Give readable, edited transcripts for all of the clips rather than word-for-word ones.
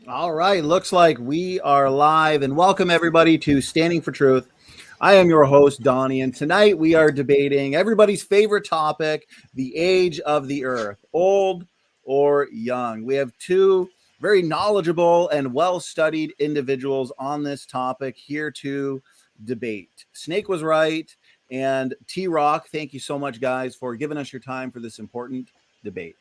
All right, looks like we are live, and welcome everybody to Standing for Truth. I am your host, Donnie, and tonight we are debating everybody's favorite topic, the age of the Earth, old or young. We have two very knowledgeable and well-studied individuals on this topic here to debate. Snake was right, and TRock, thank you so much, guys, for giving us your time for this important debate.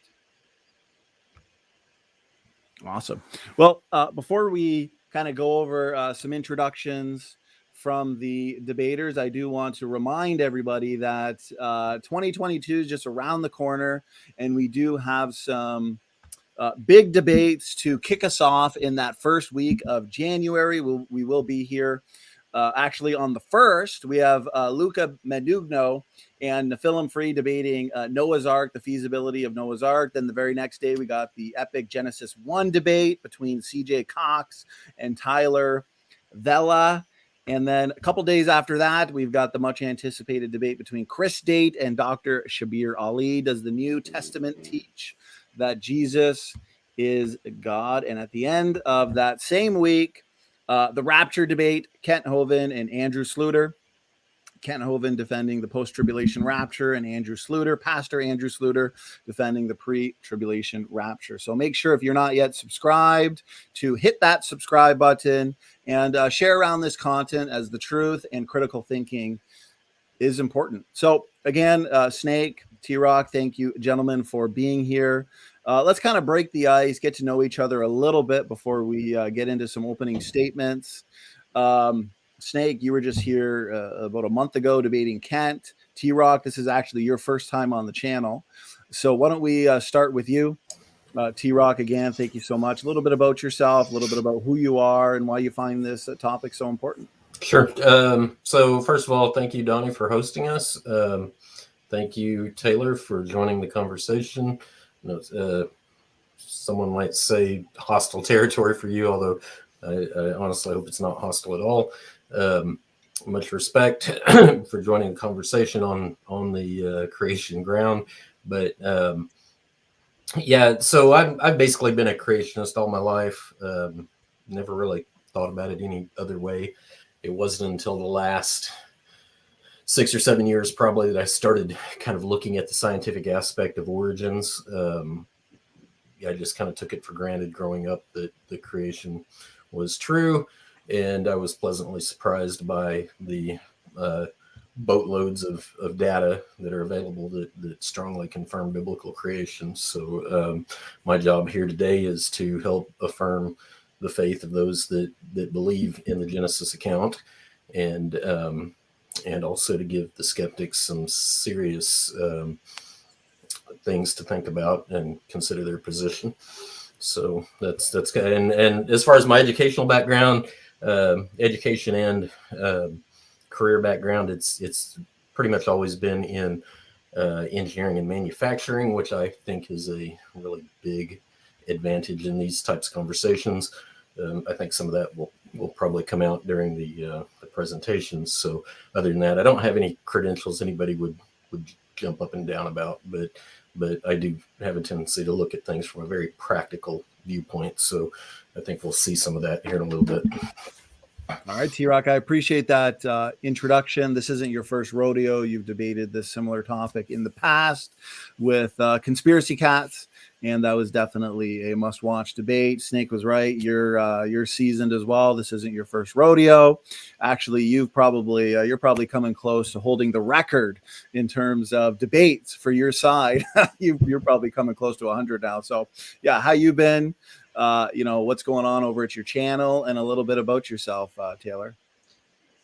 Awesome. Well, before we kind of go over some introductions from the debaters, I do want to remind everybody that 2022 is just around the corner, and we do have some big debates to kick us off in that first week of January. We will be here. Actually, on the 1st, we have Luca Medugno and Nephilim Free debating Noah's Ark, the feasibility of Noah's Ark. Then the very next day, we got the epic Genesis 1 debate between CJ Cox and Tyler Vela. And then a couple days after that, we've got the much anticipated debate between Chris Date and Dr. Shabir Ali. Does the New Testament teach that Jesus is God? And at the end of that same week, the rapture debate, Kent Hovind and Andrew Sluter. Kent Hovind defending the post-tribulation rapture, and Pastor Andrew Sluter, defending the pre-tribulation rapture. So make sure, if you're not yet subscribed, to hit that subscribe button and share around this content, as the truth and critical thinking is important. So again, Snake, TRock, thank you, gentlemen, for being here. Let's kind of break the ice, get to know each other a little bit before we get into some opening statements. Snake, you were just here about a month ago debating Kent. TRock, this is actually your first time on the channel. So why don't we start with you? TRock, again, thank you so much. A little bit about yourself, a little bit about who you are and why you find this topic so important. Sure. So first of all, thank you, Donnie, for hosting us. Thank you, Taylor, for joining the conversation. Someone might say hostile territory for you, although I honestly hope it's not hostile at all. Much respect for joining the conversation on the creation ground. But yeah, so I've basically been a creationist all my life. Never really thought about it any other way. It wasn't until the last 6 or 7 years probably that I started kind of looking at the scientific aspect of origins. I just kind of took it for granted growing up that the creation was true, and I was pleasantly surprised by the boatloads of data that are available that strongly confirm biblical creation. So my job here today is to help affirm the faith of those that believe in the Genesis account, and also to give the skeptics some serious things to think about and consider their position. So that's good. And as far as my educational background, education and career background, it's pretty much always been in engineering and manufacturing, which I think is a really big advantage in these types of conversations. I think some of that will probably come out during the presentations. So other than that, I don't have any credentials anybody would jump up and down about, but I do have a tendency to look at things from a very practical viewpoint. So I think we'll see some of that here in a little bit. All right, TRock, I appreciate that introduction. This isn't your first rodeo. You've debated this similar topic in the past with Conspiracy Cats, and that was definitely a must-watch debate. Snake was right. You're seasoned as well. This isn't your first rodeo. Actually, you're probably coming close to holding the record in terms of debates for your side. You're probably coming close to 100 now. So, yeah, how you been? What's going on over at your channel, and a little bit about yourself, Taylor.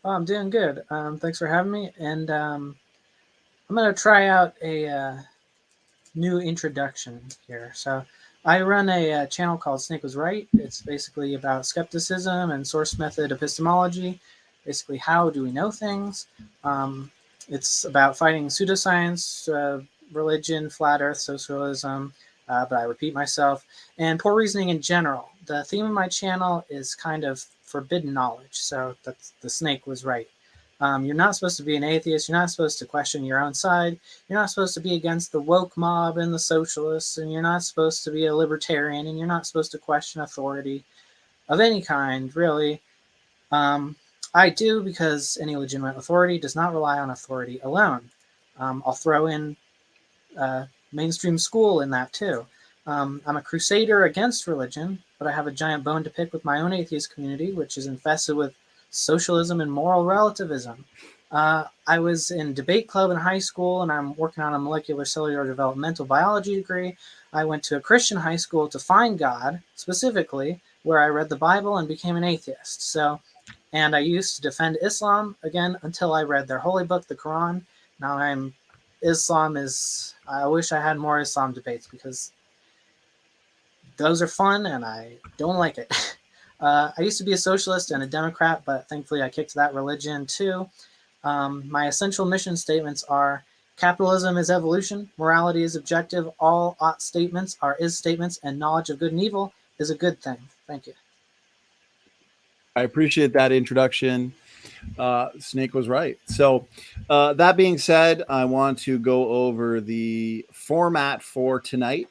Oh, I'm doing good. Thanks for having me. And I'm going to try out a new introduction here. So I run a channel called Snake Was Right. It's basically about skepticism and source method epistemology. Basically, how do we know things? It's about fighting pseudoscience, religion, flat earth, socialism, but I repeat myself, and poor reasoning in general. The theme of my channel is kind of forbidden knowledge, so that's the snake was right. You're not supposed to be an atheist. You're not supposed to question your own side. You're not supposed to be against the woke mob and the socialists, and you're not supposed to be a libertarian, and you're not supposed to question authority of any kind, really. I do, because any legitimate authority does not rely on authority alone. I'll throw in mainstream school in that too. I'm a crusader against religion, but I have a giant bone to pick with my own atheist community, which is infested with socialism and moral relativism. I was in debate club in high school, and I'm working on a molecular cellular developmental biology degree. I went to a Christian high school to find God, specifically, where I read the Bible and became an atheist. And I used to defend Islam, again, until I read their holy book, the Quran. Now I wish I had more Islam debates, because those are fun and I don't like it. I used to be a socialist and a Democrat, but thankfully I kicked that religion too. My essential mission statements are: capitalism is evolution, morality is objective, all ought statements are is statements, and knowledge of good and evil is a good thing. Thank you. I appreciate that introduction. Snake was right. So that being said, I want to go over the format for tonight.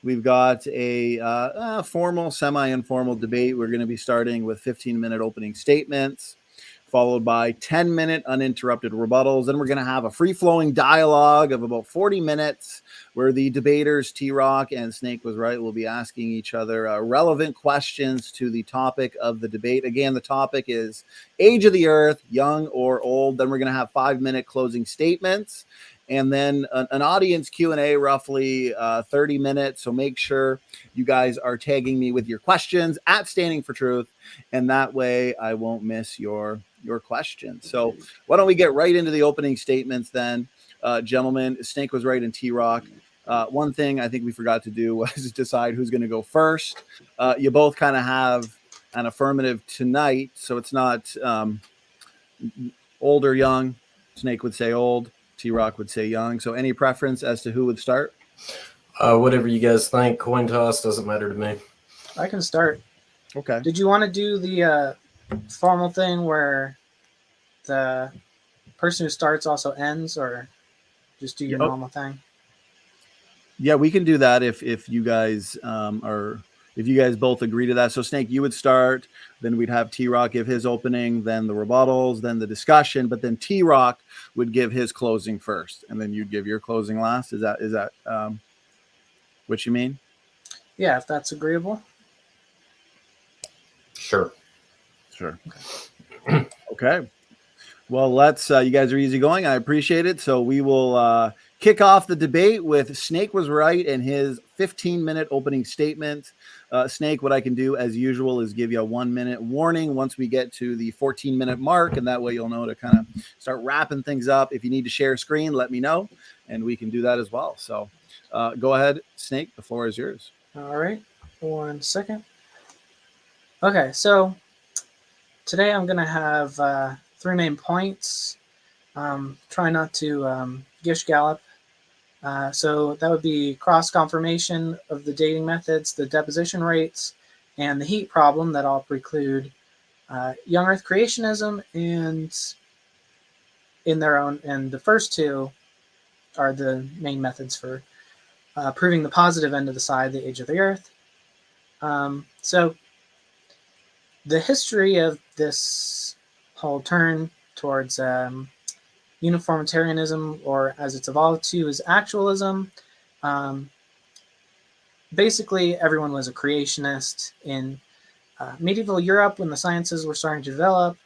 We've got a formal, semi-informal debate. We're going to be starting with 15-minute opening statements, followed by 10-minute uninterrupted rebuttals. Then we're going to have a free-flowing dialogue of about 40 minutes where the debaters, TRock and Snake Was Right, will be asking each other relevant questions to the topic of the debate. Again, the topic is age of the earth, young or old. Then we're going to have 5-minute closing statements, and then an audience Q&A, roughly 30 minutes. So make sure you guys are tagging me with your questions at Standing for Truth, and that way I won't miss your questions. So why don't we get right into the opening statements then, gentlemen? Snake Was Right and TRock. One thing I think we forgot to do was decide who's going to go first. You both kind of have an affirmative tonight, so it's not old or young. Snake would say old. TRock would say young. So any preference as to who would start? Whatever you guys think. Coin toss doesn't matter to me. I can start. Okay. Did you want to do the formal thing where the person who starts also ends, or just do your normal thing? Yeah, we can do that if you guys if you guys both agree to that. So Snake, you would start, then we'd have TRock give his opening, then the rebuttals, then the discussion, but then TRock would give his closing first, and then you'd give your closing last. Is that what you mean? Yeah, if that's agreeable. Sure. Okay. Well, let's, you guys are easygoing. I appreciate it. So we will kick off the debate with Snake was right in his 15-minute opening statement. Snake, what I can do as usual is give you a 1-minute warning once we get to the 14-minute mark. And that way you'll know to kind of start wrapping things up. If you need to share screen, let me know and we can do that as well. So go ahead, Snake. The floor is yours. All right, 1 second. Okay, so today I'm going to have 3 main points. Try not to gish gallop. So that would be cross-confirmation of the dating methods, the deposition rates, and the heat problem that all preclude young Earth creationism, and in their own, and the first 2 are the main methods for proving the positive end of the side, the age of the Earth. So the history of this whole turn towards uniformitarianism, or as it's evolved to, is actualism. Basically, everyone was a creationist in medieval Europe when the sciences were starting to develop.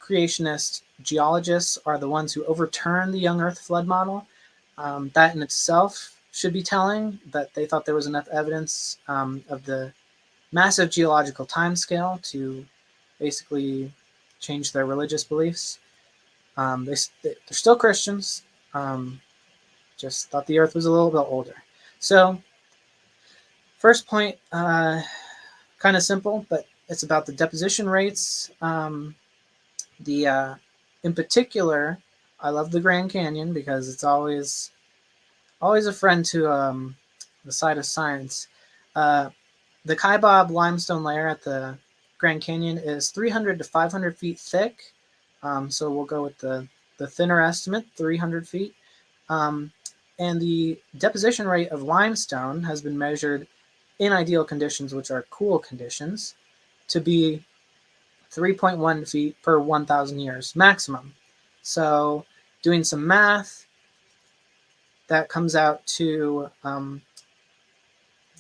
Creationist geologists are the ones who overturned the young Earth flood model. That in itself should be telling that they thought there was enough evidence of the massive geological timescale to basically change their religious beliefs. They're still Christians, just thought the Earth was a little bit older. So, first point, kind of simple, but it's about the deposition rates. In particular, I love the Grand Canyon because it's always a friend to the side of science. The Kaibab limestone layer at the Grand Canyon is 300 to 500 feet thick. So we'll go with the thinner estimate, 300 feet. And the deposition rate of limestone has been measured in ideal conditions, which are cool conditions, to be 3.1 feet per 1,000 years maximum. So doing some math, that comes out to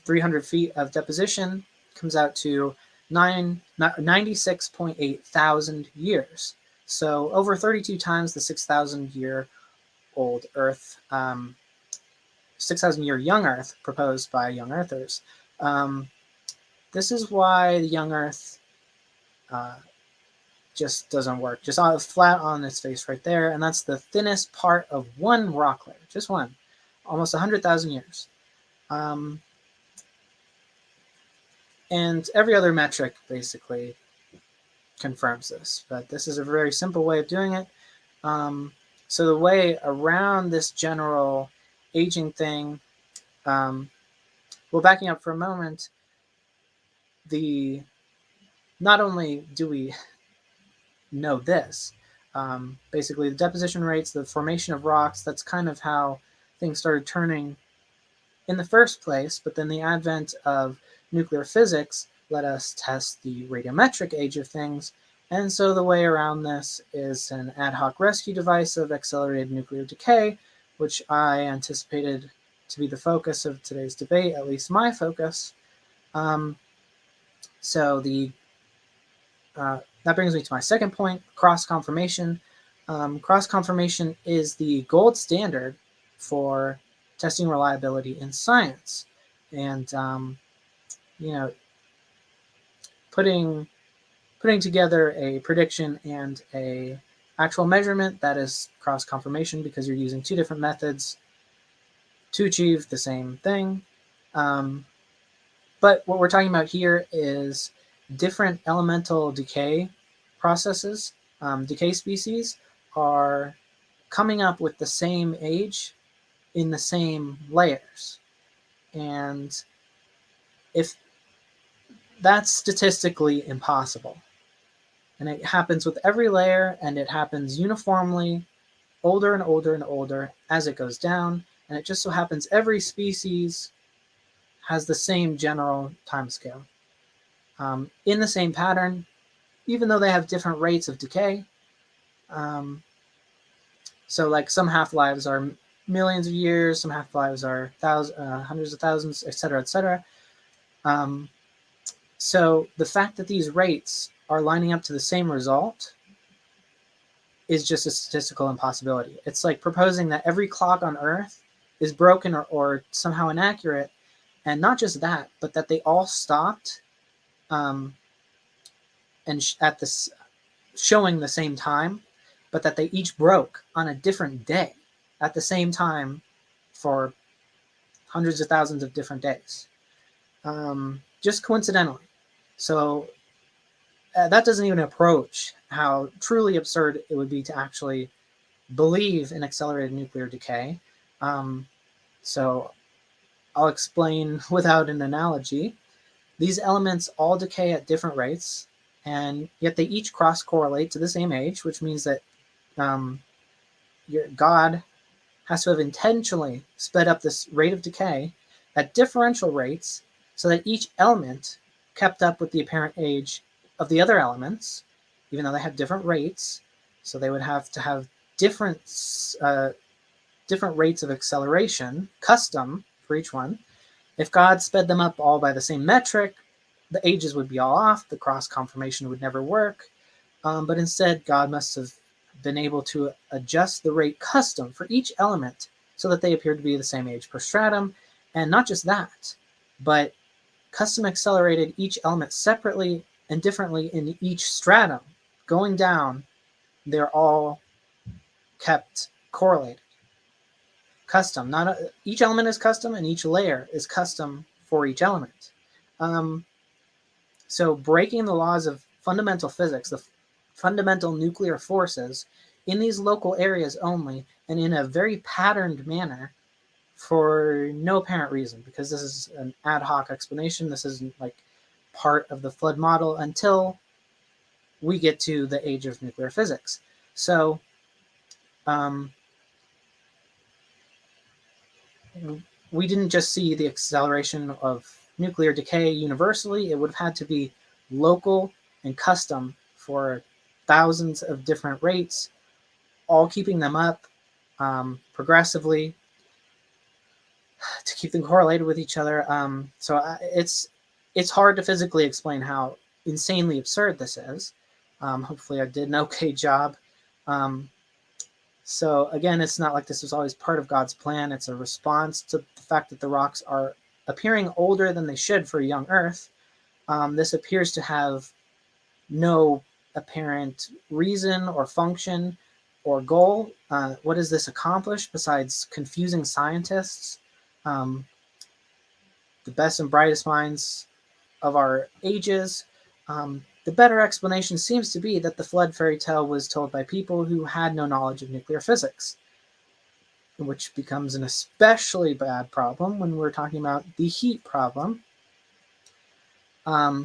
300 feet of deposition comes out to 96.8 thousand years. So over 32 times the 6,000 year old Earth, 6,000 year young Earth proposed by young Earthers. This is why the young Earth just doesn't work. Just flat on its face right there, and that's the thinnest part of one rock layer, just one, almost 100,000 years. And every other metric basically confirms this, but this is a very simple way of doing it. So the way around this general aging thing, well, backing up for a moment, not only do we know this, basically the deposition rates, the formation of rocks, that's kind of how things started turning in the first place, but then the advent of nuclear physics let us test the radiometric age of things, and so the way around this is an ad hoc rescue device of accelerated nuclear decay, which I anticipated to be the focus of today's debate, at least my focus. So that brings me to my second point, cross-confirmation. Cross-confirmation is the gold standard for testing reliability in science. And, putting together a prediction and a actual measurement, that is cross-confirmation, because you're using 2 different methods to achieve the same thing. But what we're talking about here is different elemental decay processes. Decay species are coming up with the same age in the same layers. And if that's statistically impossible, and it happens with every layer, and it happens uniformly, older and older and older as it goes down, and it just so happens every species has the same general timescale. In the same pattern, even though they have different rates of decay. So like some half-lives are millions of years, some half-lives are hundreds of thousands, etc., etc. So the fact that these rates are lining up to the same result is just a statistical impossibility. It's like proposing that every clock on Earth is broken or somehow inaccurate, and not just that, but that they all stopped and at this showing the same time, but that they each broke on a different day at the same time for hundreds of thousands of different days, just coincidentally. So that doesn't even approach how truly absurd it would be to actually believe in accelerated nuclear decay. So I'll explain without an analogy. These elements all decay at different rates, and yet they each cross-correlate to the same age, which means that God has to have intentionally sped up this rate of decay at differential rates so that each element kept up with the apparent age of the other elements, even though they have different rates. So they would have to have different rates of acceleration, custom for each one. If God sped them up all by the same metric, the ages would be all off, the cross conformation would never work. But instead, God must have been able to adjust the rate custom for each element so that they appeared to be the same age per stratum. And not just that, but custom accelerated each element separately and differently in each stratum. Going down, they're all kept correlated. Custom, each element is custom, and each layer is custom for each element. So breaking the laws of fundamental physics, the fundamental nuclear forces, in these local areas only, and in a very patterned manner, for no apparent reason, because this is an ad hoc explanation. This isn't like part of the flood model until we get to the age of nuclear physics. So we didn't just see the acceleration of nuclear decay universally. It would have had to be local and custom for thousands of different rates, all keeping them up progressively to keep them correlated with each other. So it's hard to physically explain how insanely absurd this is. Hopefully I did an okay job. So again, it's not like this was always part of God's plan. It's a response to the fact that the rocks are appearing older than they should for a young Earth. This appears to have no apparent reason or function or goal. What does this accomplish besides confusing scientists? The best and brightest minds of our ages. The better explanation seems to be that the flood fairy tale was told by people who had no knowledge of nuclear physics, which becomes an especially bad problem when we're talking about the heat problem.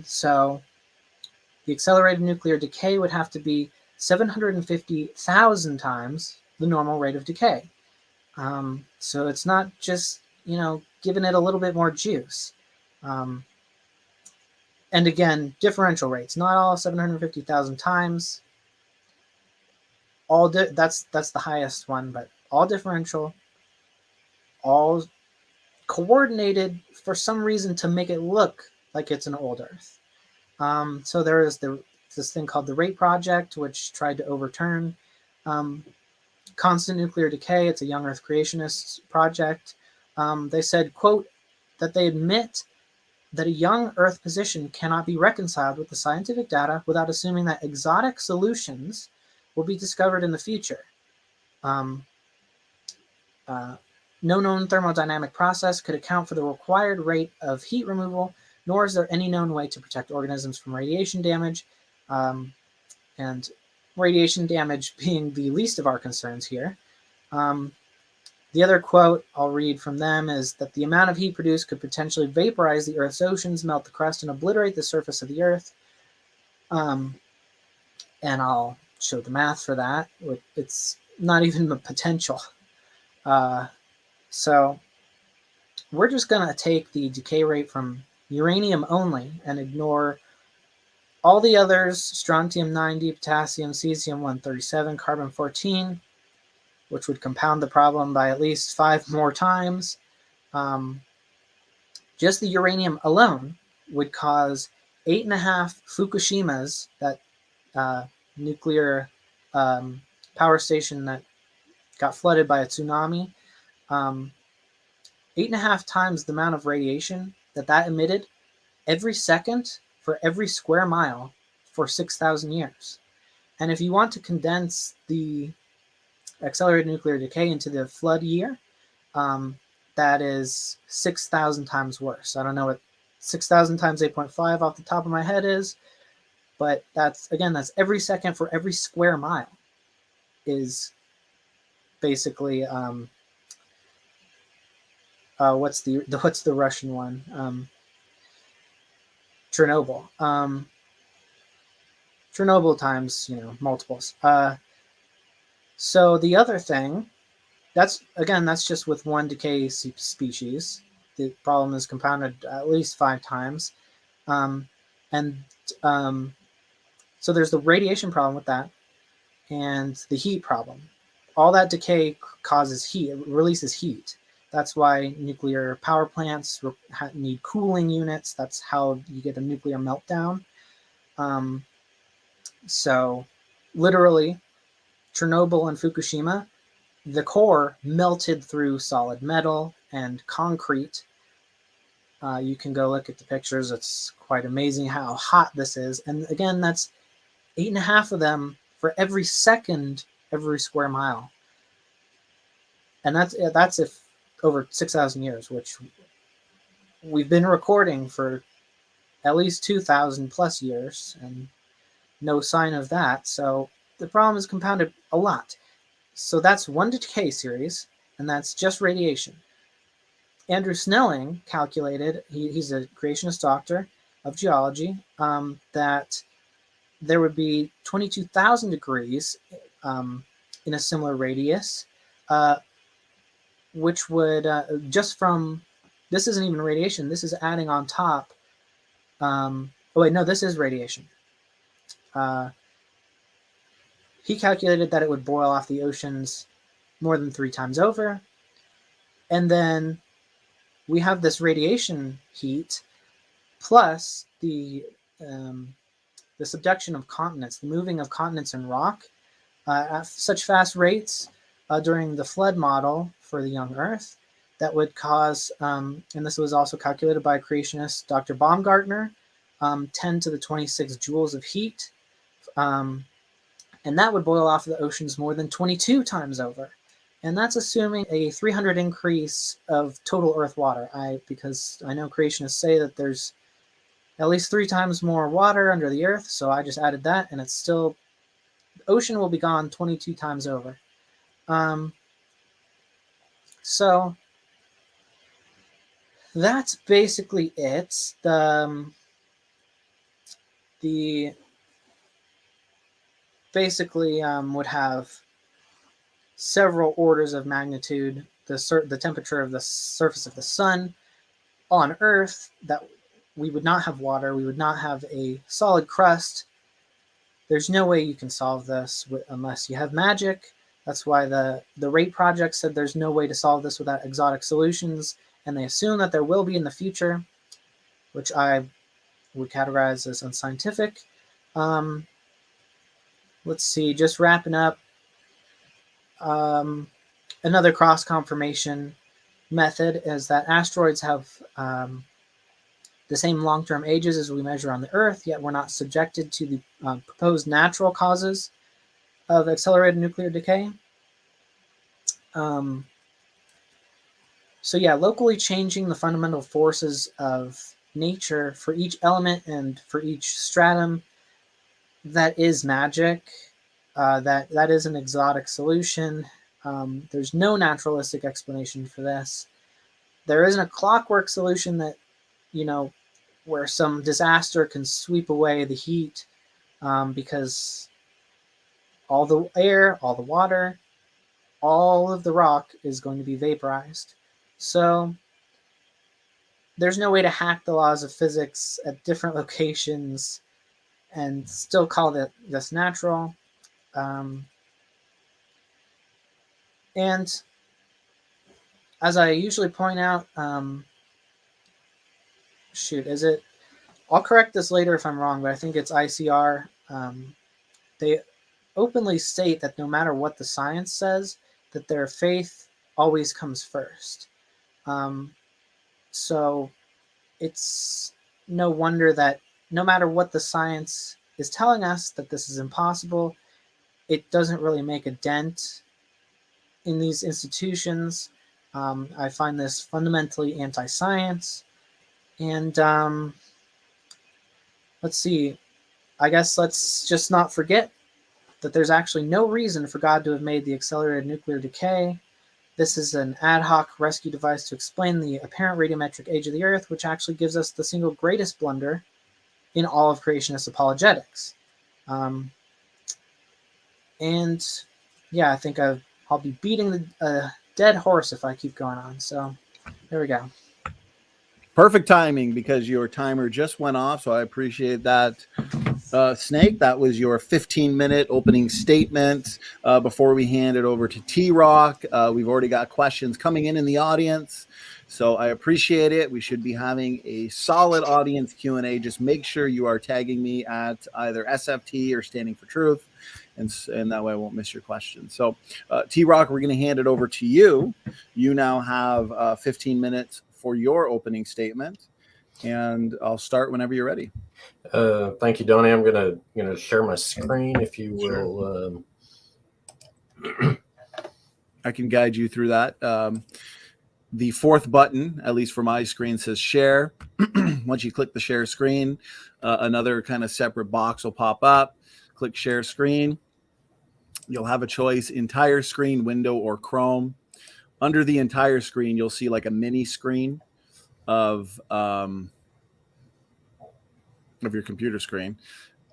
So the accelerated nuclear decay would have to be 750,000 times the normal rate of decay. So it's not just, giving it a little bit more juice. And again, differential rates, not all 750,000 times. That's the highest one, but all differential, all coordinated for some reason to make it look like it's an old Earth. So there is this thing called the Rate Project, which tried to overturn constant nuclear decay. It's a young Earth Creationist project. They said, quote, that they admit that a young Earth position cannot be reconciled with the scientific data without assuming that exotic solutions will be discovered in the future. No known thermodynamic process could account for the required rate of heat removal, nor is there any known way to protect organisms from radiation damage, and radiation damage being the least of our concerns here. The other quote I'll read from them is that the amount of heat produced could potentially vaporize the Earth's oceans, melt the crust, and obliterate the surface of the Earth. And I'll show the math for that. It's not even a potential. So we're just going to take the decay rate from uranium only and ignore all the others: strontium-90, potassium, cesium-137, carbon-14, which would compound the problem by at least 5 more times. Just the uranium alone would cause 8.5 Fukushimas, that nuclear power station that got flooded by a tsunami. 8.5 times the amount of radiation that emitted every second for every square mile for 6,000 years. And if you want to condense the accelerated nuclear decay into the flood year, that is 6,000 times worse. I don't know what 6,000 times 8.5 off the top of my head is, but that's every second for every square mile is basically what's the Russian one? Chernobyl. Chernobyl times multiples. So the other thing, that's just with one decay species. The problem is compounded at least 5 times, and so there's the radiation problem with that, and the heat problem. All that decay causes heat. It releases heat. That's why nuclear power plants need cooling units. That's how you get a nuclear meltdown. So literally, Chernobyl and Fukushima, the core melted through solid metal and concrete. You can go look at the pictures. It's quite amazing how hot this is. And again, that's 8.5 of them for every second, every square mile. And that's if over 6,000 years, which we've been recording for at least 2,000 plus years, and no sign of that. So the problem is compounded a lot. So that's one decay series, and that's just radiation. Andrew Snelling calculated, he's a creationist doctor of geology, that there would be 22,000 degrees in a similar radius, which would, just from, this isn't even radiation, this is adding on top. Oh wait, no, this is radiation. He calculated that it would boil off the oceans more than 3 times over. And then we have this radiation heat plus the subduction of continents, the moving of continents and rock at such fast rates during the flood model for the young Earth that would cause, and this was also calculated by creationist Dr. Baumgartner, 10 to the 26 joules of heat. And that would boil off the oceans more than 22 times over. And that's assuming a 300 increase of total Earth water. Because I know creationists say that there's at least 3 times more water under the Earth, so I just added that, and it's still, the ocean will be gone 22 times over. So that's basically it. The basically would have several orders of magnitude the temperature of the surface of the sun on Earth, that we would not have water, we would not have a solid crust. There's no way you can solve this unless you have magic. That's why the RATE project said there's no way to solve this without exotic solutions, and they assume that there will be in the future, which I would categorize as unscientific. Let's see, just wrapping up. Another cross-confirmation method is that asteroids have the same long-term ages as we measure on the Earth, yet we're not subjected to the proposed natural causes of accelerated nuclear decay. So yeah, locally changing the fundamental forces of nature for each element and for each stratum, that is magic. That is an exotic solution. There's no naturalistic explanation for this. There isn't a clockwork solution that, where some disaster can sweep away the heat, because all the air, all the water, all of the rock is going to be vaporized. So there's no way to hack the laws of physics at different locations and still call this natural. And as I usually point out, I'll correct this later if I'm wrong, but I think it's ICR. openly state that no matter what the science says, that their faith always comes first. So it's no wonder that no matter what the science is telling us that this is impossible, it doesn't really make a dent in these institutions. I find this fundamentally anti-science. And let's see, I guess let's just not forget that there's actually no reason for God to have made the accelerated nuclear decay. This is an ad hoc rescue device to explain the apparent radiometric age of the Earth, which actually gives us the single greatest blunder in all of creationist apologetics. And yeah, I think I'll be beating a dead horse if I keep going on. So there we go. Perfect timing, because your timer just went off, so I appreciate that. Snake, that was your 15-minute opening statement. Before we hand it over to TRock, we've already got questions coming in the audience, so I appreciate it. We should be having a solid audience Q&A. Just make sure you are tagging me at either SFT or Standing for Truth, and that way I won't miss your question. So TRock, we're going to hand it over to you. You now have 15 minutes for your opening statement, and I'll start whenever you're ready. Thank you, Donnie. I'm gonna share my screen, if you will. I can guide you through that. The fourth button, at least for my screen, says share. Once you click the share screen, another kind of separate box will pop up. Click share screen. You'll have a choice: entire screen, window, or Chrome. Under the entire screen, you'll see like a mini screen of your computer screen,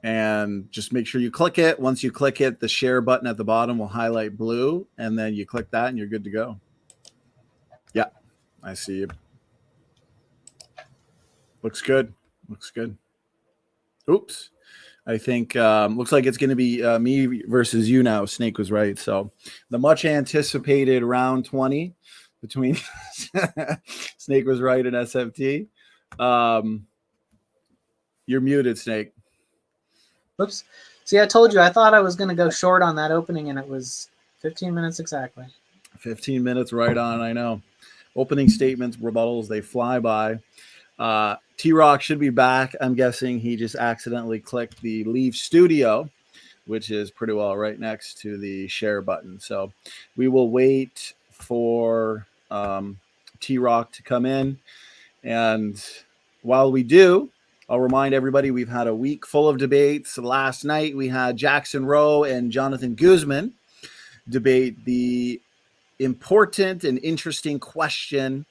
and just make sure you click it. Once you click it, the share button at the bottom will highlight blue, and then you click that and you're good to go. Yeah, I see you. Looks good. Looks good. Oops. I think looks like it's going to be me versus you now. Snake was right. So the much anticipated round 20 between Snake was right and SFT. You're muted, Snake. Whoops. See, I told you, I thought I was going to go short on that opening, and it was 15 minutes exactly. 15 minutes right on, I know. Opening statements, rebuttals, they fly by. TRock should be back. I'm guessing he just accidentally clicked the leave studio, which is pretty well right next to the share button. So we will wait for TRock to come in. And while we do, I'll remind everybody we've had a week full of debates. Last night we had Jackson Rowe and Jonathan Guzman debate the important and interesting question: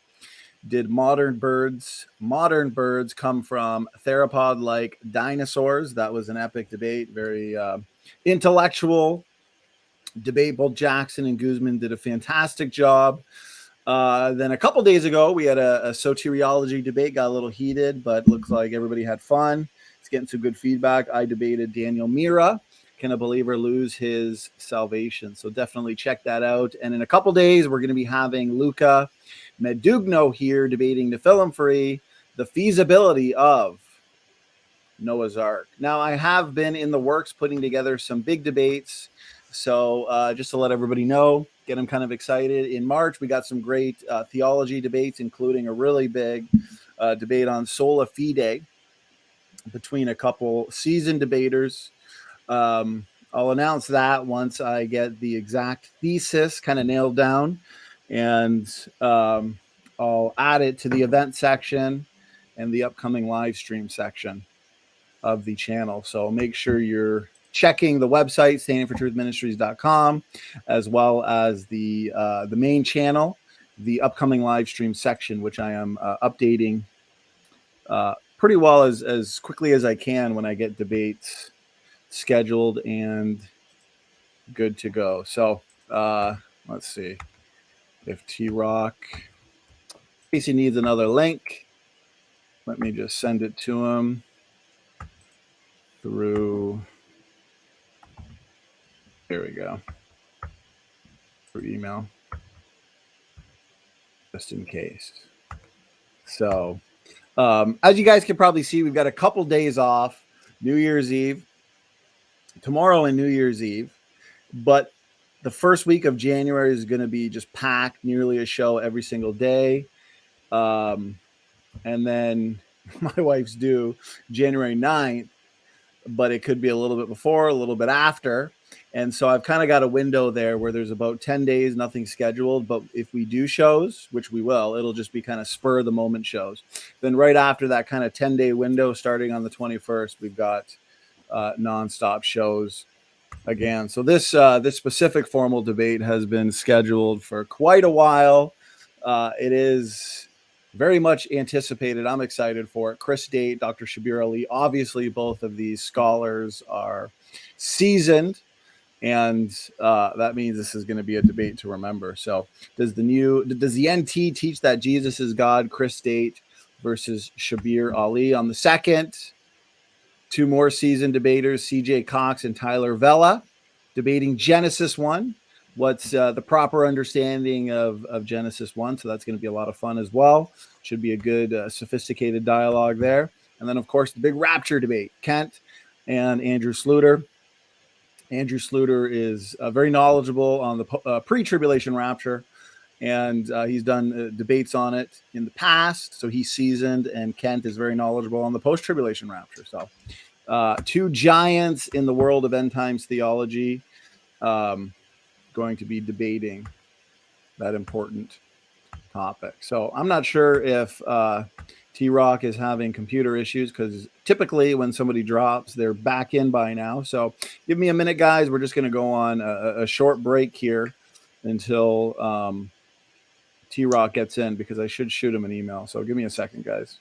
did modern birds come from theropod-like dinosaurs? That was an epic debate, very intellectual debate. Both Jackson and Guzman did a fantastic job. Then a couple days ago, we had a soteriology debate, got a little heated, but looks like everybody had fun. It's getting some good feedback. I debated Daniel Mira. Can a believer lose his salvation? So definitely check that out. And in a couple days, we're going to be having Luca Medugno here debating the film free, the feasibility of Noah's Ark. Now, I have been in the works putting together some big debates. So just to let everybody know, get them kind of excited. In March, we got some great theology debates, including a really big debate on sola fide between a couple seasoned debaters. I'll announce that once I get the exact thesis kind of nailed down, and I'll add it to the event section and the upcoming live stream section of the channel. So make sure you're checking the website, standingfortruthministries.com, as well as the main channel, the upcoming live stream section, which I am updating pretty well as quickly as I can when I get debates scheduled and good to go. So let's see if TRock, in case he needs another link, let me just send it to him through, there we go, through email, just in case. So as you guys can probably see, we've got a couple days off, New Year's Eve, tomorrow and New Year's Eve. But the first week of January is going to be just packed, nearly a show every single day. And then my wife's due January 9th, but it could be a little bit before, a little bit after. And so I've kind of got a window there where there's about 10 days, nothing scheduled. But if we do shows, which we will, it'll just be kind of spur of the moment shows. Then right after that kind of 10-day window, starting on the 21st, we've got nonstop shows again. So this specific formal debate has been scheduled for quite a while. It is very much anticipated. I'm excited for it. Chris Date, Dr. Shabir Ali. Obviously, both of these scholars are seasoned, and that means this is going to be a debate to remember. So, does the NT teach that Jesus is God? Chris Date versus Shabir Ali. On the second, two more seasoned debaters, CJ Cox and Tyler Vela, debating Genesis 1. What's the proper understanding of Genesis 1? So that's going to be a lot of fun as well. Should be a good, sophisticated dialogue there. And then, of course, the big rapture debate, Kent and Andrew Sluter. Andrew Sluter is very knowledgeable on the pre-tribulation rapture, and he's done debates on it in the past. So he's seasoned, and Kent is very knowledgeable on the post-tribulation rapture. So two giants in the world of end times theology going to be debating that important topic. So I'm not sure if TRock is having computer issues, because typically when somebody drops, they're back in by now. So give me a minute, guys. We're just going to go on a short break here until TRock gets in, because I should shoot him an email. So give me a second, guys.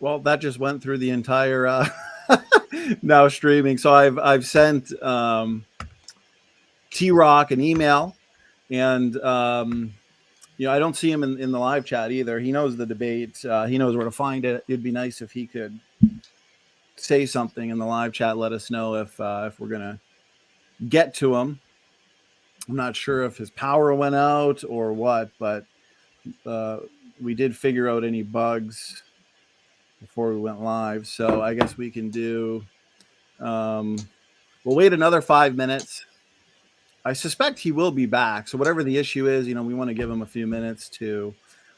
Well, that just went through the entire now streaming. So I've sent TRock an email, and I don't see him in the live chat either. He knows the debate. He knows where to find it. It'd be nice if he could say something in the live chat. Let us know if we're gonna get to him. I'm not sure if his power went out or what, but we did figure out any bugs before we went live. So I guess we can do. We'll wait another 5 minutes. I suspect he will be back. So whatever the issue is, we want to give him a few minutes to,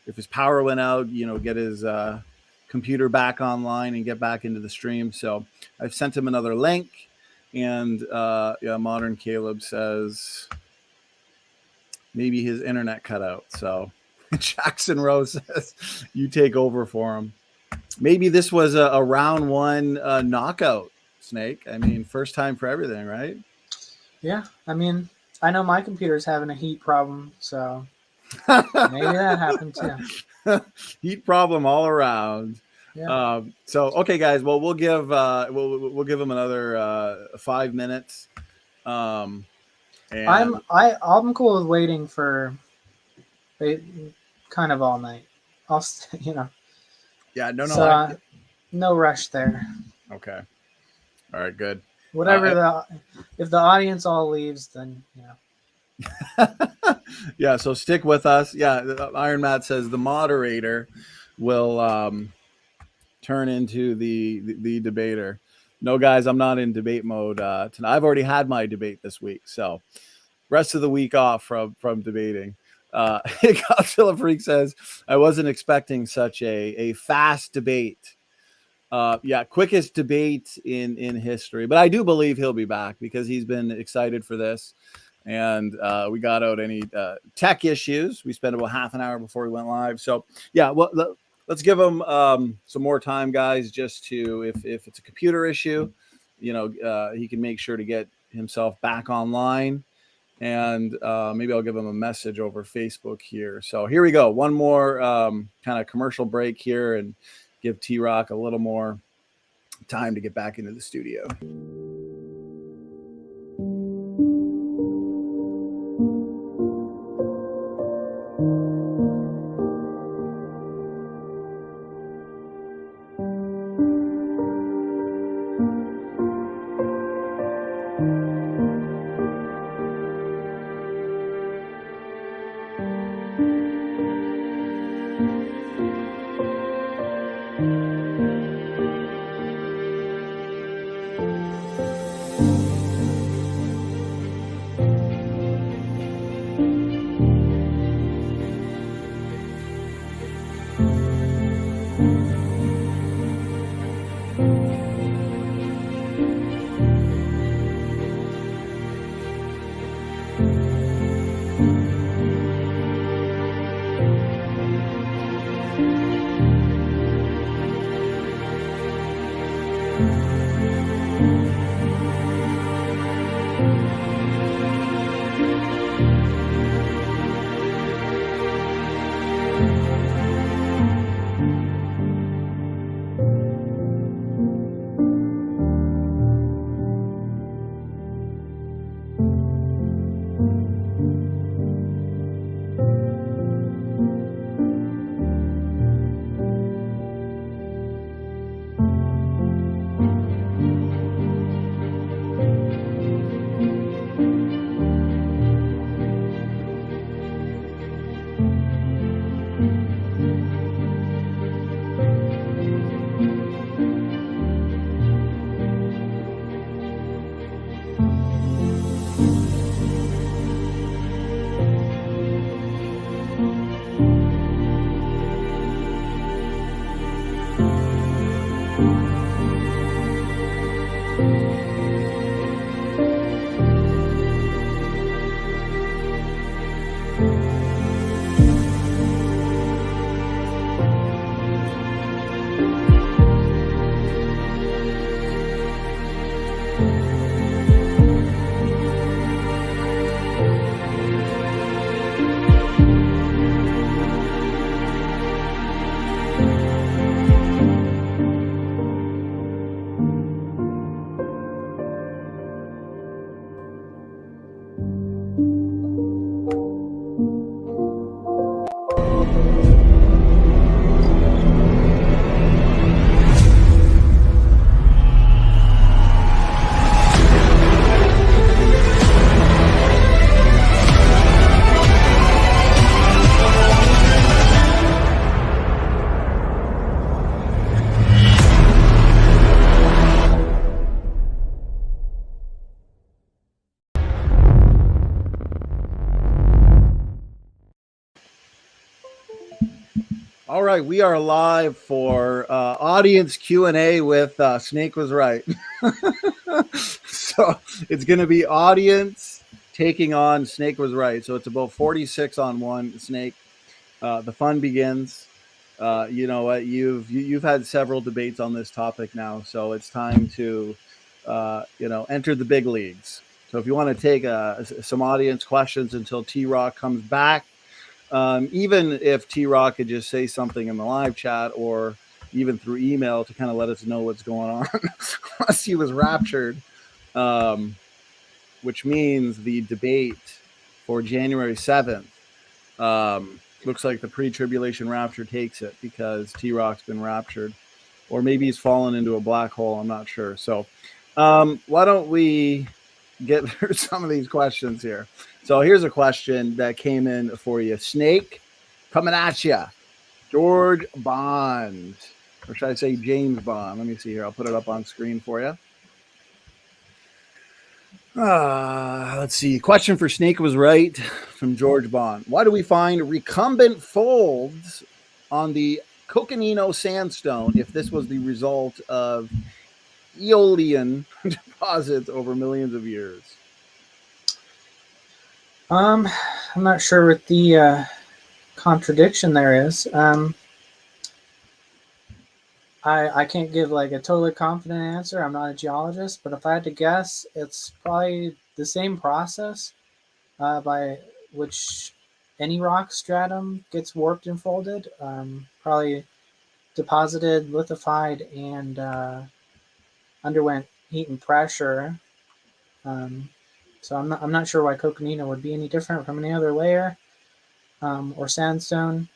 if his power went out, get his computer back online and get back into the stream. So I've sent him another link, and Modern Caleb says maybe his internet cut out. So Jackson Rose says you take over for him. Maybe this was a round one knockout, Snake. I mean, first time for everything, right? Yeah, I mean, I know my computer's having a heat problem, so maybe that happened too. Heat problem all around. Yeah. So okay, guys. Well, we'll give him another 5 minutes. And I'm cool with waiting for kind of all night. Yeah. No. So, no rush there. Okay. All right. Good. Whatever if the audience all leaves, then yeah. So stick with us. Yeah. Iron Matt says the moderator will turn into the debater. No, guys, I'm not in debate mode tonight. I've already had my debate this week, so rest of the week off from debating. Godzilla Freak says I wasn't expecting such a fast debate. Quickest debate in history, but I do believe he'll be back because he's been excited for this, and we got out any tech issues. We spent about half an hour before we went live, so yeah. Well, let's give him some more time, guys, just to if it's a computer issue, he can make sure to get himself back online, and maybe I'll give him a message over Facebook here. So here we go. One more kind of commercial break here, and give TRock a little more time to get back into the studio. All right, we are live for audience Q&A with Snake Was Right. So it's going to be audience taking on Snake Was Right. So it's about 46 on one. Snake. The fun begins. You know what? You've had several debates on this topic now, so it's time to enter the big leagues. So if you want to take some audience questions until TRock comes back. Even if TRock could just say something in the live chat or even through email to kind of let us know what's going on, unless he was raptured, which means the debate for January 7th looks like the pre-tribulation rapture takes it because TRock's been raptured, or maybe he's fallen into a black hole. I'm not sure. So why don't we get through some of these questions here? So here's a question that came in for you. Snake, coming at you. George Bond. Or should I say James Bond? Let me see here. I'll put it up on screen for you. Let's see. Question for Snake Was Right from George Bond. Why do we find recumbent folds on the Coconino sandstone if this was the result of Aeolian deposits over millions of years? I'm not sure what the contradiction there is. I can't give like a totally confident answer. I'm not a geologist, but if I had to guess, it's probably the same process by which any rock stratum gets warped and folded. Probably deposited, lithified, and underwent heat and pressure. So I'm not sure why coconino would be any different from any other layer or sandstone.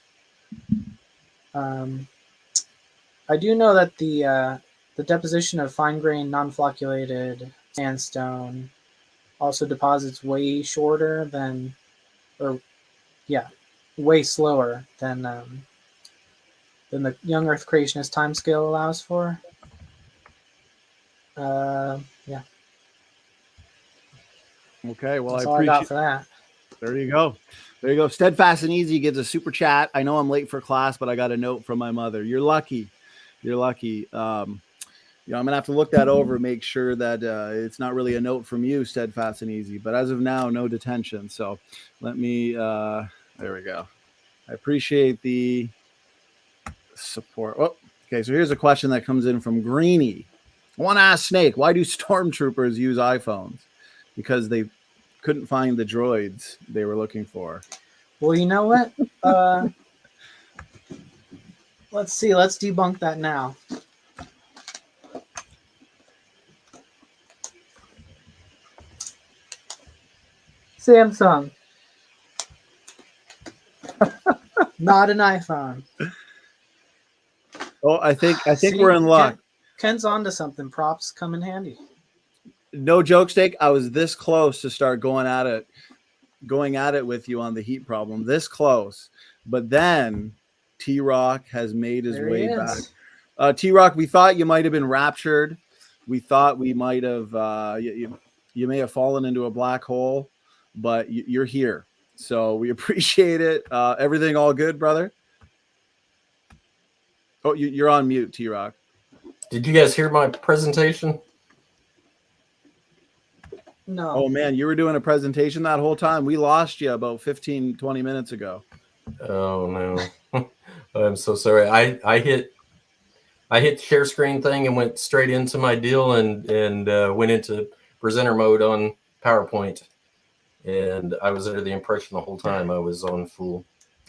I do know that the deposition of fine-grained, non-flocculated sandstone also deposits way shorter than, way slower than the young Earth creationist timescale allows for. Yeah. Okay, well, That's I all appreciate I got for that. There you go. There you go. Steadfast and Easy gives a super chat. I know I'm late for class, but I got a note from my mother. You're lucky. You're lucky. I'm gonna have to look that over, make sure that it's not really a note from you, Steadfast and Easy. But as of now, no detention. So let me. There we go. I appreciate the support. Oh, okay. So here's a question that comes in from Greeny. I want to ask Snake, why do stormtroopers use iPhones? Because they couldn't find the droids they were looking for. Well, you know what? Let's see. Let's debunk that now. Samsung. Not an iPhone. Oh, I think See, we're in luck. Ken's onto something. Props come in handy. No joke, Steak. I was this close to start going at it with you on the heat problem. This close, but then TRock has made his way back. TRock, we thought you might have been raptured. We thought we might have you may have fallen into a black hole, but you're here. So we appreciate it. Everything all good, brother? Oh, you're on mute, TRock. Did you guys hear my presentation? No. Oh, man, you were doing a presentation that whole time. We lost you about 15, 20 minutes ago. Oh, no. I'm so sorry. I hit the share screen thing and went straight into my deal and went into presenter mode on PowerPoint. And I was under the impression the whole time I was on full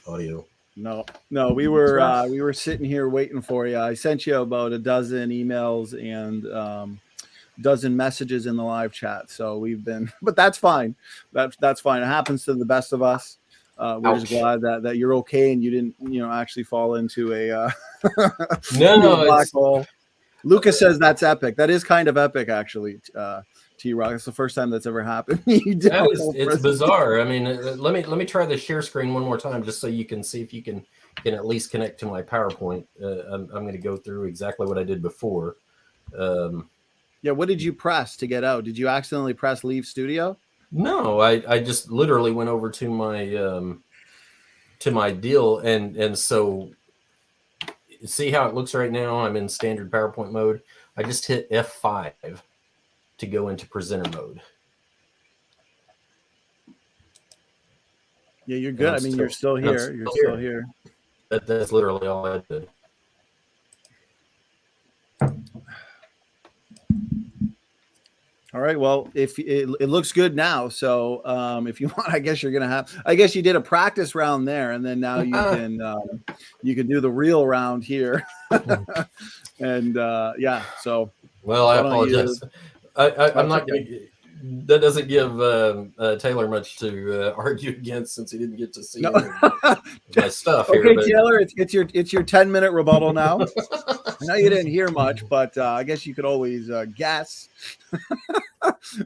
audio. No, we were sitting here waiting for you. I sent you about a dozen emails and dozen messages in the live chat. So we've been, but that's fine. That's fine. It happens to the best of us. We're just glad that you're okay and you didn't, actually fall into a black hole. Lucas says that's epic. That is kind of epic, actually. TRock. It's the first time that's ever happened. It's bizarre. I mean, let me try the share screen one more time just so you can see if you can at least connect to my PowerPoint. I'm going to go through exactly what I did before. What did you press to get out? Did you accidentally press leave studio? No, I just literally went over to my deal and so see how it looks right now? I'm in standard PowerPoint mode. I just hit F5 to go into presenter mode. Yeah, you're good. I mean, you're still here. You're still here. That's literally all I did. All right. Well, if it looks good now, so if you want, I guess you're gonna have. I guess you did a practice round there, and then now you can do the real round here. And yeah. So. Well, I apologize. I'm not going to. That doesn't give Taylor much to argue against, since he didn't get to see my stuff here. Okay, Taylor, it's your 10-minute rebuttal now. I know you didn't hear much, but I guess you could always guess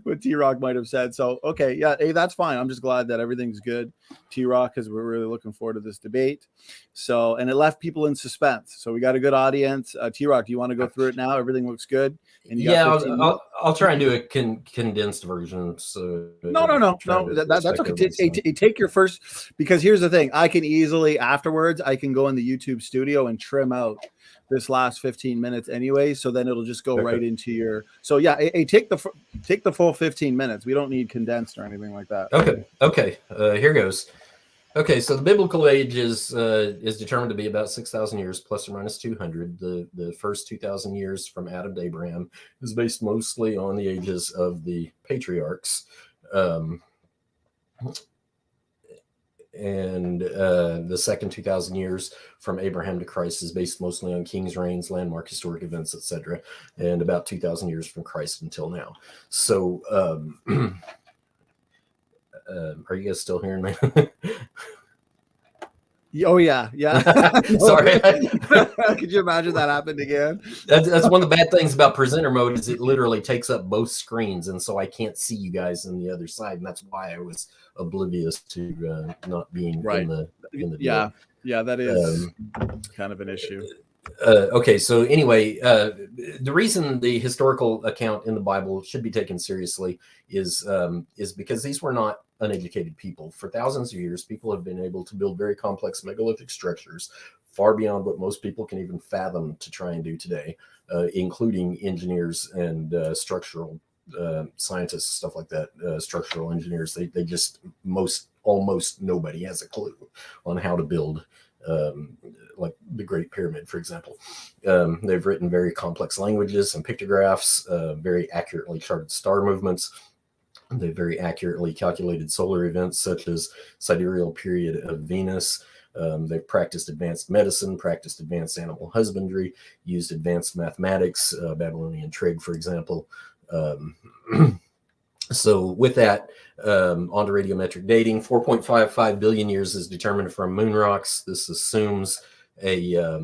what TRock might have said. So, okay, yeah, hey, that's fine. I'm just glad that everything's good, TRock, because we're really looking forward to this debate. So, and it left people in suspense. So we got a good audience. TRock, do you want to go through it now? Everything looks good. And yeah, I'll try and do a condensed version. So no, that's okay. Take your first, because here's the thing. I can easily afterwards, I can go in the YouTube studio and trim out this last 15 minutes anyway, so then it'll just go right into your. So yeah, take the full 15 minutes. We don't need condensed or anything like that. Okay. Here goes. Okay, so the biblical age is determined to be about 6,000 years plus or minus 200. The first 2,000 years from Adam to Abraham is based mostly on the ages of the patriarchs. And the second 2,000 years from Abraham to Christ is based mostly on kings' reigns, landmark historic events, etc., and about 2,000 years from Christ until now. So, are you guys still hearing me? Oh yeah. Sorry. Could you imagine that happened again? That's one of the bad things about presenter mode, is it literally takes up both screens, and so I can't see you guys on the other side, and that's why I was oblivious to not being in the deal. Yeah, that is kind of an issue. Okay, so anyway, the reason the historical account in the Bible should be taken seriously is because these were not uneducated people. For thousands of years, people have been able to build very complex megalithic structures, far beyond what most people can even fathom to try and do today, including engineers and structural scientists, stuff like that. Structural engineers, they just almost nobody has a clue on how to build. Like the Great Pyramid, for example. They've written very complex languages and pictographs, very accurately charted star movements. They've very accurately calculated solar events such as sidereal period of Venus. They've practiced advanced medicine, practiced advanced animal husbandry, used advanced mathematics, Babylonian trig, for example. So with that, on to radiometric dating, 4.55 billion years is determined from moon rocks. This assumes a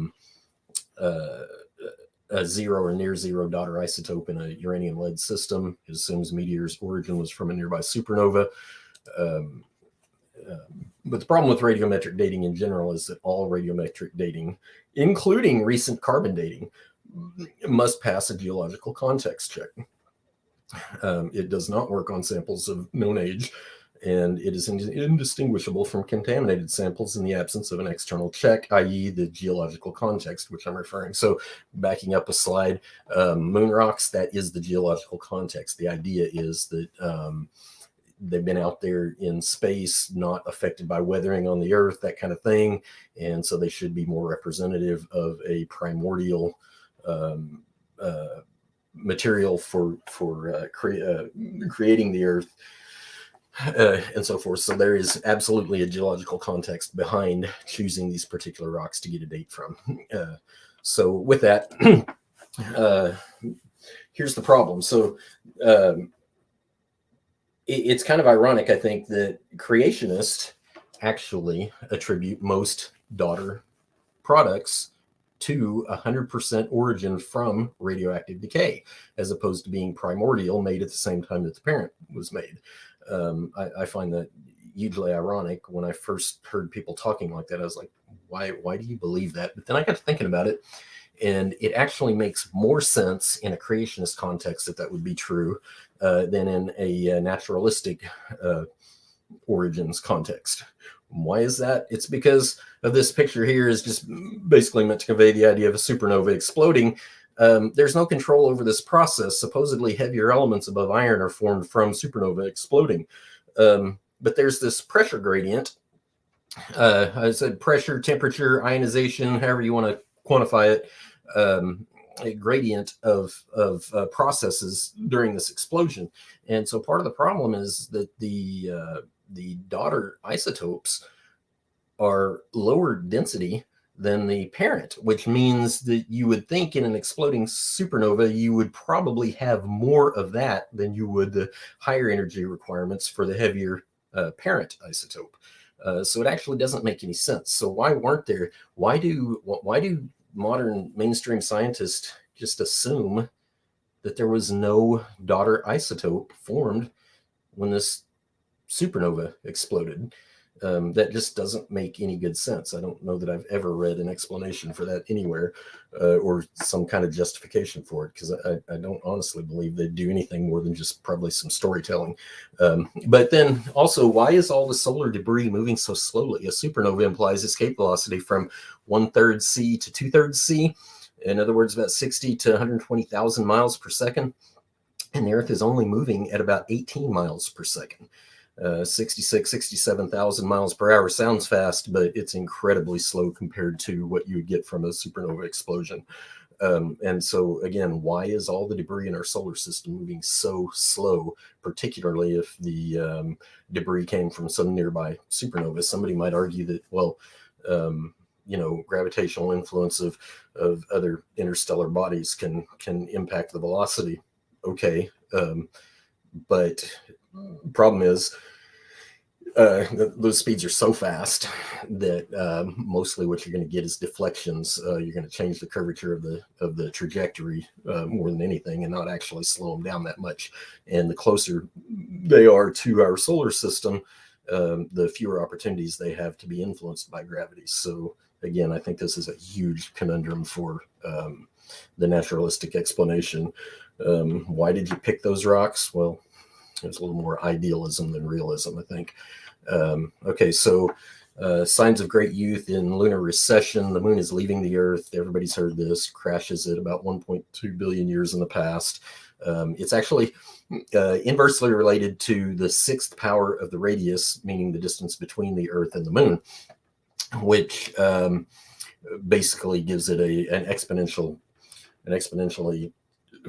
zero or near zero daughter isotope in a uranium lead system. It assumes meteor's origin was from a nearby supernova. But the problem with radiometric dating in general is that all radiometric dating, including recent carbon dating, must pass a geological context check. It does not work on samples of known age, and it is indistinguishable from contaminated samples in the absence of an external check, i.e. the geological context, which I'm referring. So backing up a slide, moon rocks, that is the geological context. The idea is that they've been out there in space, not affected by weathering on the Earth, that kind of thing, and so they should be more representative of a primordial material for creating the Earth, and so forth. So there is absolutely a geological context behind choosing these particular rocks to get a date from. So with that, here's the problem. So it's kind of ironic, I think, that creationists actually attribute most daughter products to 100% origin from radioactive decay, as opposed to being primordial, made at the same time that the parent was made. I find that hugely ironic. When I first heard people talking like that, I was like, why do you believe that? But then I got to thinking about it, and it actually makes more sense in a creationist context that would be true than in a naturalistic origins context, Why is that? It's because of this picture here is just basically meant to convey the idea of a supernova exploding. There's no control over this process. Supposedly heavier elements above iron are formed from supernova exploding. But there's this pressure gradient. I said pressure, temperature, ionization, however you want to quantify it, a gradient of processes during this explosion. And so part of the problem is that the daughter isotopes are lower density than the parent, which means that you would think in an exploding supernova, you would probably have more of that than you would the higher energy requirements for the heavier parent isotope. So it actually doesn't make any sense. So why weren't there? Why do modern mainstream scientists just assume that there was no daughter isotope formed when this supernova exploded? That just doesn't make any good sense. I don't know that I've ever read an explanation for that anywhere, or some kind of justification for it, because I don't honestly believe they'd do anything more than just probably some storytelling. But then also, why is all the solar debris moving so slowly? A supernova implies escape velocity from 1/3 c to 2/3 c. In other words, about 60 to 120,000 miles per second. And the Earth is only moving at about 18 miles per second. 67,000 miles per hour sounds fast, but it's incredibly slow compared to what you would get from a supernova explosion. And so again, why is all the debris in our solar system moving so slow, particularly if the debris came from some nearby supernova? Somebody might argue that, well, gravitational influence of other interstellar bodies can impact the velocity. Okay. But problem is, those speeds are so fast that mostly what you're going to get is deflections. You're going to change the curvature of the trajectory more than anything, and not actually slow them down that much. And the closer they are to our solar system, the fewer opportunities they have to be influenced by gravity. So again, I think this is a huge conundrum for the naturalistic explanation. Why did you pick those rocks? Well, there's a little more idealism than realism, I think. Okay, so signs of great youth in lunar recession. The moon is leaving the Earth. Everybody's heard this. Crashes at about 1.2 billion years in the past. It's actually inversely related to the sixth power of the radius, meaning the distance between the Earth and the moon, which basically gives it an exponentially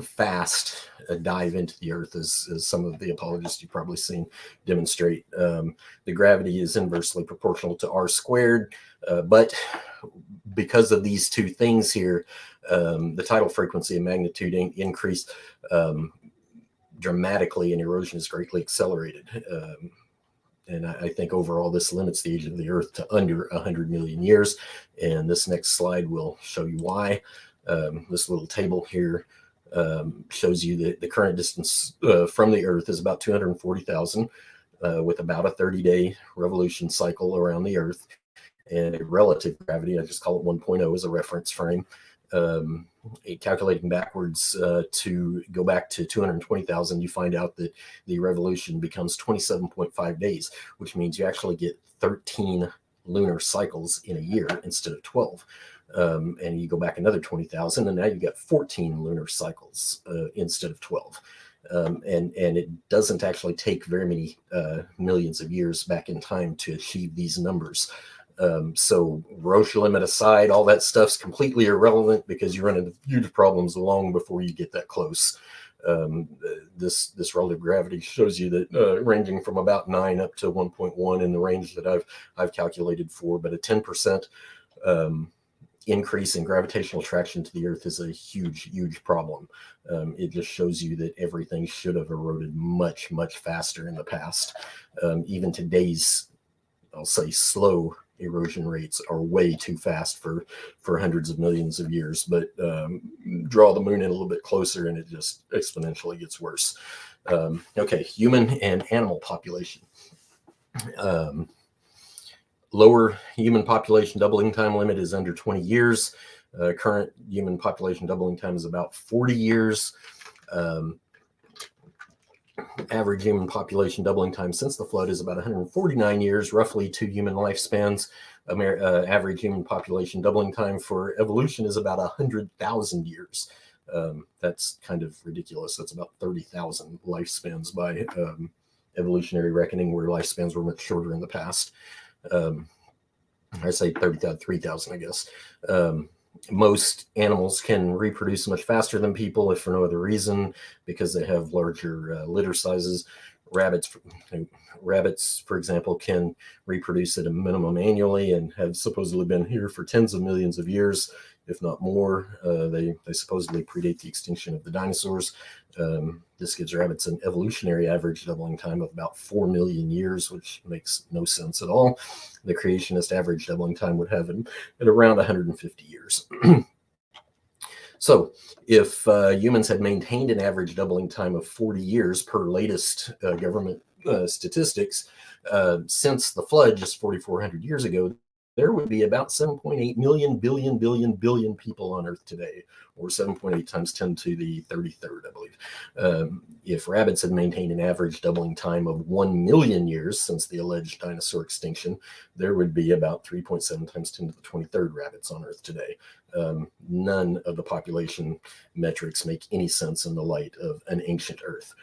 fast dive into the Earth, as some of the apologists you've probably seen demonstrate. The gravity is inversely proportional to r squared, but because of these two things here, the tidal frequency and magnitude increase dramatically, and erosion is greatly accelerated. And I think overall this limits the age of the Earth to under 100 million years. And this next slide will show you why. This little table here shows you that the current distance from the Earth is about 240,000, with about a 30-day revolution cycle around the Earth, and a relative gravity, I just call it 1.0 as a reference frame. Calculating backwards to go back to 220,000, you find out that the revolution becomes 27.5 days, which means you actually get 13 lunar cycles in a year instead of 12. And you go back another 20,000, and now you got 14 lunar cycles instead of 12. And it doesn't actually take very many millions of years back in time to achieve these numbers. So Roche limit aside, all that stuff's completely irrelevant, because you run into huge problems long before you get that close. This relative gravity shows you that ranging from about 9 up to 1.1 in the range that I've calculated for, but a 10% increase in gravitational attraction to the Earth is a huge problem. It just shows you that everything should have eroded much faster in the past. Even today's, I'll say, slow erosion rates are way too fast for hundreds of millions of years. But draw the moon in a little bit closer, and it just exponentially gets worse. Okay, human and animal population. Lower human population doubling time limit is under 20 years. Current human population doubling time is about 40 years. Average human population doubling time since the flood is about 149 years, roughly 2 human lifespans. Average human population doubling time for evolution is about 100,000 years. That's kind of ridiculous. That's about 30,000 lifespans by evolutionary reckoning, where lifespans were much shorter in the past. I say 30,000, 3,000, I guess. Most animals can reproduce much faster than people, if for no other reason, because they have larger litter sizes. Rabbits, for example, can reproduce at a minimum annually and have supposedly been here for tens of millions of years, if not more. They supposedly predate the extinction of the dinosaurs. This gives rabbits an evolutionary average doubling time of about 4 million years, which makes no sense at all. The creationist average doubling time would have it at around 150 years. So if humans had maintained an average doubling time of 40 years per latest government statistics, since the flood just 4,400 years ago, there would be about 7.8 million billion people on Earth today, or 7.8 times 10 to the 33rd, I believe. If rabbits had maintained an average doubling time of 1 million years since the alleged dinosaur extinction, there would be about 3.7 times 10 to the 23rd rabbits on Earth today. None of the population metrics make any sense in the light of an ancient Earth.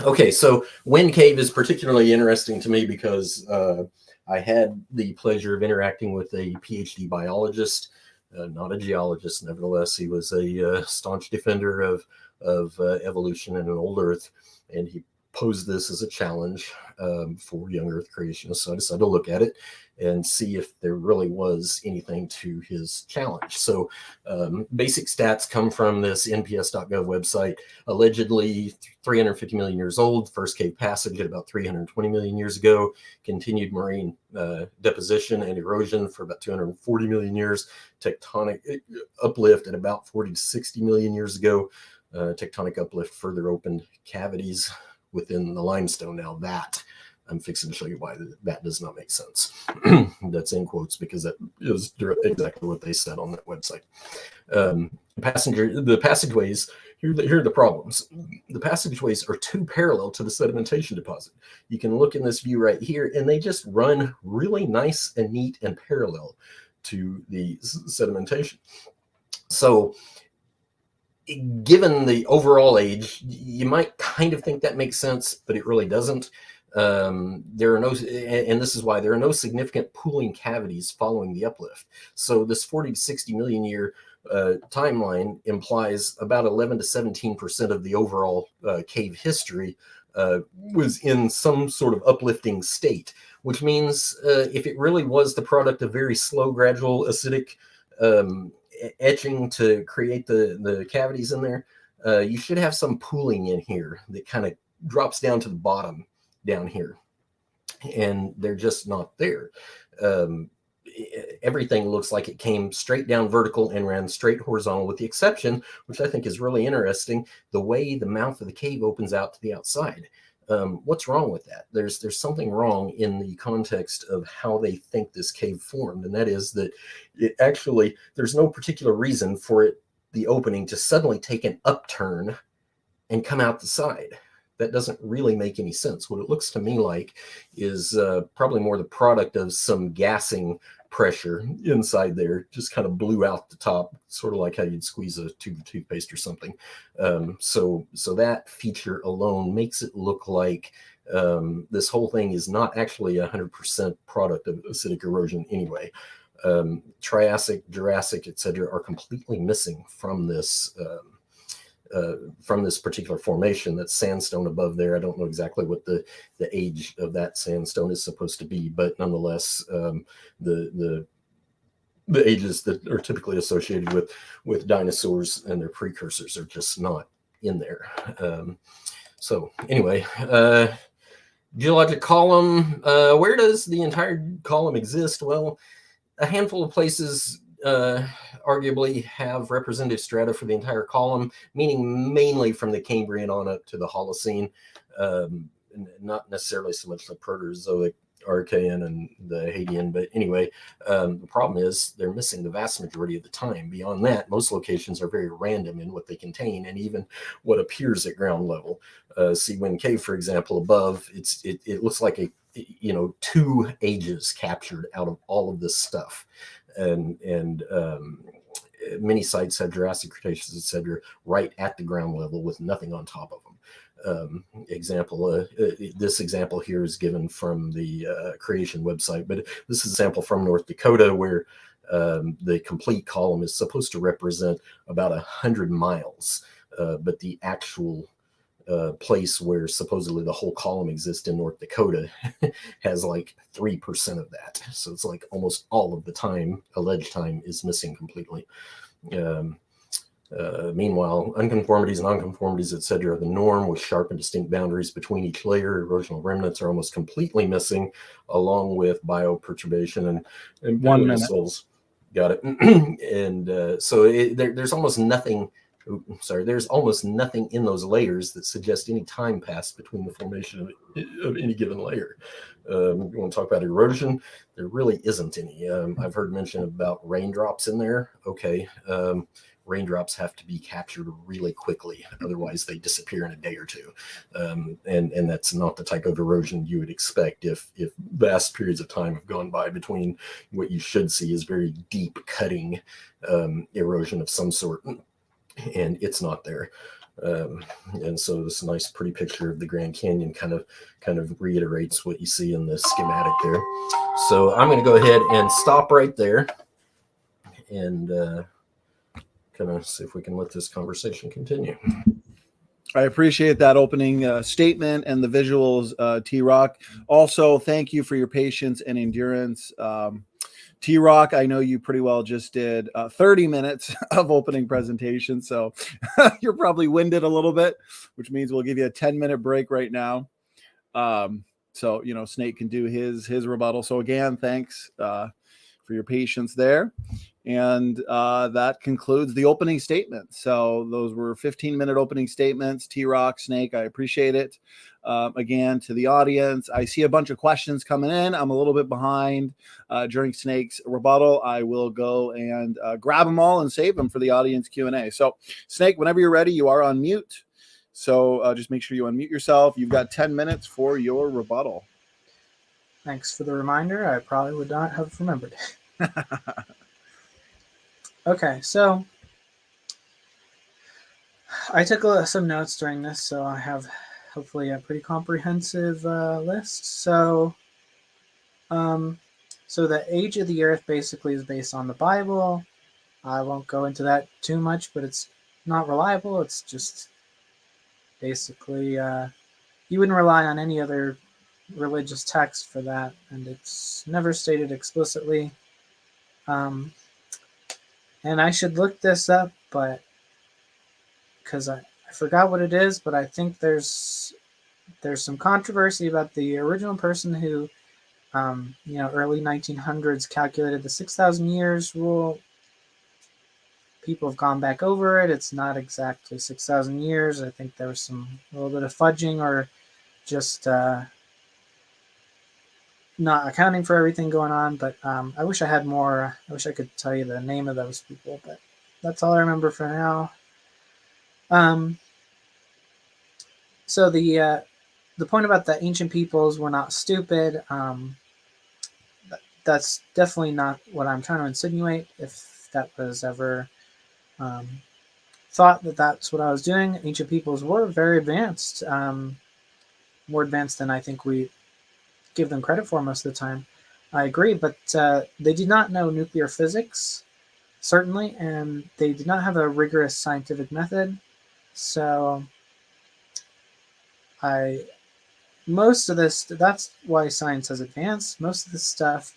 Okay, so Wind Cave is particularly interesting to me because I had the pleasure of interacting with a PhD biologist, not a geologist. Nevertheless, he was a staunch defender of evolution and an old Earth, and he posed this as a challenge for young Earth creationists. So I decided to look at it and see if there really was anything to his challenge. So basic stats come from this nps.gov website. Allegedly 350 million years old, first cave passage at about 320 million years ago, continued marine deposition and erosion for about 240 million years, tectonic uplift at about 40 to 60 million years ago, tectonic uplift further opened cavities within the limestone. Now that I'm fixing to show you why that does not make sense. That's in quotes because that is exactly what they said on that website. The passageways, here are the problems. The passageways are too parallel to the sedimentation deposit. You can look in this view right here, and they just run really nice and neat and parallel to the sedimentation. So given the overall age, you might kind of think that makes sense, but it really doesn't. There are no, and this is why there are no significant pooling cavities following the uplift. So this 40 to 60 million year timeline implies about 11 to 17% of the overall cave history was in some sort of uplifting state, which means if it really was the product of very slow, gradual acidic etching to create the cavities in there, you should have some pooling in here that kind of drops down to the bottom down here, and they're just not there. Everything looks like it came straight down vertical and ran straight horizontal, with the exception, which I think is really interesting, the way the mouth of the cave opens out to the outside. What's wrong with that? There's something wrong in the context of how they think this cave formed, and that is that it actually, there's no particular reason for it, the opening, to suddenly take an upturn and come out the side. That doesn't really make any sense. What it looks to me like is probably more the product of some gassing pressure inside there, just kind of blew out the top, sort of like how you'd squeeze a tube of toothpaste or something. So that feature alone makes it look like this whole thing is not actually 100% product of acidic erosion anyway. Triassic, Jurassic, etc., are completely missing from this particular formation. That's sandstone above there. I don't know exactly what the age of that sandstone is supposed to be, but nonetheless, the ages that are typically associated with dinosaurs and their precursors are just not in there. So anyway, geologic column. Where does the entire column exist? Well, a handful of places arguably have representative strata for the entire column, meaning mainly from the Cambrian on up to the Holocene, not necessarily so much the Proterozoic Archean and the Hadean. But anyway, the problem is they're missing the vast majority of the time. Beyond that, most locations are very random in what they contain and even what appears at ground level. See Wind Cave, for example, above, it looks like a 2 ages captured out of all of this stuff. And many sites have Jurassic, Cretaceous, etc., right at the ground level with nothing on top of them. This example here is given from the creation website, but this is a sample from North Dakota where the complete column is supposed to represent about 100 miles, but the actual place where supposedly the whole column exists in North Dakota has like 3% of that. So it's like almost all of the time, alleged time, is missing completely. Meanwhile, unconformities, nonconformities, etc., are the norm, with sharp and distinct boundaries between each layer. Erosional remnants are almost completely missing, along with bioperturbation and 1 minute. soils. Got it. And so there's almost nothing. There's almost nothing in those layers that suggest any time passed between the formation of any given layer. You want to talk about erosion? There really isn't any. I've heard mention about raindrops in there. Okay. Raindrops have to be captured really quickly, otherwise they disappear in a day or two, and that's not the type of erosion you would expect if vast periods of time have gone by between what you should see is very deep cutting erosion of some sort, and it's not there. And so this nice pretty picture of the Grand Canyon kind of reiterates what you see in the schematic there. So I'm going to go ahead and stop right there and kind of see if we can let this conversation continue. I appreciate that opening statement and the visuals, TRock. Also, thank you for your patience and endurance. TRock, I know you pretty well just did 30 minutes of opening presentation, so you're probably winded a little bit, which means we'll give you a 10-minute break right now. So, Snake can do his rebuttal. So again, thanks for your patience there. And that concludes the opening statement. So those were 15-minute opening statements. TRock, Snake, I appreciate it. Again, to the audience, I see a bunch of questions coming in. I'm a little bit behind during Snake's rebuttal. I will go and grab them all and save them for the audience Q&A. So Snake, whenever you're ready, you are on mute. So just make sure you unmute yourself. You've got 10 minutes for your rebuttal. Thanks for the reminder. I probably would not have remembered. Okay, so I took some notes during this, so I have hopefully a pretty comprehensive list. So the age of the Earth basically is based on the Bible. I won't go into that too much, but it's not reliable. It's just basically you wouldn't rely on any other religious text for that, and it's never stated explicitly. And I should look this up, but because I forgot what it is, but I think there's some controversy about the original person who, early 1900s calculated the 6,000 years rule. People have gone back over it. It's not exactly 6,000 years. I think there was a little bit of fudging or just not accounting for everything going on, but I wish I had more. I wish I could tell you the name of those people, but that's all I remember for now. So the point about the ancient peoples were not stupid, that's definitely not what I'm trying to insinuate. If that was ever thought that that's what I was doing, ancient peoples were very advanced, more advanced than I think we give them credit for most of the time. I agree, but they did not know nuclear physics, certainly, and they did not have a rigorous scientific method. So most of this, that's why science has advanced. Most of this stuff,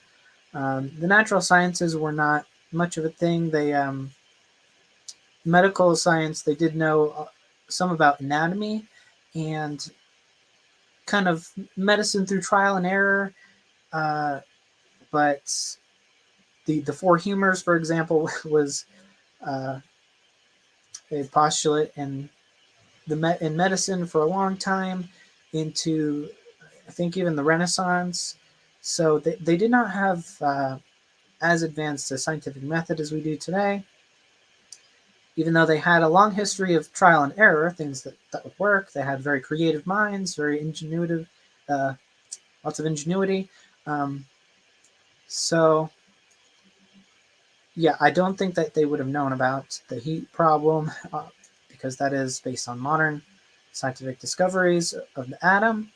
the natural sciences were not much of a thing. They medical science, they did know some about anatomy and kind of medicine through trial and error, but the four humors, for example, was a postulate in medicine for a long time, into I think even the Renaissance. So they did not have as advanced a scientific method as we do today, even though they had a long history of trial and error, things that would work. They had very creative minds, very ingenuitive, lots of ingenuity. Um, so, yeah, I don't think that they would have known about the heat problem because that is based on modern scientific discoveries of the atom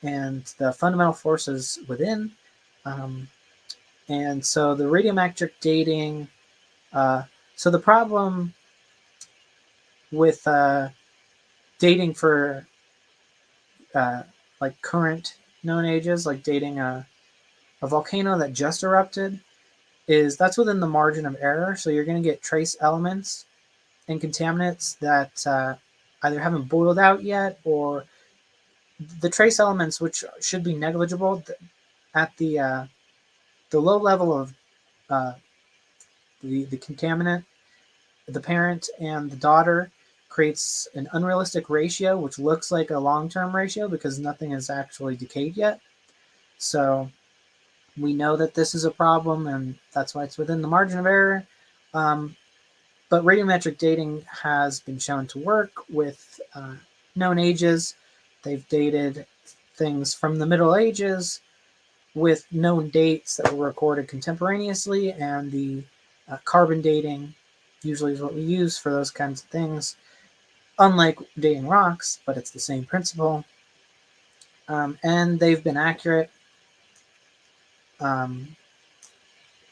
and the fundamental forces within. And so the radiometric dating, so the problem with dating for like current known ages, like dating a volcano that just erupted, is that's within the margin of error. So you're going to get trace elements and contaminants that either haven't boiled out yet, or the trace elements, which should be negligible at the low level of uh, the contaminant, the parent and the daughter, creates an unrealistic ratio, which looks like a long-term ratio because nothing has actually decayed yet. So we know that this is a problem, and that's why it's within the margin of error. But radiometric dating has been shown to work with known ages. They've dated things from the Middle Ages with known dates that were recorded contemporaneously, and the carbon dating usually is what we use for those kinds of things, unlike dating rocks, but it's the same principle. And they've been accurate. Um,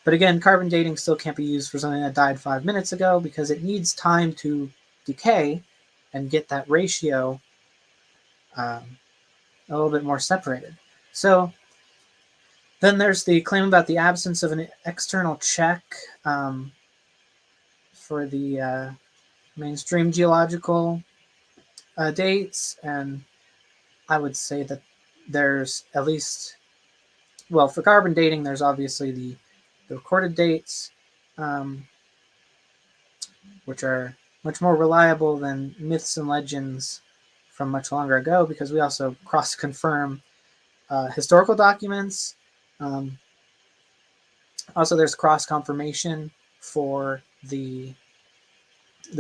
but again, carbon dating still can't be used for something that died 5 minutes ago because it needs time to decay and get that ratio a little bit more separated. So then there's the claim about the absence of an external check for the mainstream geological dates, and I would say that there's at least, well, for carbon dating, there's obviously the recorded dates, which are much more reliable than myths and legends from much longer ago, because we also cross-confirm historical documents. Also, there's cross-confirmation for the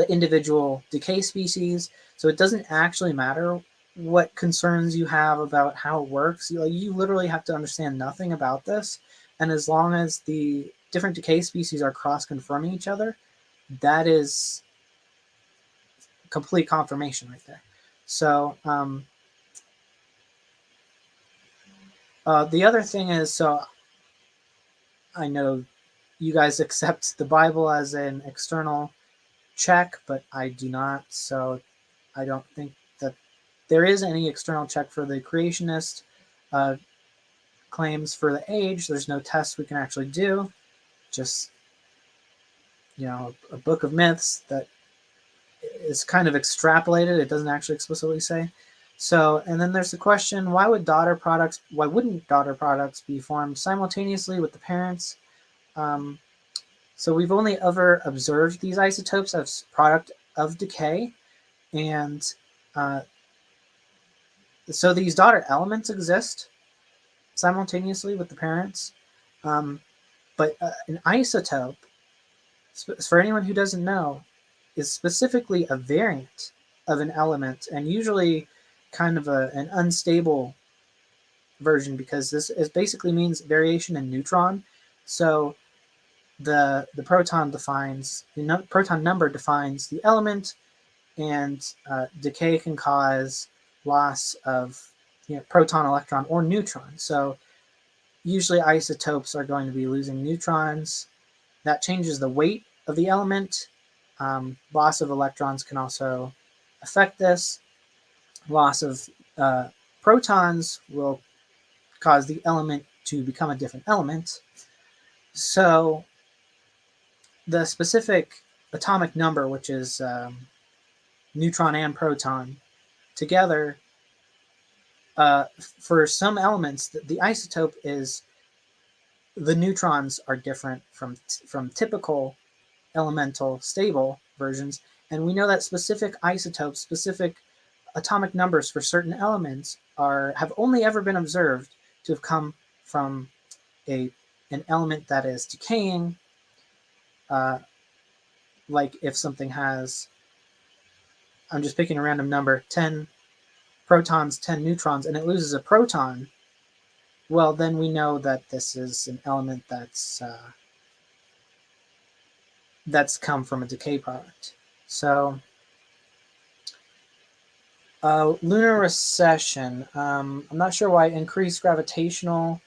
individual decay species, so it doesn't actually matter what concerns you have about how it works. You literally have to understand nothing about this, and as long as the different decay species are cross-confirming each other, that is complete confirmation right there. So the other thing is, so I know you guys accept the Bible as an external check, but I do not. So I don't think that there is any external check for the creationist claims for the age. There's no test we can actually do. Just, a book of myths that is kind of extrapolated. It doesn't actually explicitly say. So, and then there's the question, why wouldn't daughter products be formed simultaneously with the parents? So we've only ever observed these isotopes as product of decay, and so these daughter elements exist simultaneously with the parents. But an isotope, for anyone who doesn't know, is specifically a variant of an element, and usually kind of an unstable version, because this basically means variation in neutron. So the proton defines the proton number defines the element, and decay can cause loss of proton, electron, or neutron. So usually isotopes are going to be losing neutrons. That changes the weight of the element. Loss of electrons can also affect this. Loss of protons will cause the element to become a different element. So the specific atomic number, which is neutron and proton together, for some elements, the isotope is the neutrons are different from typical elemental stable versions, and we know that specific isotopes, specific atomic numbers for certain elements have only ever been observed to have come from an element that is decaying, like if something has, I'm just picking a random number, 10 protons, 10 neutrons, and it loses a proton, well, then we know that this is an element that's come from a decay product. So lunar recession. I'm not sure why increased gravitational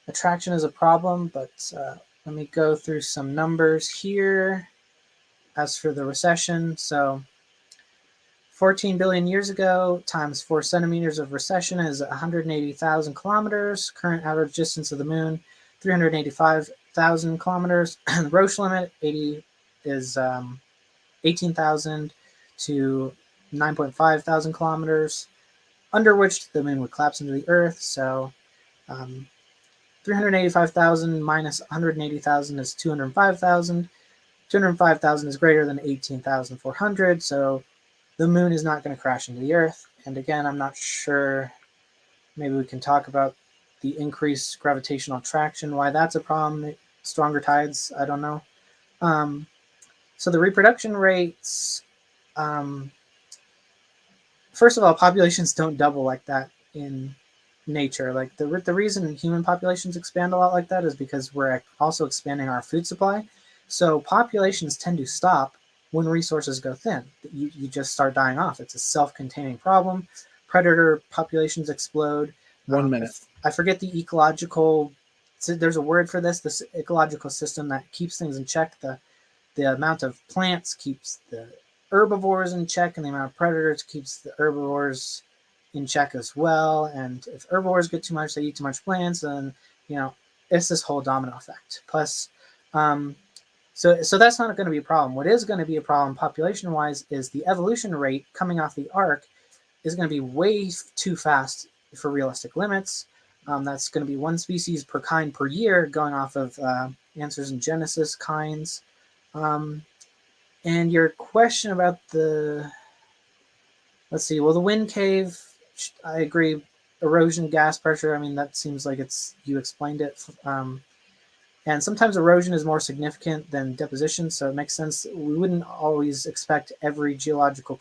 attraction is a problem, but let me go through some numbers here. As for the recession, so 14 billion years ago times 4 centimeters of recession is 180,000 kilometers. Current average distance of the moon, 385,000 kilometers. The Roche limit is 18,000 to 9.5 thousand kilometers, under which the moon would collapse into the Earth. So 385,000 minus 180,000 is 205,000. 205,000 is greater than 18,400, so the moon is not going to crash into the Earth. And again, I'm not sure, maybe we can talk about the increased gravitational attraction, why that's a problem, stronger tides, I don't know. So the reproduction rates, first of all, populations don't double like that in nature. Like the reason human populations expand a lot like that is because we're also expanding our food supply. So populations tend to stop when resources go thin. You just start dying off. It's a self-containing problem. Predator populations explode. 1 minute. I forget the ecological, there's a word for this ecological system that keeps things in check. The amount of plants keeps the herbivores in check, and the amount of predators keeps the herbivores in check as well. And if herbivores get too much, they eat too much plants, and it's this whole domino effect. Plus, so that's not going to be a problem. What is going to be a problem population-wise is the evolution rate coming off the arc is going to be way too fast for realistic limits. That's going to be 1 species per kind per year, going off of Answers in Genesis kinds. And your question about let's see, well, the wind cave, I agree. Erosion, gas pressure, I mean, that seems like you explained it. And sometimes erosion is more significant than deposition, so it makes sense. We wouldn't always expect every geological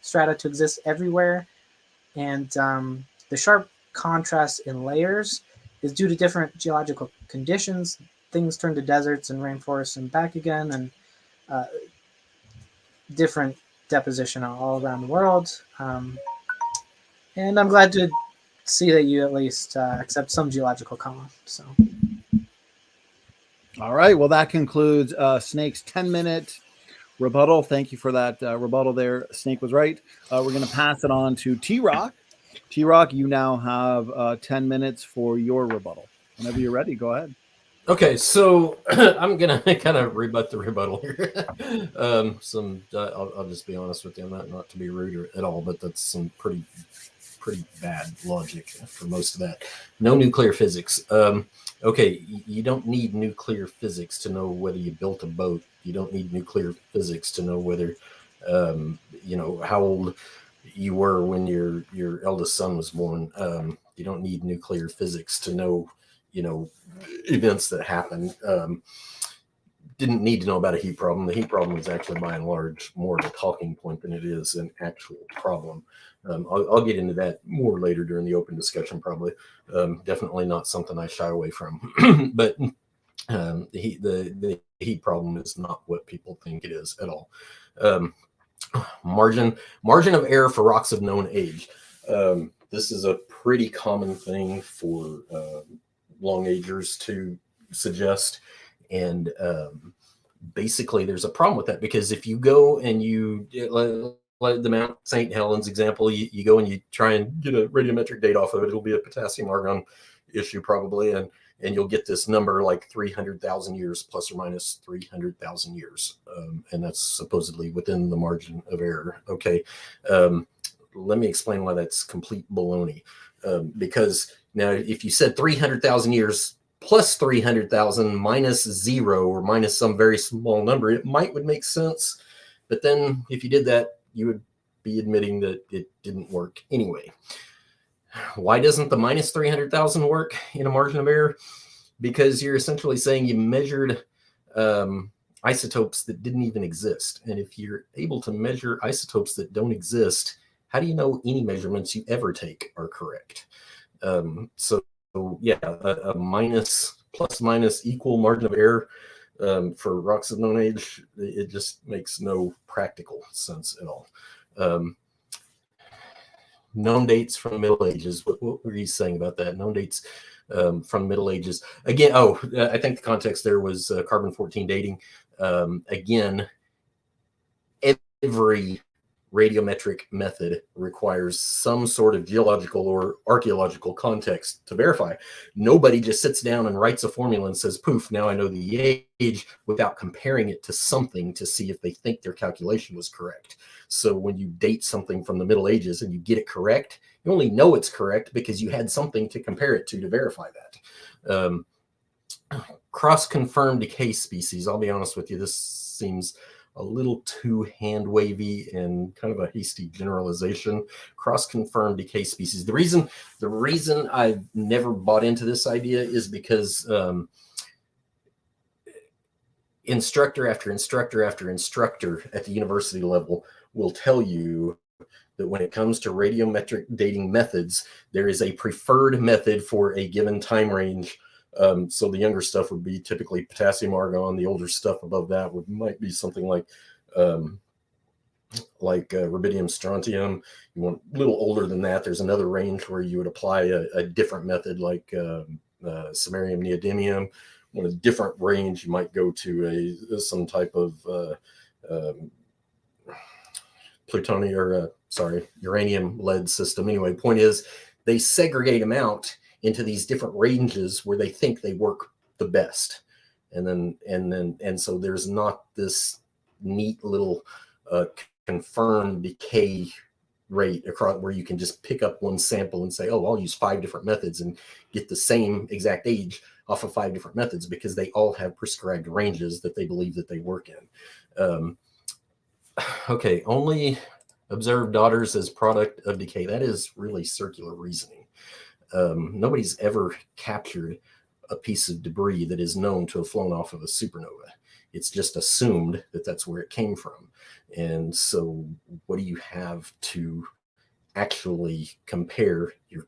strata to exist everywhere. And the sharp contrast in layers is due to different geological conditions. Things turn to deserts and rainforests and back again, and different deposition all around the world. And I'm glad to see that you at least accept some geological comment. So. All right. Well, that concludes Snake's 10-minute rebuttal. Thank you for that rebuttal there. Snake was right. We're going to pass it on to TRock. TRock, you now have 10 minutes for your rebuttal. Whenever you're ready, go ahead. Okay, so I'm going to kind of rebut the rebuttal here. I'll just be honest with you, not to be rude at all, but that's some pretty bad logic for most of that. No nuclear physics. Okay, you don't need nuclear physics to know whether you built a boat. You don't need nuclear physics to know whether, how old you were when your eldest son was born. You don't need nuclear physics to know, events that happen. Didn't need to know about a heat problem. The heat problem is actually, by and large, more of a talking point than it is an actual problem. I'll get into that more later during the open discussion, probably. Definitely not something I shy away from. But the heat problem is not what people think it is at all. Margin of error for rocks of known age. This is a pretty common thing for long agers to suggest. And basically, there's a problem with that, because if you go and like the Mount St. Helens example, you go and you try and get a radiometric date off of it, it'll be a potassium argon issue probably, and you'll get this number like 300,000 years plus or minus 300,000 years, and that's supposedly within the margin of error. Okay, let me explain why that's complete baloney. Because now, if you said 300,000 years plus 300,000 minus 0 or minus some very small number, it would make sense. But then if you did that, you would be admitting that it didn't work anyway. Why doesn't the minus 300,000 work in a margin of error? Because you're essentially saying you measured isotopes that didn't even exist. And if you're able to measure isotopes that don't exist, how do you know any measurements you ever take are correct? So yeah, a minus plus minus equal margin of error for rocks of known age, it just makes no practical sense at all. Known dates from the Middle Ages. What were you saying about that? Known dates from Middle Ages. Again, I think the context there was carbon-14 dating. Again, every radiometric method requires some sort of geological or archaeological context to verify. Nobody just sits down and writes a formula and says, poof, now I know the age, without comparing it to something to see if they think their calculation was correct. So when you date something from the Middle Ages and you get it correct, you only know it's correct because you had something to compare it to verify that. Cross-confirmed decay species. I'll be honest with you, this seems a little too hand-wavy and kind of a hasty generalization. Cross-confirmed decay species. The reason I've never bought into this idea is because instructor after instructor after instructor at the university level will tell you that when it comes to radiometric dating methods, there is a preferred method for a given time range. So the younger stuff would be typically potassium argon. The older stuff above that might be something like rubidium strontium. You want a little older than that. There's another range where you would apply a different method like samarium neodymium. On a different range, you might go to some type of uranium lead system. Anyway, point is they segregate them out into these different ranges where they think they work the best. And so there's not this neat little confirmed decay rate across where you can just pick up one sample and say, oh, I'll use 5 different methods and get the same exact age off of 5 different methods, because they all have prescribed ranges that they believe that they work in. Okay, only observed daughters as product of decay. That is really circular reasoning. Nobody's ever captured a piece of debris that is known to have flown off of a supernova. It's just assumed that that's where it came from. And so what do you have to actually compare your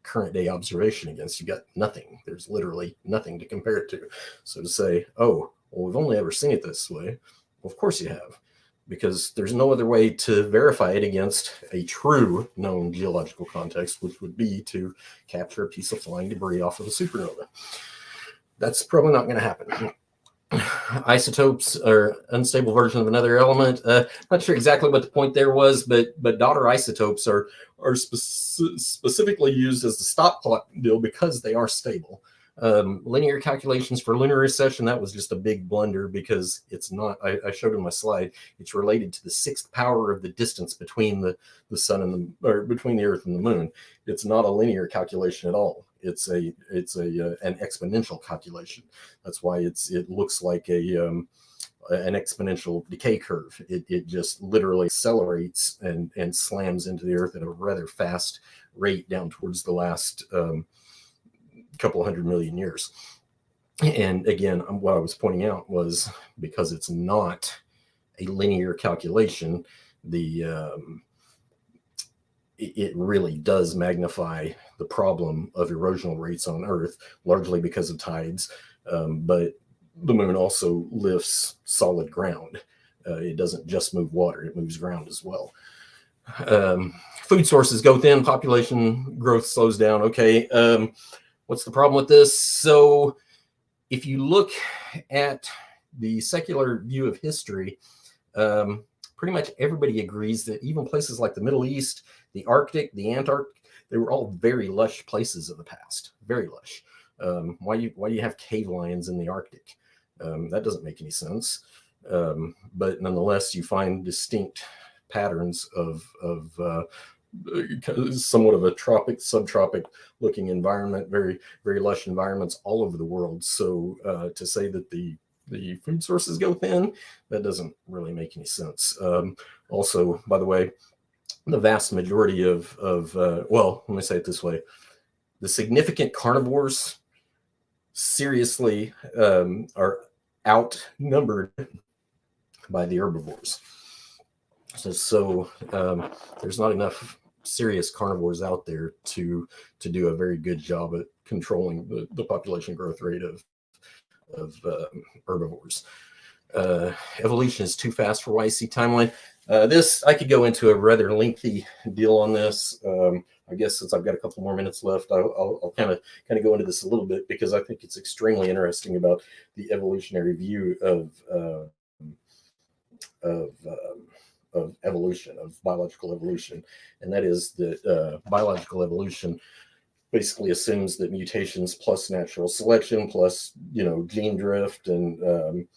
current day observation against? You got nothing. There's literally nothing to compare it to. So to say, oh, well, we've only ever seen it this way. Well, of course you have, because there's no other way to verify it against a true known geological context, which would be to capture a piece of flying debris off of a supernova. That's probably not going to happen. Isotopes are unstable version of another element. Not sure exactly what the point there was, but daughter isotopes are specifically used as the stop clock deal because they are stable. Linear calculations for lunar recession, that was just a big blunder, because it's not, I showed in my slide, it's related to the 6th power of the distance between the sun and or between the Earth and the moon. It's not a linear calculation at all. It's an exponential calculation. That's why it looks like an exponential decay curve. It just literally accelerates and slams into the Earth at a rather fast rate down towards the last couple 100 million years. And again, what I was pointing out was, because it's not a linear calculation, it really does magnify the problem of erosional rates on Earth, largely because of tides. But the moon also lifts solid ground. It doesn't just move water, it moves ground as well. Food sources go thin, population growth slows down. Okay, what's the problem with this? So if you look at the secular view of history, pretty much everybody agrees that even places like the Middle East, the Arctic, the Antarctic, they were all very lush places in the past, very lush. Why do you have cave lions in the Arctic? That doesn't make any sense. But nonetheless, you find distinct patterns of somewhat of a tropic, subtropic looking environment, very, very lush environments all over the world. So to say that the food sources go thin, that doesn't really make any sense. Also, by the way, the vast majority of well, let me say it this way: the significant carnivores seriously are outnumbered by the herbivores. So there's not enough serious carnivores out there to do a very good job at controlling the population growth rate of herbivores. Evolution is too fast for YC timeline. This, I could go into a rather lengthy deal on this. I guess since I've got a couple more minutes left, I'll kind of go into this a little bit, because I think it's extremely interesting about the evolutionary view of evolution, of biological evolution, and that is that biological evolution basically assumes that mutations plus natural selection plus gene drift and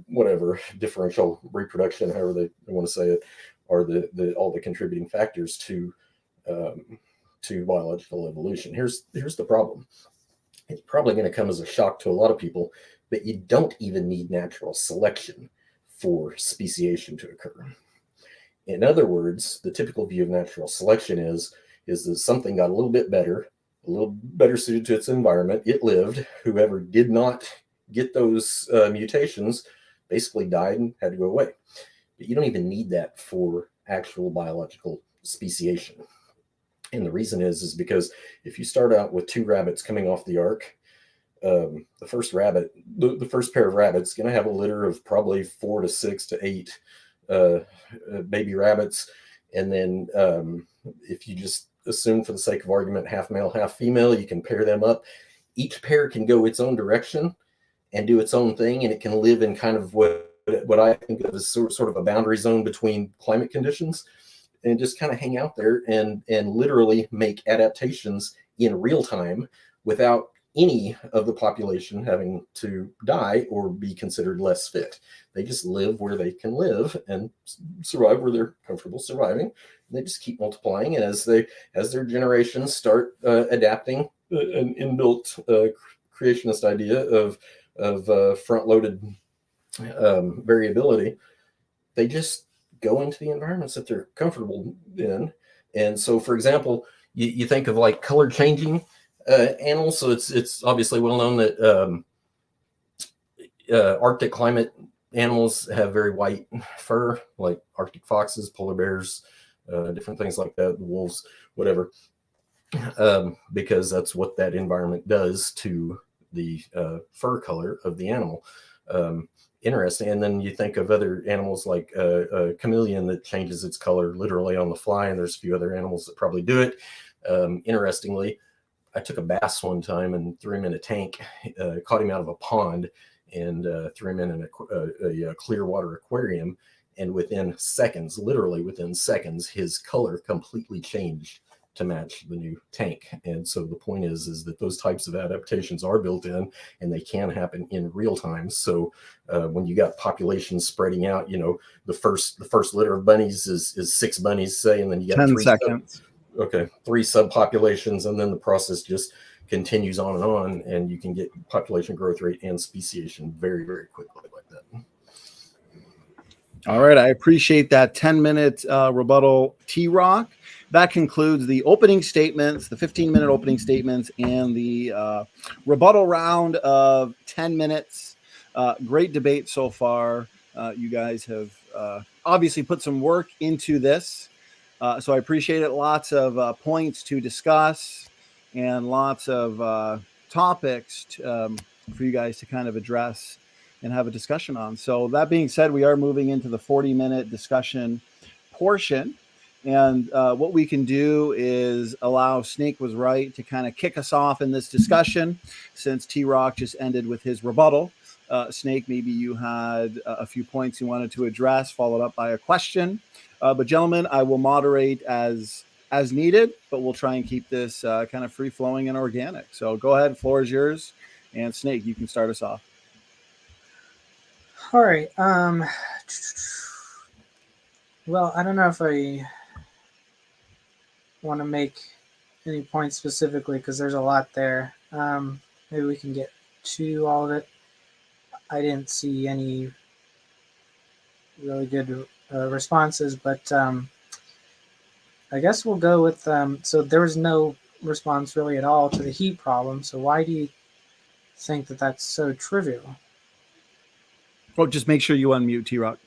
whatever differential reproduction, however they want to say it, are all the contributing factors to biological evolution. Here's the problem. It's probably going to come as a shock to a lot of people, but you don't even need natural selection for speciation to occur. In other words, the typical view of natural selection is that something got a little better suited to its environment. It lived. Whoever did not get those mutations basically died and had to go away. But you don't even need that for actual biological speciation. And the reason is because if you start out with 2 rabbits coming off the ark, the first pair of rabbits is going to have a litter of probably 4 to 6 to 8 baby rabbits. And then if you just assume, for the sake of argument, half male, half female, you can pair them up. Each pair can go its own direction and do its own thing, and it can live in kind of what I think of as sort of a boundary zone between climate conditions, and just kind of hang out there and literally make adaptations in real time without any of the population having to die or be considered less fit. They just live where they can live and survive where they're comfortable surviving. And they just keep multiplying, and as their generations start adapting an inbuilt creationist idea of front-loaded variability, they just go into the environments that they're comfortable in. And so, for example, you think of like color changing animals. So it's obviously well known that Arctic climate animals have very white fur, like Arctic foxes, polar bears, different things like that, wolves, whatever, because that's what that environment does to the fur color of the animal. Interesting. And then you think of other animals like a chameleon that changes its color literally on the fly, and there's a few other animals that probably do it. Interestingly, I took a bass one time and threw him in a tank, caught him out of a pond, and threw him in a clear water aquarium. And within seconds, literally within seconds, his color completely changed to match the new tank. And so the point is that those types of adaptations are built in, and they can happen in real time. So when you got populations spreading out, the first litter of bunnies is 6 bunnies, say, and then you got 10 seconds. three subpopulations, and then the process just continues on, and you can get population growth rate and speciation very, very quickly like that. All right, I appreciate that 10-minute rebuttal, TRock. That concludes the opening statements, the 15-minute opening statements, and the rebuttal round of 10 minutes. Great debate so far. You guys have obviously put some work into this, so I appreciate it. Lots of points to discuss and lots of topics for you guys to kind of address and have a discussion on. So that being said, we are moving into the 40-minute discussion portion. And what we can do is allow Snake Was Right to kind of kick us off in this discussion, since TRock just ended with his rebuttal. Snake, maybe you had a few points you wanted to address, followed up by a question. But gentlemen, I will moderate as needed, but we'll try and keep this kind of free-flowing and organic. So go ahead, floor is yours. And Snake, you can start us off. All right. Well, I don't know if I want to make any points specifically, because there's a lot there. Maybe we can get to all of it. I didn't see any really good responses, but I guess we'll go with so there was no response really at all to the heat problem. So why do you think that that's so trivial? Well, just make sure you unmute, TRock.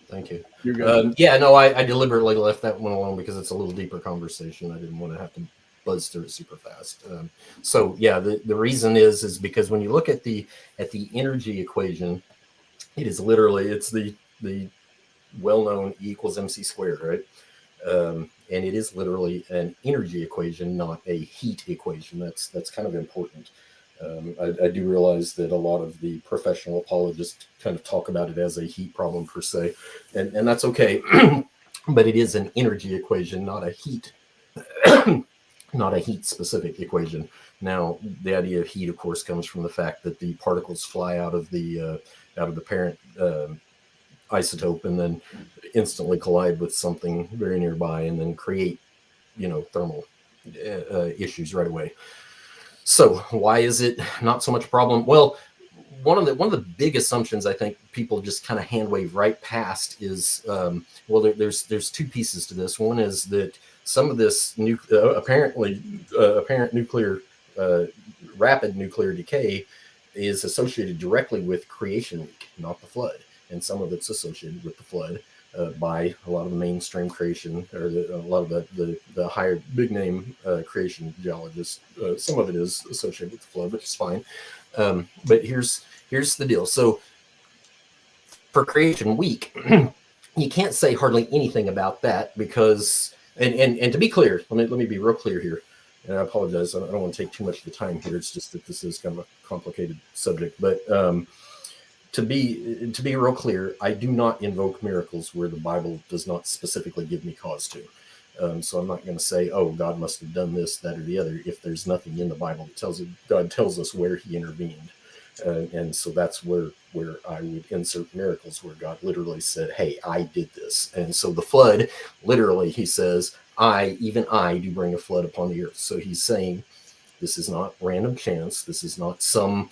Thank you. You're good. Yeah, no, I deliberately left that one alone because it's a little deeper conversation. I didn't want to have to buzz through it super fast. So yeah, the reason is because when you look at the energy equation, it is literally, it's the well-known E equals mc squared, right? And it is literally an energy equation, not a heat equation. That's kind of important. I do realize that a lot of the professional apologists kind of talk about it as a heat problem per se, and that's okay. But it is an energy equation, not a heat, not a heat specific equation. Now, the idea of heat, of course, comes from the fact that the particles fly out of the parent isotope and then instantly collide with something very nearby and then create, thermal issues right away. So why is it not so much a problem? Well, one of the big assumptions I think people just kind of hand wave right past is there's two pieces to this. One is that some of this apparent nuclear rapid nuclear decay is associated directly with creation week, not the flood, and some of it's associated with the flood. By a lot of the mainstream creation, or a lot of the higher big name creation geologists. Some of it is associated with the flood, which is fine. But here's the deal. So for creation week, you can't say hardly anything about that because, and to be clear, let me be real clear here. And I apologize. I don't want to take too much of the time here. It's just that this is kind of a complicated subject, but. To be real clear, I do not invoke miracles where the Bible does not specifically give me cause to. So I'm not going to say, "Oh, God must have done this, that, or the other," if there's nothing in the Bible that tells it. God tells us where He intervened, and so that's where I would insert miracles, where God literally said, "Hey, I did this." And so the flood, literally, He says, even I, do bring a flood upon the earth." So He's saying, this is not random chance. This is not some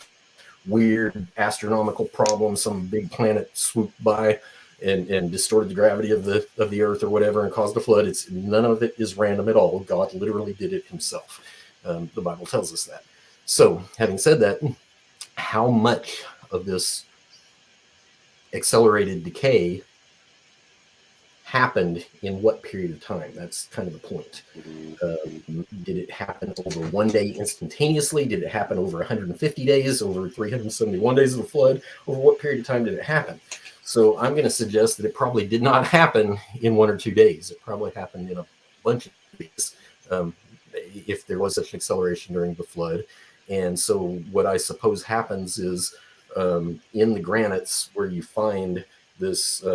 weird astronomical problem, some big planet swooped by and distorted the gravity of the earth or whatever and caused a flood. It's none of it is random at all. God literally did it Himself. The Bible tells us that. So, having said that, how much of this accelerated decay happened in what period of time? That's kind of the point. Did it happen over one day instantaneously? Did it happen over 150 days, over 371 days of the flood? Over what period of time did it happen? So I'm going to suggest that it probably did not happen in 1 or 2 days. It probably happened in a bunch of days, if there was such an acceleration during the flood. And so what I suppose happens is in the granites where you find this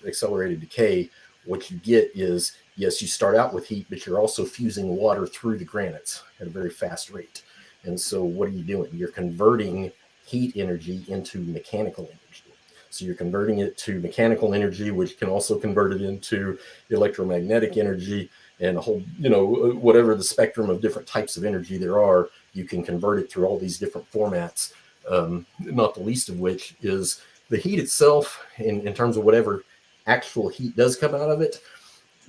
accelerated decay, what you get is, yes, you start out with heat, but you're also fusing water through the granites at a very fast rate. And so what are you doing? You're converting heat energy into mechanical energy. So you're converting it to mechanical energy, which can also convert it into electromagnetic energy and a whole, whatever the spectrum of different types of energy there are, you can convert it through all these different formats, not the least of which is the heat itself, in terms of whatever actual heat does come out of it.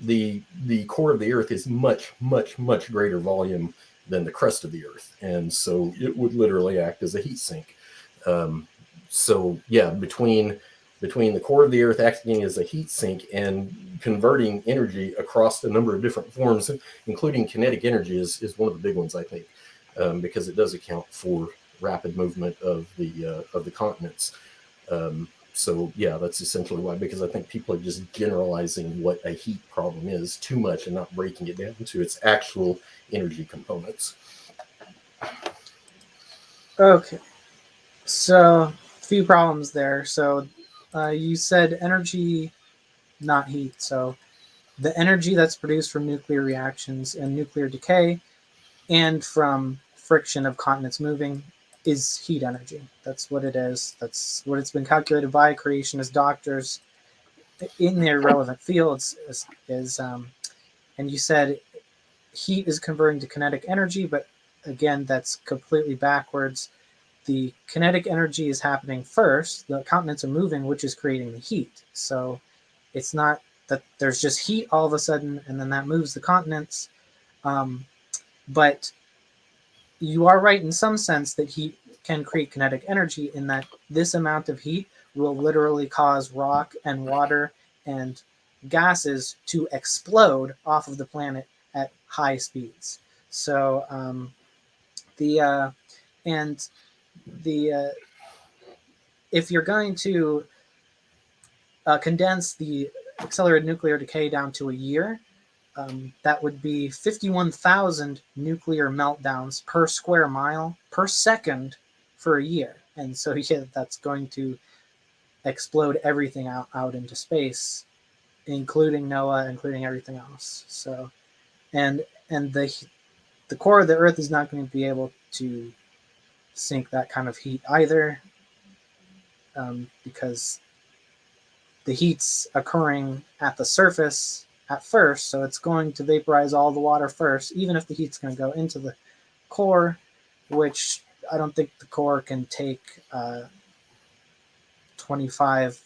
The core of the earth is much, much, much greater volume than the crust of the earth. And so it would literally act as a heat sink. So yeah, between the core of the earth acting as a heat sink and converting energy across a number of different forms, including kinetic energy is one of the big ones, I think, because it does account for rapid movement of the continents. So yeah, that's essentially why, because I think people are just generalizing what a heat problem is too much and not breaking it down to its actual energy components. Okay, so a few problems there. So you said energy, not heat. So the energy that's produced from nuclear reactions and nuclear decay and from friction of continents moving is heat energy. That's what it is. That's what it's been calculated by creationist doctors in their relevant fields. And you said heat is converting to kinetic energy, but again, that's completely backwards. The kinetic energy is happening first. The continents are moving, which is creating the heat. So it's not that there's just heat all of a sudden, and then that moves the continents. But you are right in some sense that heat can create kinetic energy, in that this amount of heat will literally cause rock and water and gases to explode off of the planet at high speeds. So the and the if you're going to condense the accelerated nuclear decay down to a year, that would be 51,000 nuclear meltdowns per square mile per second for a year. And so, yeah, that's going to explode everything out into space, including Noah, including everything else. So, and the core of the Earth is not going to be able to sink that kind of heat either, because the heat's occurring at the surface at first, so it's going to vaporize all the water first, even if the heat's going to go into the core, which I don't think the core can take 25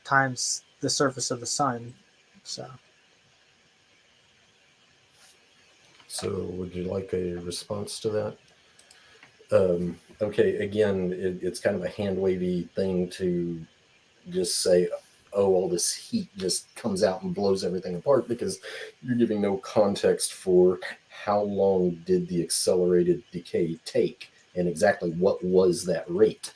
times the surface of the sun. So would you like a response to that? Okay, again, it's kind of a hand-wavy thing to just say, oh, all this heat just comes out and blows everything apart, because you're giving no context for how long did the accelerated decay take and exactly what was that rate.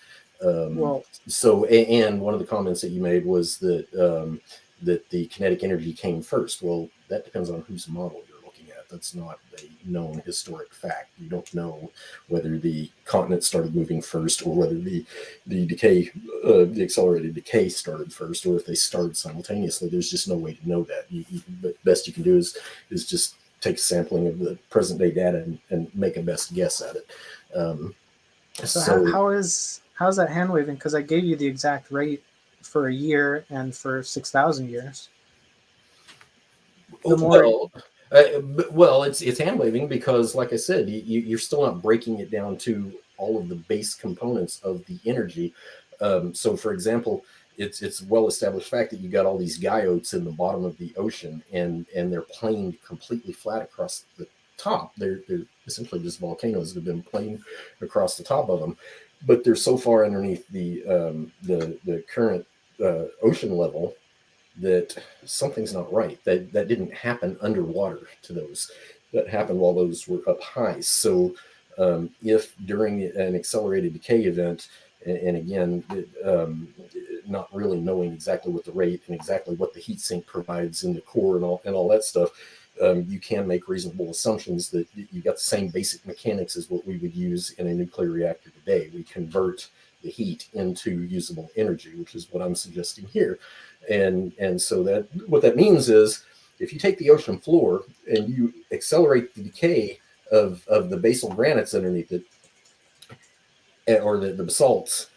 So, and one of the comments that you made was that that the kinetic energy came first. Well, that depends on whose model you're looking at. That's not a known historic fact. You don't know whether the continent started moving first, or whether the decay, the accelerated decay started first, or if they started simultaneously. There's just no way to know that. The best you can do is just take a sampling of the present day data and make a best guess at it. So how is that hand waving? Because I gave you the exact rate for a year and for 6,000 years. Well, it's hand waving because, like I said, you're still not breaking it down to all of the base components of the energy. So, for example, it's well established fact that you got all these guyotes in the bottom of the ocean, and they're planed completely flat across the top. They're essentially just volcanoes that have been planed across the top of them, but they're so far underneath the current ocean level that something's not right. That didn't happen underwater to those. That happened while those were up high. So if during an accelerated decay event, and again, not really knowing exactly what the rate and exactly what the heat sink provides in the core and all that stuff, you can make reasonable assumptions that you got the same basic mechanics as what we would use in a nuclear reactor today. We convert the heat into usable energy, which is what I'm suggesting here. And so that what that means is, if you take the ocean floor and you accelerate the decay of the basal granites underneath it, or the basalts,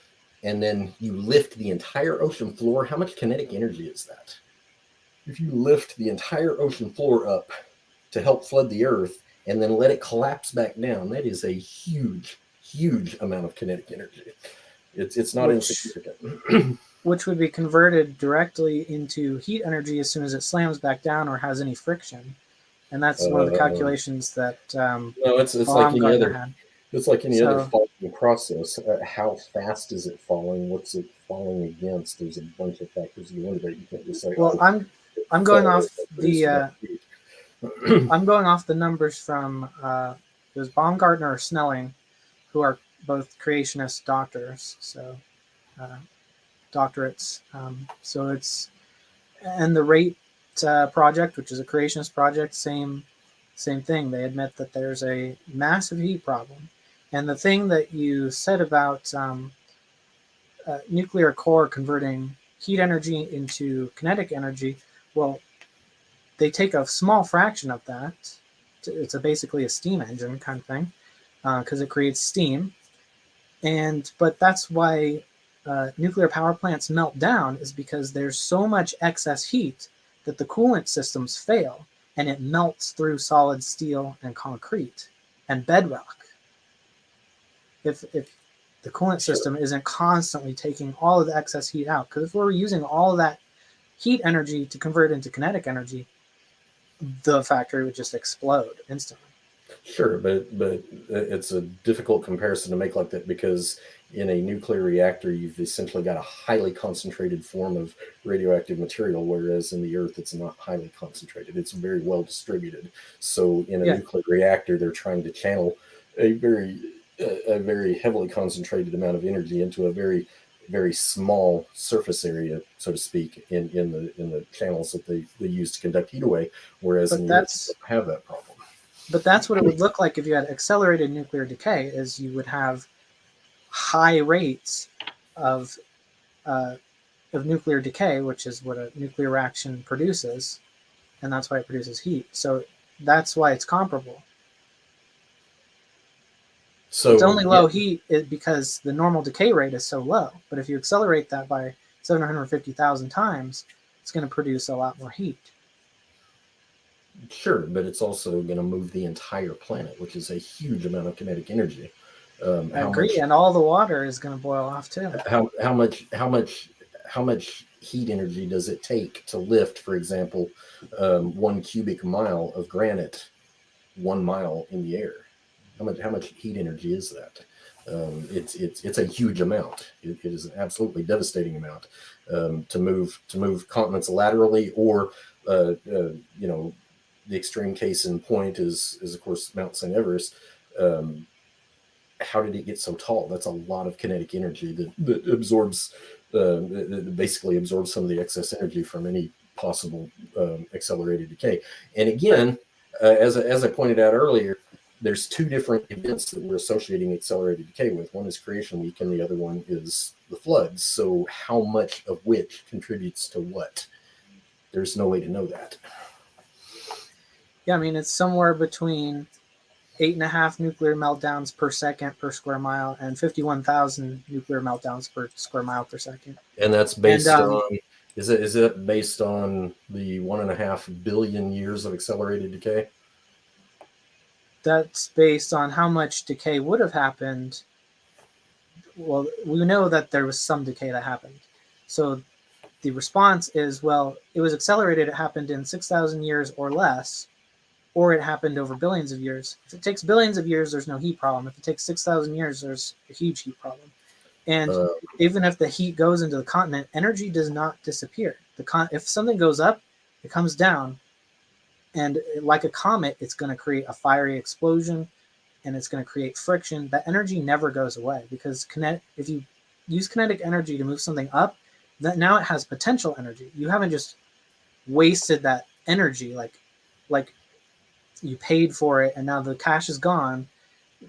and then you lift the entire ocean floor, how much kinetic energy is that? If you lift the entire ocean floor up to help flood the Earth and then let it collapse back down, that is a huge, huge amount of kinetic energy. It's not insignificant. Which would be converted directly into heat energy as soon as it slams back down or has any friction. And that's one of the calculations that no, it's like any other had. It's like any other falling process. How fast is it falling? What's it falling against? There's a bunch of factors you into that. You can't just say. Well, I'm going off the I'm going off the numbers from it was Baumgartner or Snelling, who are both creationist doctors. So doctorates. So it's, and the rate project, which is a creationist project, same thing. They admit that there's a massive heat problem. And the thing that you said about nuclear core converting heat energy into kinetic energy, well, they take a small fraction of that. It's basically a steam engine kind of thing, because it creates steam. But that's why nuclear power plants melt down, is because there's so much excess heat that the coolant systems fail, and it melts through solid steel and concrete and bedrock. If the coolant system isn't constantly taking all of the excess heat out, because if we're using all of that heat energy to convert into kinetic energy, the factory would just explode instantly. Sure, but it's a difficult comparison to make like that, because in a nuclear reactor, you've essentially got a highly concentrated form of radioactive material, whereas in the Earth, it's not highly concentrated. It's very well distributed. So in a Yeah. nuclear reactor, they're trying to channel a very heavily concentrated amount of energy into a very small surface area, so to speak, in the channels that they use to conduct heat away. Whereas But in the Earth, you don't have that problem. But that's what it would look like if you had accelerated nuclear decay, is you would have high rates of nuclear decay, which is what a nuclear reaction produces, and that's why it produces heat. So that's why it's comparable. So it's only low heat because the normal decay rate is so low. But if you accelerate that by 750,000 times, it's going to produce a lot more heat. Sure, but it's also going to move the entire planet, which is a huge amount of kinetic energy. I agree, and all the water is going to boil off too. How much heat energy does it take to lift, for example, 1 cubic mile of granite 1 mile in the air? How much heat energy is that? It's a huge amount. It is an absolutely devastating amount to move continents laterally, or the extreme case in point is of course Mount St. Everest. How did it get so tall? That's a lot of kinetic energy that absorbs, that basically absorbs some of the excess energy from any possible accelerated decay. And again, as I pointed out earlier, there's two different events that we're associating accelerated decay with. One is creation week, and the other one is the floods. So how much of which contributes to what? There's no way to know that. Yeah, I mean, it's somewhere between 8.5 nuclear meltdowns per second per square mile and 51,000 nuclear meltdowns per square mile per second. And that's based on, is it based on the 1.5 billion years of accelerated decay? That's based on how much decay would have happened. Well, we know that there was some decay that happened. So the response is, well, it was accelerated. It happened in 6,000 years or less, or it happened over billions of years. If it takes billions of years, there's no heat problem. If it takes 6,000 years, there's a huge heat problem. And even if the heat goes into the continent, energy does not disappear. If something goes up, it comes down. And like a comet, it's going to create a fiery explosion, and it's going to create friction. That energy never goes away, because if you use kinetic energy to move something up, that now it has potential energy. You haven't just wasted that energy like you paid for it and now the cash is gone.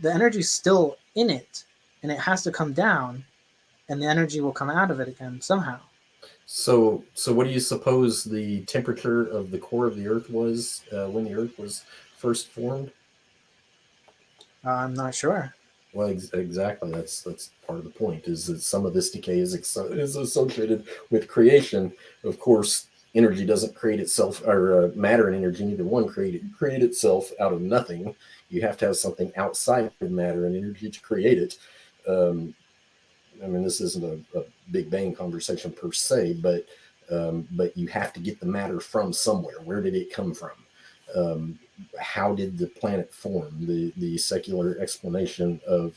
The energy's still in it, and it has to come down, and the energy will come out of it again somehow. So what do you suppose the temperature of the core of the Earth was when the Earth was first formed? I'm not sure. Well, exactly. That's part of the point. Is that some of this decay is associated with creation. Of course, energy doesn't create itself, or matter and energy, neither one create itself out of nothing. You have to have something outside of matter and energy to create it. I mean, this isn't a Big Bang conversation per se, but you have to get the matter from somewhere. Where did it come from? How did the planet form? The secular explanation of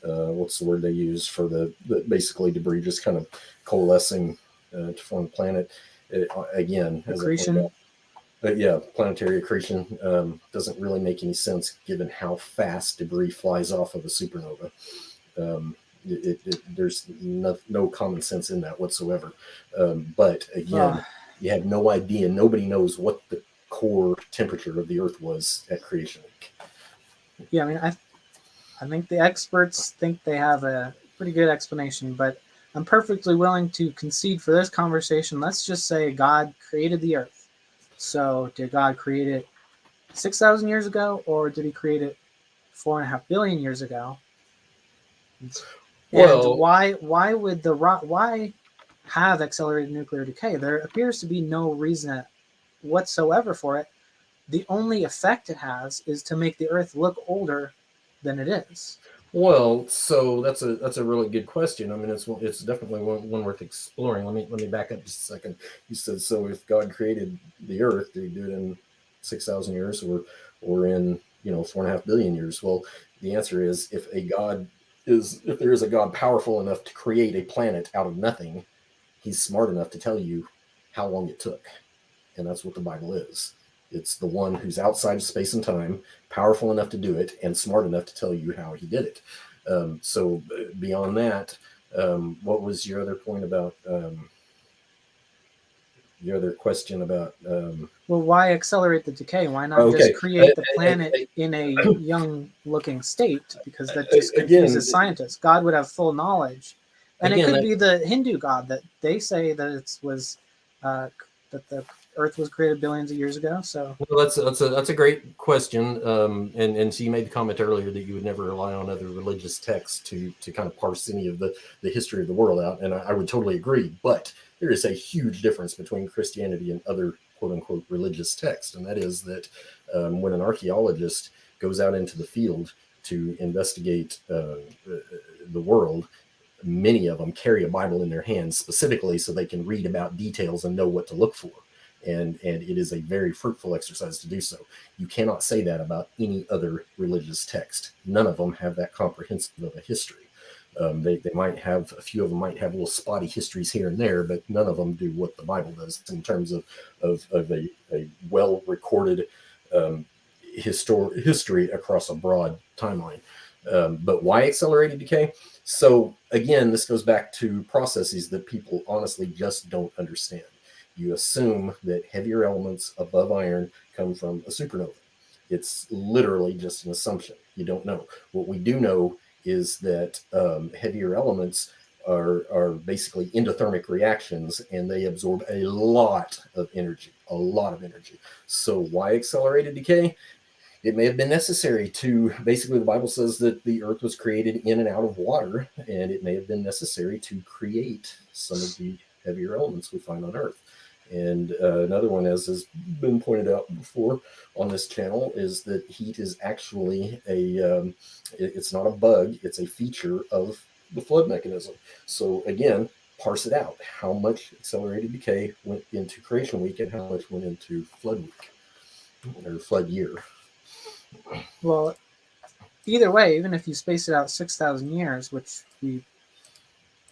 what's the word they use for the basically debris just kind of coalescing to form the planet. Again, Accretion. Yeah, planetary accretion doesn't really make any sense given how fast debris flies off of a supernova. There's no common sense in that whatsoever. But again, you have no idea. Nobody knows what the core temperature of the Earth was at creation week. Yeah, I mean, I think the experts think they have a pretty good explanation, but I'm perfectly willing to concede for this conversation. Let's just say God created the Earth. So did God create it 6,000 years ago, or did he create it 4.5 billion years ago? And why would why have accelerated nuclear decay? There appears to be no reason whatsoever for it. The only effect it has is to make the Earth look older than it is. Well, so that's a really good question. I mean, it's definitely one worth exploring. Let me back up just a second. You said, so if God created the Earth, did He do it in 6,000 years or in 4.5 billion years? Well, the answer is if there is a God powerful enough to create a planet out of nothing, He's smart enough to tell you how long it took, and that's what the Bible is. It's the one who's outside of space and time, powerful enough to do it, and smart enough to tell you how he did it. So beyond that, what was your other point about your other question about? Well, why accelerate the decay? Why not just Okay, create the planet in a young-looking state? Because that just confuses scientists. God would have full knowledge, and it could be the Hindu God that they say that it was that the Earth was created billions of years ago. So, well, that's a great question, and so you made the comment earlier that you would never rely on other religious texts to kind of parse any of the history of the world out, and I would totally agree. But there is a huge difference between Christianity and other quote unquote religious texts, and that is that when an archaeologist goes out into the field to investigate the world, many of them carry a Bible in their hands specifically so they can read about details and know what to look for. And it is a very fruitful exercise to do so. You cannot say that about any other religious text. None of them have that comprehensive of a history. They might have, a few of them might have little spotty histories here and there, but none of them do what the Bible does in terms of a well recorded history across a broad timeline. But why accelerated decay? So again, this goes back to processes that people honestly just don't understand. You assume that heavier elements above iron come from a supernova. It's literally just an assumption. You don't know. What we do know is that heavier elements are basically endothermic reactions, and they absorb a lot of energy. So why accelerated decay? It may have been necessary to, basically the Bible says that the earth was created in and out of water, and it may have been necessary to create some of the heavier elements we find on earth. And another one, as has been pointed out before on this channel, is that heat is actually it's not a bug, it's a feature of the flood mechanism. So again, parse it out. How much accelerated decay went into creation week and how much went into flood week or flood year? well, either way, even if you space it out 6,000 years, which we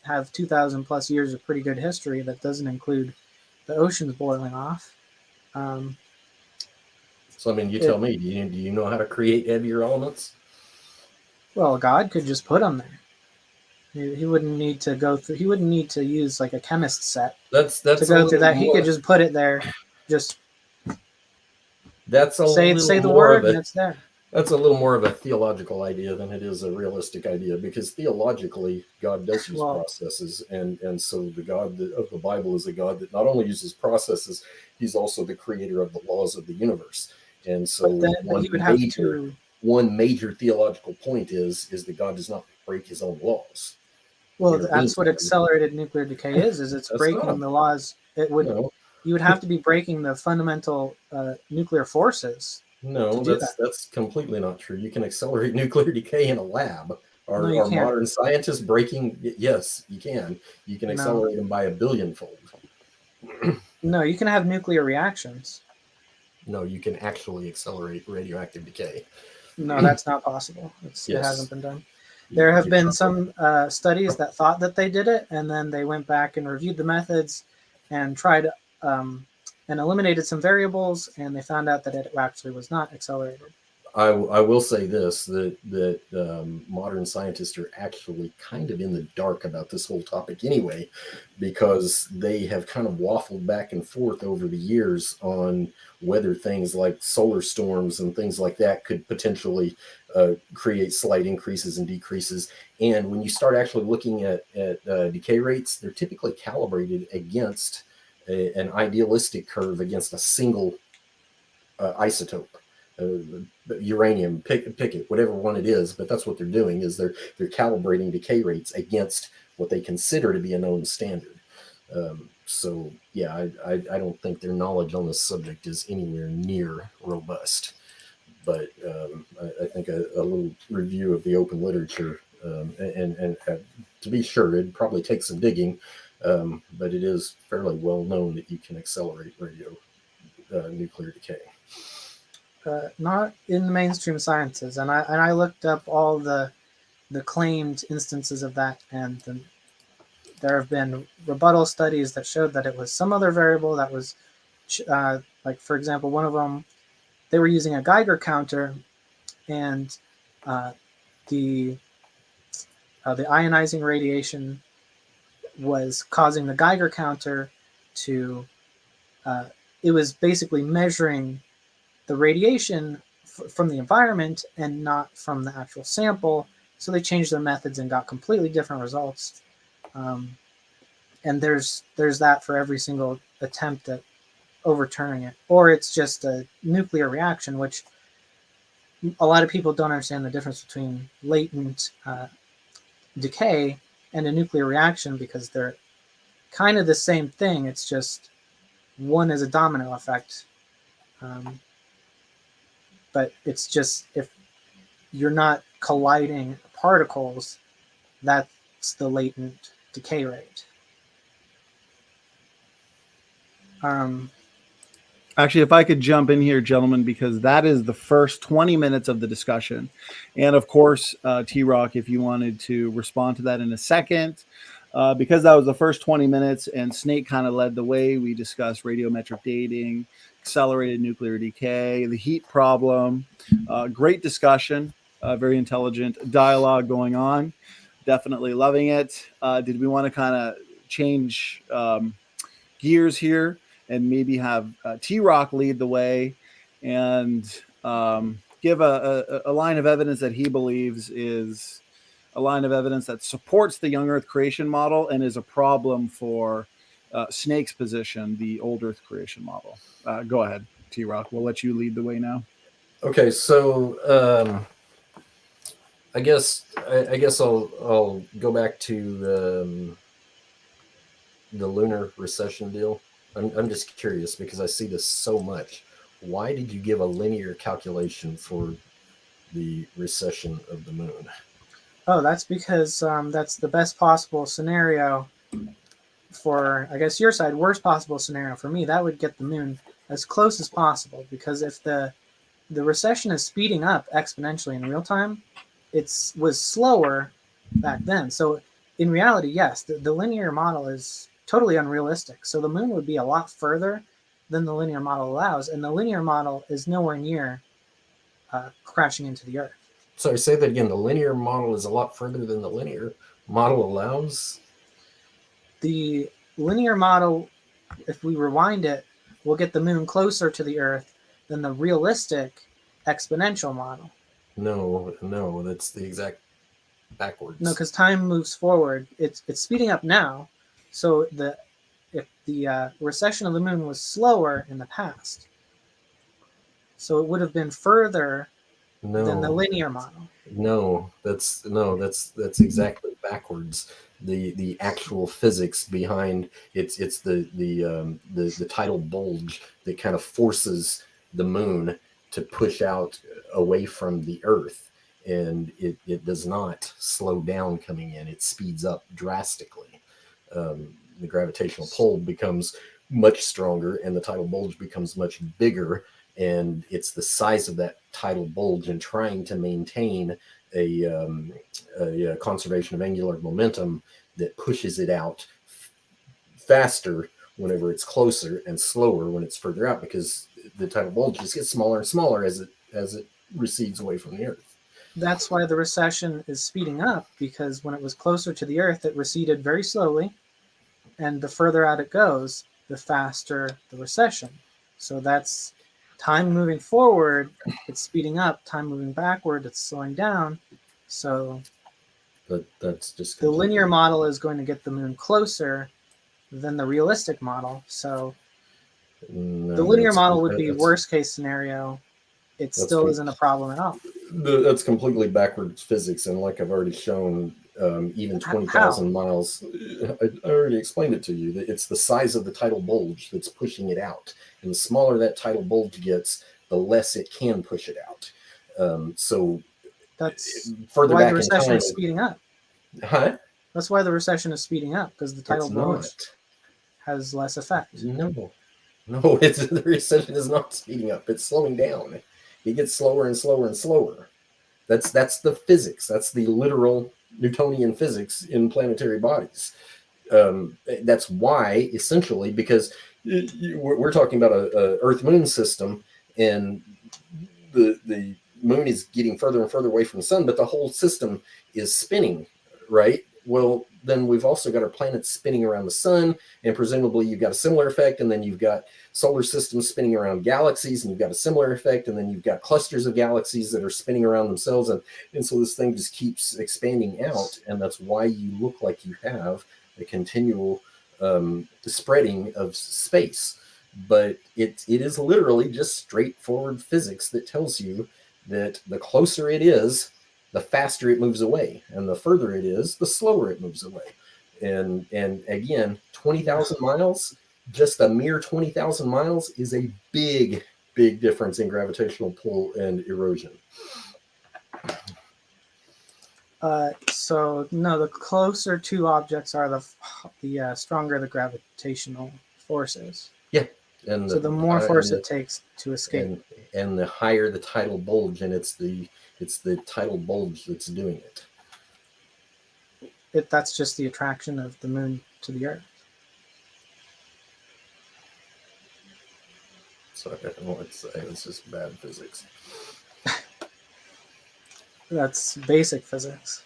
have 2,000 plus years of pretty good history, that doesn't include the oceans boiling off. So I mean, you tell me. Do you know how to create heavier elements? Well, God could just put them there. He wouldn't need to go through. He wouldn't need to use like a chemist set That's to go through that. He could just put it there. Just that's a say the word and it's there. That's a little more of a theological idea than it is a realistic idea, because theologically God does use processes, and so the God of the Bible is a God that not only uses processes, he's also the creator of the laws of the universe. And so one major theological point is that God does not break his own laws. Well, that's what accelerated nuclear decay is it's breaking the laws. It would you would have to be breaking the fundamental nuclear forces. No, that's completely not true. You can accelerate nuclear decay in a lab. Are modern scientists breaking? Yes, you can. You can accelerate them by a billionfold. No, you can have nuclear reactions. No, you can actually accelerate radioactive decay. No, that's not possible. It hasn't been done. There have been some studies that thought that they did it, and then they went back and reviewed the methods and tried and eliminated some variables, and they found out that it actually was not accelerated. I will say this, that modern scientists are actually kind of in the dark about this whole topic anyway, because they have kind of waffled back and forth over the years on whether things like solar storms and things like that could potentially create slight increases and decreases. And when you start actually looking at decay rates, they're typically calibrated against an idealistic curve against a single isotope. Uranium, pick it, whatever one it is, but that's what they're doing, is they're calibrating decay rates against what they consider to be a known standard. So yeah, I don't think their knowledge on this subject is anywhere near robust. but I think a little review of the open literature, and to be sure, it'd probably take some digging, but it is fairly well known that you can accelerate nuclear decay. Not in the mainstream sciences, and I looked up all the claimed instances of that, and there have been rebuttal studies that showed that it was some other variable that was, like for example, one of them, they were using a Geiger counter, and the ionizing radiation was causing the Geiger counter to, it was basically measuring the radiation from the environment and not from the actual sample. So they changed their methods and got completely different results. And there's that for every single attempt at overturning it. Or it's just a nuclear reaction, which a lot of people don't understand the difference between latent decay and a nuclear reaction, because they're kind of the same thing. It's just one is a domino effect. But it's just, if you're not colliding particles, that's the latent decay rate. Actually, if I could jump in here, gentlemen, because that is the first 20 minutes of the discussion. And of course, TRock, if you wanted to respond to that in a second, because that was the first 20 minutes and Snake kind of led the way. We discussed radiometric dating, accelerated nuclear decay, the heat problem. Great discussion, very intelligent dialogue going on. Definitely loving it. Did we want to kind of change gears here and maybe have TRock lead the way and give a line of evidence that he believes is a line of evidence that supports the young Earth creation model and is a problem for Snake's position, the old Earth creation model. Go ahead, TRock. We'll let you lead the way now. Okay, so I guess I'll go back to the lunar recession deal. I'm just curious because I see this so much. Why did you give a linear calculation for the recession of the moon? Oh, that's because that's the best possible scenario for, I guess, your side. Worst possible scenario for me, that would get the moon as close as possible, because if the recession is speeding up exponentially in real time, it was slower back then. So in reality, yes, the linear model is totally unrealistic. So the moon would be a lot further than the linear model allows, and the linear model is nowhere near crashing into the Earth. Sorry, say that again. The linear model is a lot further than the linear model allows? The linear model, if we rewind it, will get the moon closer to the Earth than the realistic exponential model. No, that's the exact backwards. No, because time moves forward. It's speeding up now. So if the recession of the moon was slower in the past, so it would have been further than the linear model. No, that's exactly backwards. The actual physics behind it's the tidal bulge that kind of forces the moon to push out away from the Earth, and it does not slow down coming in. It speeds up drastically. The gravitational pull becomes much stronger, and the tidal bulge becomes much bigger. And it's the size of that tidal bulge and trying to maintain a conservation of angular momentum that pushes it out faster whenever it's closer and slower when it's further out, because the tidal bulge just gets smaller and smaller as it recedes away from the Earth. That's why the recession is speeding up, because when it was closer to the Earth, it receded very slowly, and the further out it goes, the faster the recession. So that's time moving forward, it's speeding up. Time moving backward, it's slowing down. So that's just the linear model is going to get the moon closer than the realistic model. So the linear model would be worst case scenario. It still isn't a problem at all. That's completely backwards physics, and like I've already shown, even 20,000 miles. I already explained it to you. That it's the size of the tidal bulge that's pushing it out, and the smaller that tidal bulge gets, the less it can push it out. So That's further why the back in recession time, is speeding up. huh? That's why the recession is speeding up, because the tidal It's bulge not. has less effect. No, no, it's the recession is not speeding up. It's slowing down. It gets slower and slower and slower. That's the physics. That's the literal Newtonian physics in planetary bodies. That's why, essentially, because we're talking about a Earth-Moon system, and the moon is getting further and further away from the sun, but the whole system is spinning, right? Well, then we've also got our planets spinning around the sun, and presumably you've got a similar effect, and then you've got solar systems spinning around galaxies, and you've got a similar effect, and then you've got clusters of galaxies that are spinning around themselves, and so this thing just keeps expanding out, and that's why you look like you have a continual spreading of space. But it is literally just straightforward physics that tells you that the closer it is, the faster it moves away, and the further it is, the slower it moves away. And again, 20,000 miles, just a mere 20,000 miles, is a big difference in gravitational pull and erosion. So no, the closer two objects are, the stronger the gravitational force is. Yeah, and So the more force it takes to escape. And the higher the tidal bulge, and it's the tidal bulge that's doing it. That's just the attraction of the moon to the Earth. So I don't know what to say. It's just bad physics. That's basic physics.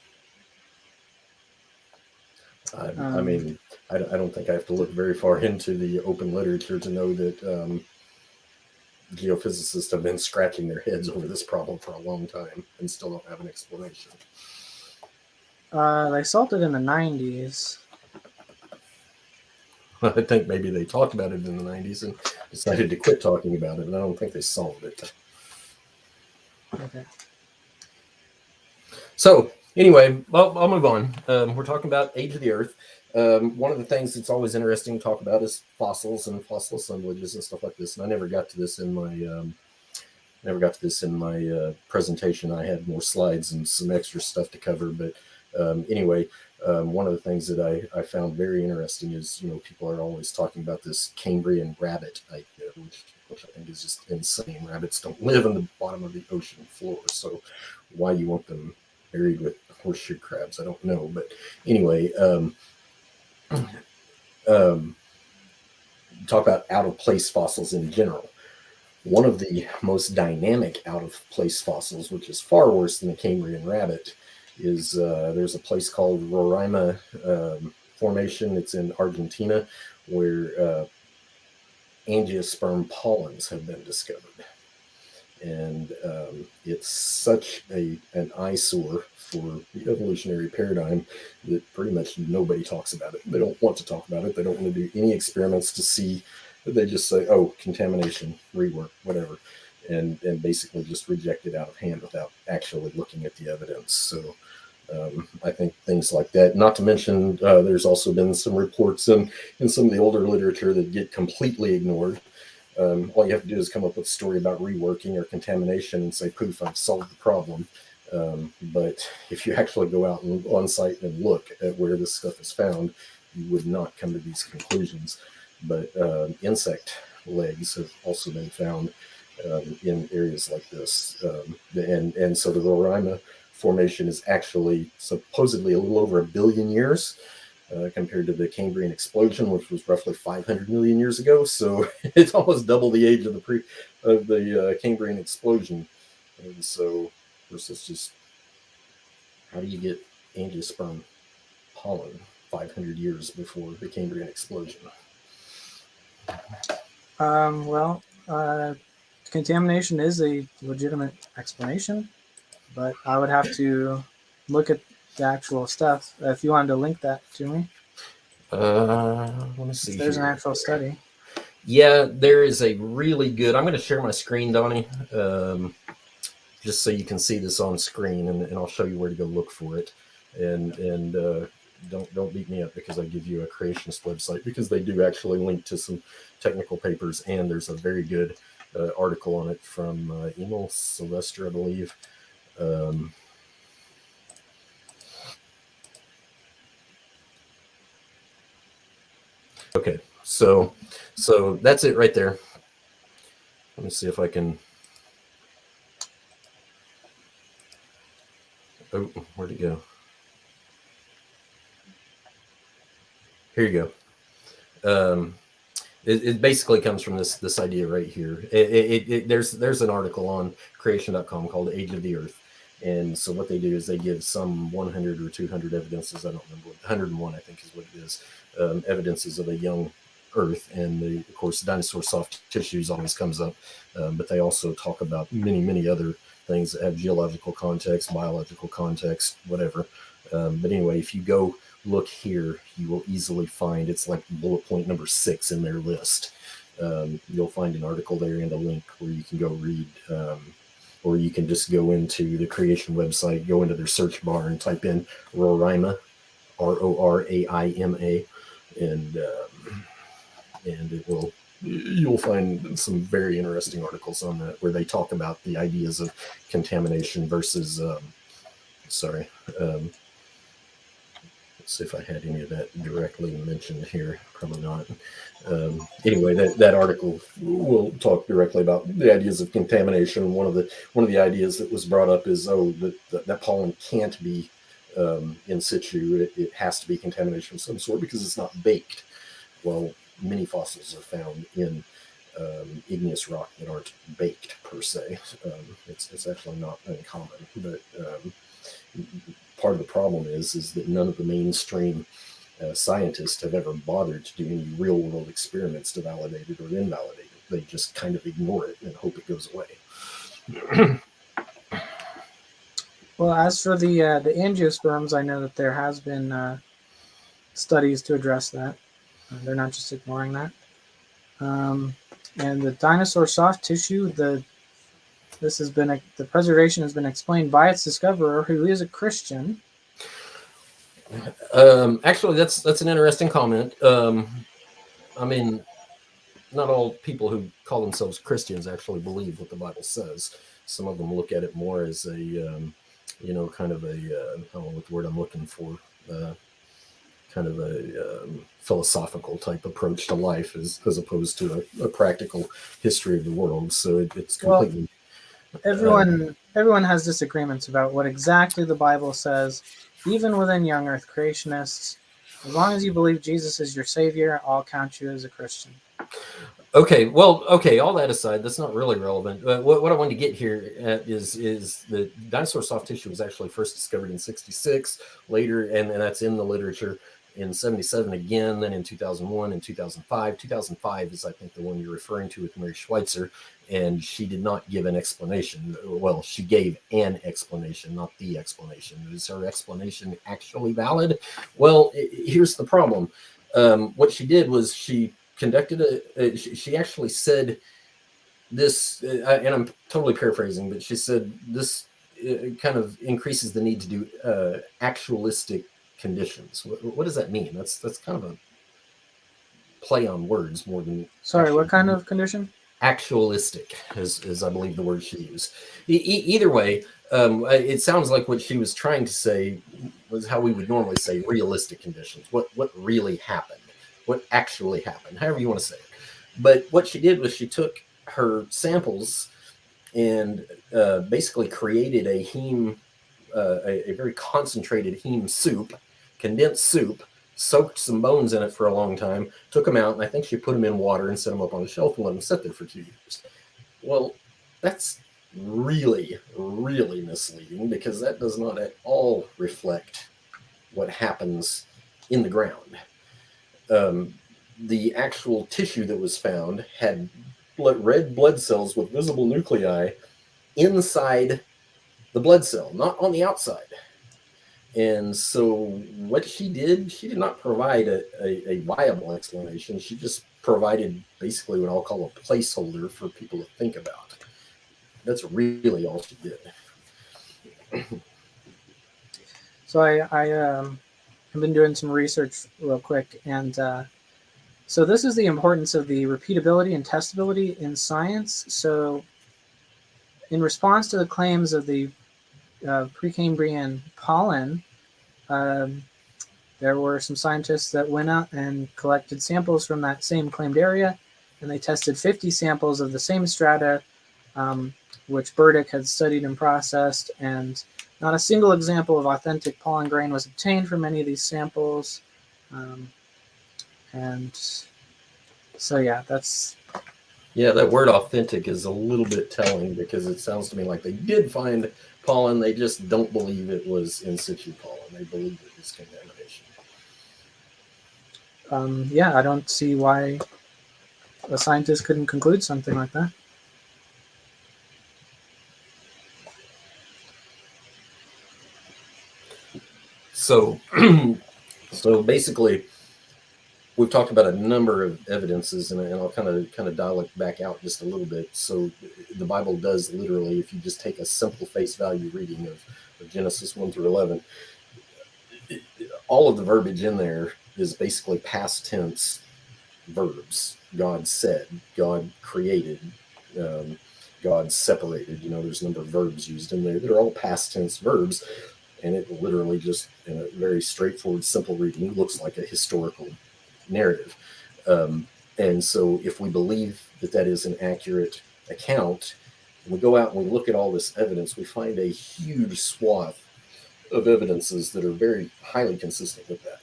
I mean, I don't think I have to look very far into the open literature to know that geophysicists have been scratching their heads over this problem for a long time and still don't have an explanation. They solved it in the 90s. I think maybe they talked about it in the 90s and decided to quit talking about it, and I don't think they solved it. Okay. So anyway, I'll move on. We're talking about age of the Earth. One of the things that's always interesting to talk about is fossils and fossil assemblages and stuff like this. And I never got to this in my presentation. I had more slides and some extra stuff to cover. But anyway, one of the things that I found very interesting is, people are always talking about this Cambrian rabbit idea, which I think is just insane. Rabbits don't live in the bottom of the ocean floor, so why you want them buried with horseshoe crabs, I don't know. But anyway, talk about out-of-place fossils in general. One of the most dynamic out-of-place fossils, which is far worse than the Cambrian rabbit, is there's a place called Roraima Formation. It's in Argentina, where angiosperm pollens have been discovered. And it's such an eyesore for the evolutionary paradigm that pretty much nobody talks about it. They don't want to talk about it. They don't want to do any experiments to see. They just say, oh, contamination, rework, whatever, and basically just reject it out of hand without actually looking at the evidence. So I think things like that, not to mention there's also been some reports in some of the older literature that get completely ignored. All you have to do is come up with a story about reworking or contamination and say, poof, I've solved the problem. But if you actually go out and on site and look at where this stuff is found, you would not come to these conclusions. But insect legs have also been found in areas like this. And so the Roraima Formation is actually supposedly a little over 1 billion years. Compared to the Cambrian explosion, which was roughly 500 million years ago. So it's almost double the age of the Cambrian explosion. And so, of course, it's just, how do you get angiosperm pollen 500 years before the Cambrian explosion? Contamination is a legitimate explanation, but I would have to look at the actual stuff. If you wanted to link that to me. Let me see. There's an actual study. Yeah, there is a really good. I'm going to share my screen, Donnie, just so you can see this on screen, and I'll show you where to go look for it. And don't beat me up because I give you a creationist website, because they do actually link to some technical papers, and there's a very good article on it from Emil Sylvester, I believe. Okay, so that's it right there. Let me see if I can. Oh, where'd it go? Here you go. It basically comes from this idea right here. There's an article on creation.com called Age of the Earth. And so what they do is they give some 100 or 200 evidences. I don't remember. 101, I think, is what it is. Evidences of a young Earth. And of course, dinosaur soft tissues always comes up. But they also talk about many other things that have geological context, biological context, whatever. But anyway, if you go look here, you will easily find, it's like bullet point number 6 in their list. You'll find an article there and a link where you can go read, or you can just go into the creation website, go into their search bar and type in Roraima, Roraima, and you'll find some very interesting articles on that where they talk about the ideas of contamination versus let's see if I had any of that directly mentioned here. Probably not. Anyway, that article will talk directly about the ideas of contamination. One of the ideas that was brought up is that pollen can't be in situ. It has to be contamination of some sort because it's not baked. Well, many fossils are found in igneous rock that aren't baked per se. It's actually not uncommon, but part of the problem is that none of the mainstream scientists have ever bothered to do any real world experiments to validate it or invalidate it. They just kind of ignore it and hope it goes away. Well, as for the angiosperms, I know that there has been studies to address that. They're not just ignoring that. And the dinosaur soft tissue, the preservation has been explained by its discoverer, who is a Christian. Actually, that's an interesting comment. I mean, not all people who call themselves Christians actually believe what the Bible says. Some of them look at it more as a, kind of a, I don't know what the word I'm looking for, kind of a philosophical type approach to life as opposed to a practical history of the world. So it's completely... Well, everyone has disagreements about what exactly the Bible says, even within young Earth creationists. As long as you believe Jesus is your savior, I'll count you as a Christian. Okay, well, all that aside, that's not really relevant. What I wanted to get here at is the dinosaur soft tissue was actually first discovered in 1966, later, and that's in the literature, in 1977 again, then in 2001 and 2005. 2005 is, I think, the one you're referring to with Mary Schweitzer, and she did not give an explanation. Well, she gave an explanation, not the explanation. Is her explanation actually valid? Well, here's the problem. What she did was she conducted she actually said this, and I'm totally paraphrasing, but she said this kind of increases the need to do actualistic conditions. What does that mean? That's kind of a play on words more than... Sorry, what kind of condition? Actualistic is I believe the word she used. Either way, it sounds like what she was trying to say was how we would normally say realistic conditions. What really happened, what actually happened, however you want to say it. But what she did was she took her samples and basically created a heme, a very concentrated heme soup, condensed soup, soaked some bones in it for a long time, took them out, and I think she put them in water and set them up on the shelf and let them sit there for 2 years. Well, that's really, really misleading, because that does not at all reflect what happens in the ground. The actual tissue that was found had red blood cells with visible nuclei inside the blood cell, not on the outside. And so what she did not provide a viable explanation. She just provided basically what I'll call a placeholder for people to think about. That's really all she did. So I have been doing some research real quick, and So this is the importance of the repeatability and testability in science. So in response to the claims of the Precambrian pollen, um, there were some scientists that went out and collected samples from that same claimed area, and they tested 50 samples of the same strata, which Burdick had studied and processed, and not a single example of authentic pollen grain was obtained from any of these samples. And so, yeah, that's... Yeah, that word authentic is a little bit telling, because it sounds to me like they did find pollen. They just don't believe it was in situ pollen. They believe it was contamination. Yeah, I don't see why a scientist couldn't conclude something like that. So, so basically, we've talked about a number of evidences, and I'll kind of dial it back out just a little bit. So the Bible does literally, if you just take a simple face value reading of Genesis 1 through 11, all of the verbiage in there is basically past tense verbs. God said, God created, God separated. There's a number of verbs used in there that are all past tense verbs, and it literally just, in a very straightforward, simple reading, looks like a historical narrative. And so if we believe that that is an accurate account, and we go out and we look at all this evidence, we find a huge swath of evidences that are very highly consistent with that.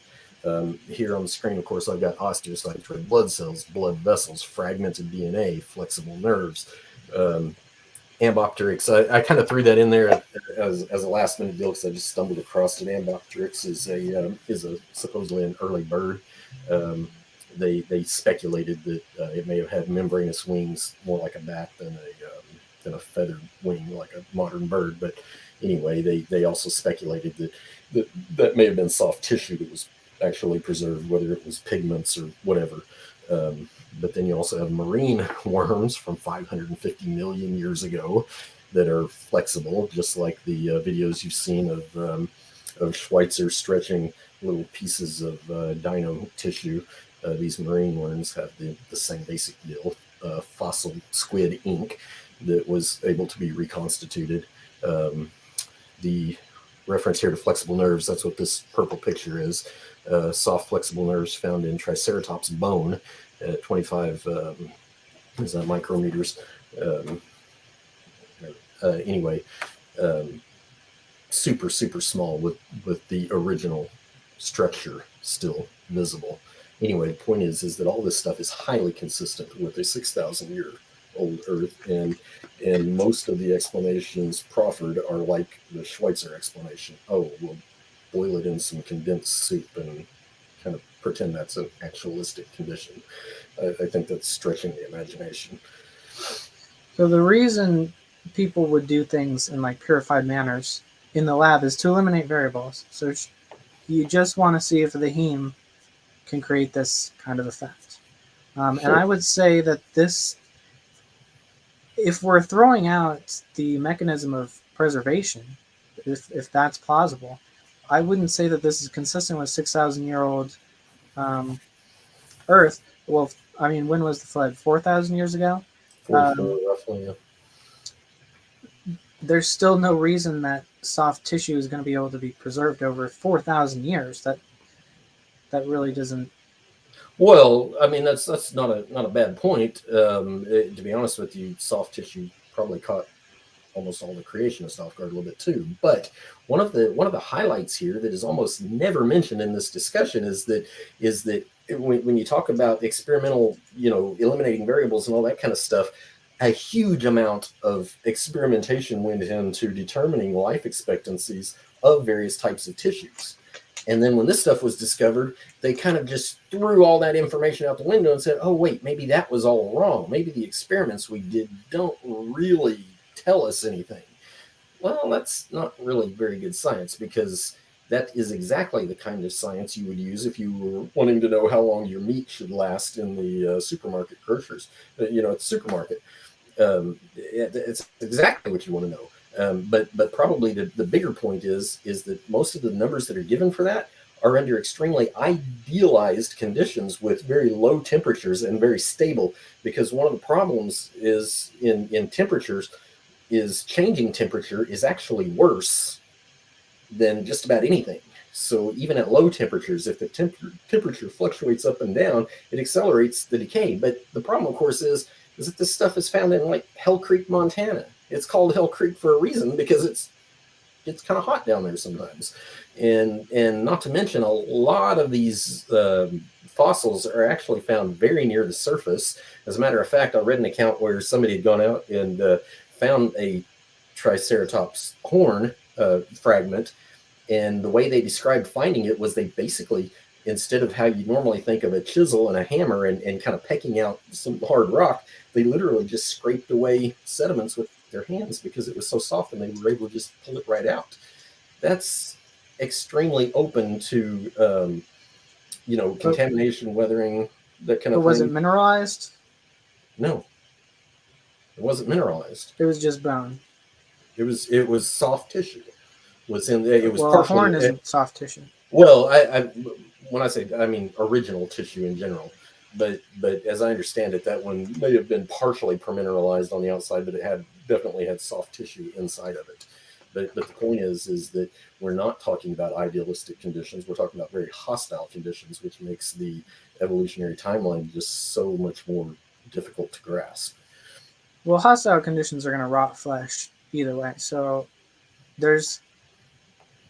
Here on the screen, of course, I've got osteocytes, red blood cells, blood vessels, fragmented DNA, flexible nerves, Ambopteryx. I kind of threw that in there as a last minute deal because I just stumbled across it. Ambopteryx is a supposedly an early bird. They speculated that it may have had membranous wings, more like a bat than a feathered wing like a modern bird. But anyway, they also speculated that may have been soft tissue that was actually preserved, whether it was pigments or whatever. But then you also have marine worms from 550 million years ago that are flexible, just like the videos you've seen of Schweitzer stretching little pieces of dino tissue. These marine worms have the same basic deal, fossil squid ink that was able to be reconstituted. The reference here to flexible nerves, that's what this purple picture is. Soft flexible nerves found in Triceratops bone at 25 micrometers. Anyway, super small with the original structure still visible. Anyway, the point is that all this stuff is highly consistent with a 6,000-year-old Earth, and most of the explanations proffered are like the Schweitzer explanation. Oh, we'll boil it in some condensed soup and kind of pretend that's an actualistic condition. I think that's stretching the imagination. So the reason people would do things in like purified manners in the lab is to eliminate variables. So you just want to see if the heme can create this kind of effect. Sure. And I would say that this, if we're throwing out the mechanism of preservation, if that's plausible, I wouldn't say that this is consistent with 6,000-year-old Earth. Well, I mean, when was the flood? 4,000 years ago? 44, roughly, yeah. There's still no reason that soft tissue is going to be able to be preserved over 4,000 years. That really doesn't. Well, I mean, that's not a bad point. To be honest with you, soft tissue probably caught almost all the creationists off guard a little bit too. But one of the highlights here that is almost never mentioned in this discussion is that when you talk about experimental, eliminating variables and all that kind of stuff, a huge amount of experimentation went into determining life expectancies of various types of tissues. And then when this stuff was discovered, they kind of just threw all that information out the window and said, oh, wait, maybe that was all wrong. Maybe the experiments we did don't really tell us anything. Well, that's not really very good science, because that is exactly the kind of science you would use if you were wanting to know how long your meat should last in the supermarket grocers, at the supermarket. It's exactly what you want to know. But probably the bigger point is that most of the numbers that are given for that are under extremely idealized conditions with very low temperatures and very stable, because one of the problems is in temperatures is changing temperature is actually worse than just about anything. So even at low temperatures, if the temperature fluctuates up and down, it accelerates the decay. But the problem, of course, is that this stuff is found in like Hell Creek, Montana. It's called Hell Creek for a reason, because it's kind of hot down there sometimes. And not to mention, a lot of these fossils are actually found very near the surface. As a matter of fact, I read an account where somebody had gone out and found a Triceratops horn fragment, and the way they described finding it was they basically, instead of how you normally think of a chisel and a hammer and kind of pecking out some hard rock, they literally just scraped away sediments with their hands because it was so soft, and they were able to just pull it right out. That's extremely open to contamination, weathering, that kind of thing. Was it mineralized? No, it wasn't mineralized. It was just bone. It was soft tissue. It was partially, horn isn't soft tissue. Well, I when I say, I mean original tissue in general, but as I understand it, that one may have been partially permineralized on the outside, but it definitely had soft tissue inside of it. But the point is that we're not talking about idealistic conditions. We're talking about very hostile conditions, which makes the evolutionary timeline just so much more difficult to grasp. Well, hostile conditions are going to rot flesh either way. So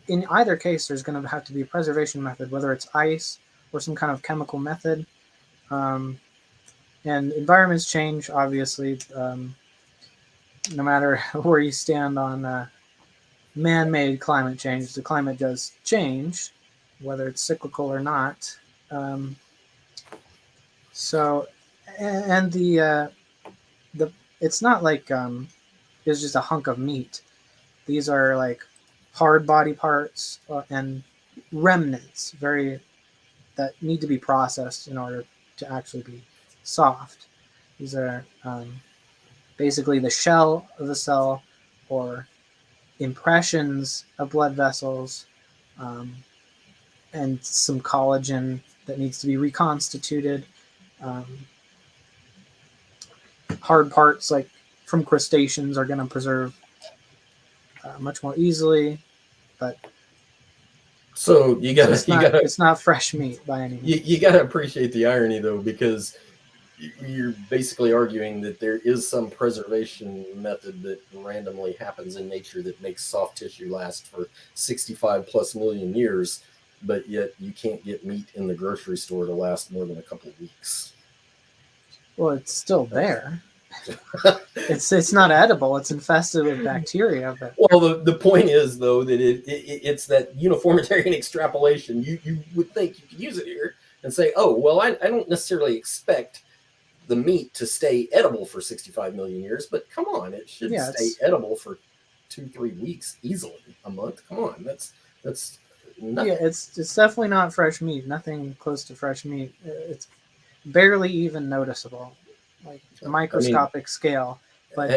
in either case, there's going to have to be a preservation method, whether it's ice or some kind of chemical method. And environments change, obviously. No matter where you stand on man-made climate change, the climate does change, whether it's cyclical or not. It's not like it's just a hunk of meat. These are like hard body parts and remnants, that need to be processed in order to actually be soft. These are basically the shell of the cell, or impressions of blood vessels, and some collagen that needs to be reconstituted. Hard parts like from crustaceans are going to preserve much more easily, but so it's not fresh meat by any means. You got to appreciate the irony, though, because you're basically arguing that there is some preservation method that randomly happens in nature that makes soft tissue last for 65 plus million years, but yet you can't get meat in the grocery store to last more than a couple of weeks. Well, it's still there. It's not edible. It's infested with bacteria. But well, the point is, though, that it's that uniformitarian extrapolation. You would think you could use it here and say, oh, well, I don't necessarily expect the meat to stay edible for 65 million years, but come on, it should stay edible for 2-3 weeks easily, a month. Come on, that's nothing. Yeah, it's definitely not fresh meat. Nothing close to fresh meat. It's barely even noticeable, like a microscopic scale. But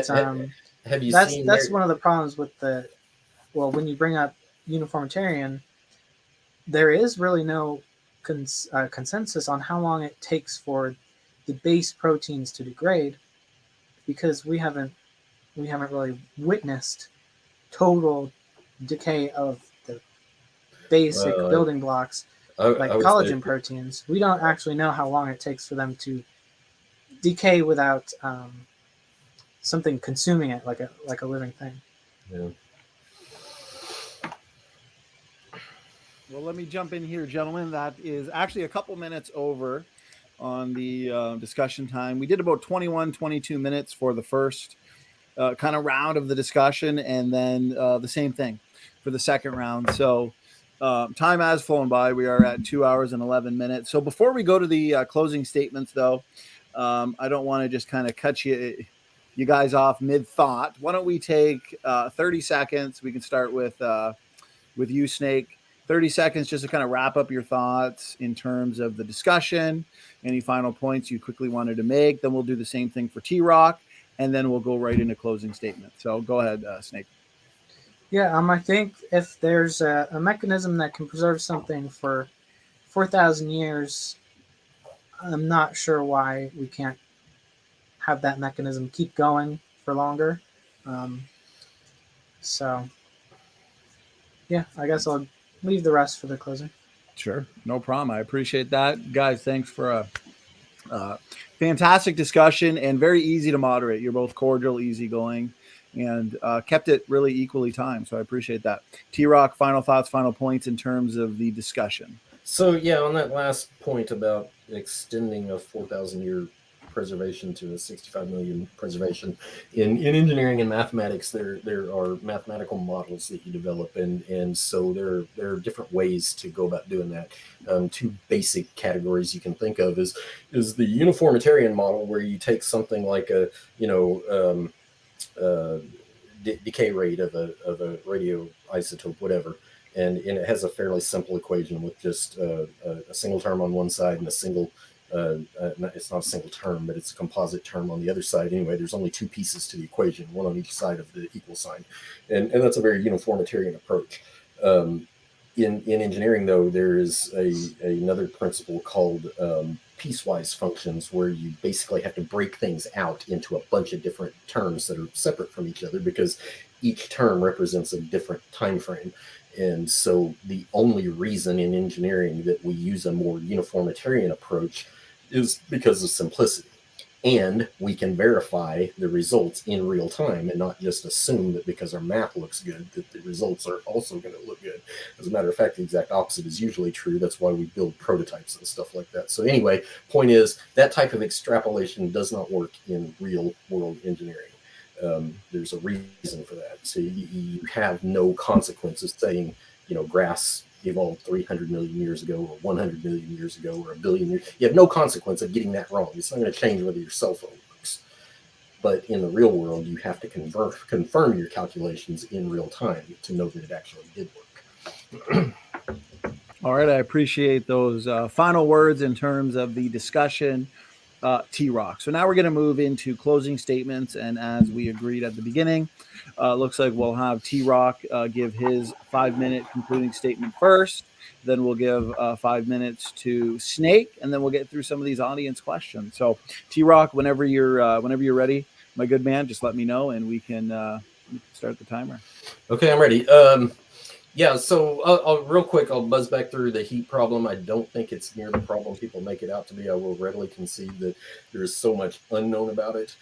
have you that's seen one of the problems with when you bring up uniformitarian, there is really no consensus on how long it takes for the base proteins to degrade, because we haven't really witnessed total decay of the basic building blocks like collagen proteins. We don't actually know how long it takes for them to decay without something consuming it like a living thing. Yeah. Well, let me jump in here, gentlemen. That is actually a couple minutes over on the discussion time. We did about 22 minutes for the first kind of round of the discussion, and then the same thing for the second round. So time has flown by. We are at 2 hours and 11 minutes. So before we go to the closing statements, though, I don't want to just kind of cut you guys off mid-thought. Why don't we take 30 seconds? We can start with you, Snake. 30 seconds just to kind of wrap up your thoughts in terms of the discussion, any final points you quickly wanted to make. Then we'll do the same thing for TRock, and then we'll go right into closing statement. So go ahead, Snake. Yeah, I think if there's a mechanism that can preserve something for 4,000 years, I'm not sure why we can't have that mechanism keep going for longer. Um, so, yeah, I guess I'll leave the rest for the closer. Sure, no problem. I appreciate that, guys. Thanks for a fantastic discussion and very easy to moderate. You're both cordial, easygoing, and kept it really equally timed. So I appreciate that. TRock, final thoughts, final points in terms of the discussion. So yeah, on that last point about extending a 4,000 year preservation to a 65 million preservation in engineering and mathematics, there are mathematical models that you develop, and so there are different ways to go about doing that. Two basic categories you can think of is the uniformitarian model, where you take something like a decay rate of a radioisotope, whatever, and it has a fairly simple equation with just a single term on one side and a single, it's not a single term, but it's a composite term on the other side. Anyway, there's only two pieces to the equation, one on each side of the equal sign, and that's a very uniformitarian approach. In engineering, though, there is another principle called piecewise functions, where you basically have to break things out into a bunch of different terms that are separate from each other, because each term represents a different time frame. And so the only reason in engineering that we use a more uniformitarian approach is because of simplicity. And we can verify the results in real time and not just assume that because our math looks good that the results are also going to look good. As a matter of fact, the exact opposite is usually true. That's why we build prototypes and stuff like that. So anyway, point is, that type of extrapolation does not work in real world engineering. There's a reason for that. So you have no consequences saying, grass evolved 300 million years ago or 100 million years ago or a billion years. You have no consequence of getting that wrong. It's not going to change whether your cell phone works. But in the real world, you have to confirm your calculations in real time to know that it actually did work. All right, I appreciate those final words in terms of the discussion. TRock. So now we're going to move into closing statements, and as we agreed at the beginning, looks like we'll have TRock give his 5-minute concluding statement first. Then we'll give 5 minutes to Snake, and then we'll get through some of these audience questions. So TRock, whenever you're ready, my good man, just let me know, and we can start the timer. Okay, I'm ready. Yeah, so I'll real quick, I'll buzz back through the heat problem. I don't think it's near the problem people make it out to be. I will readily concede that there is so much unknown about it.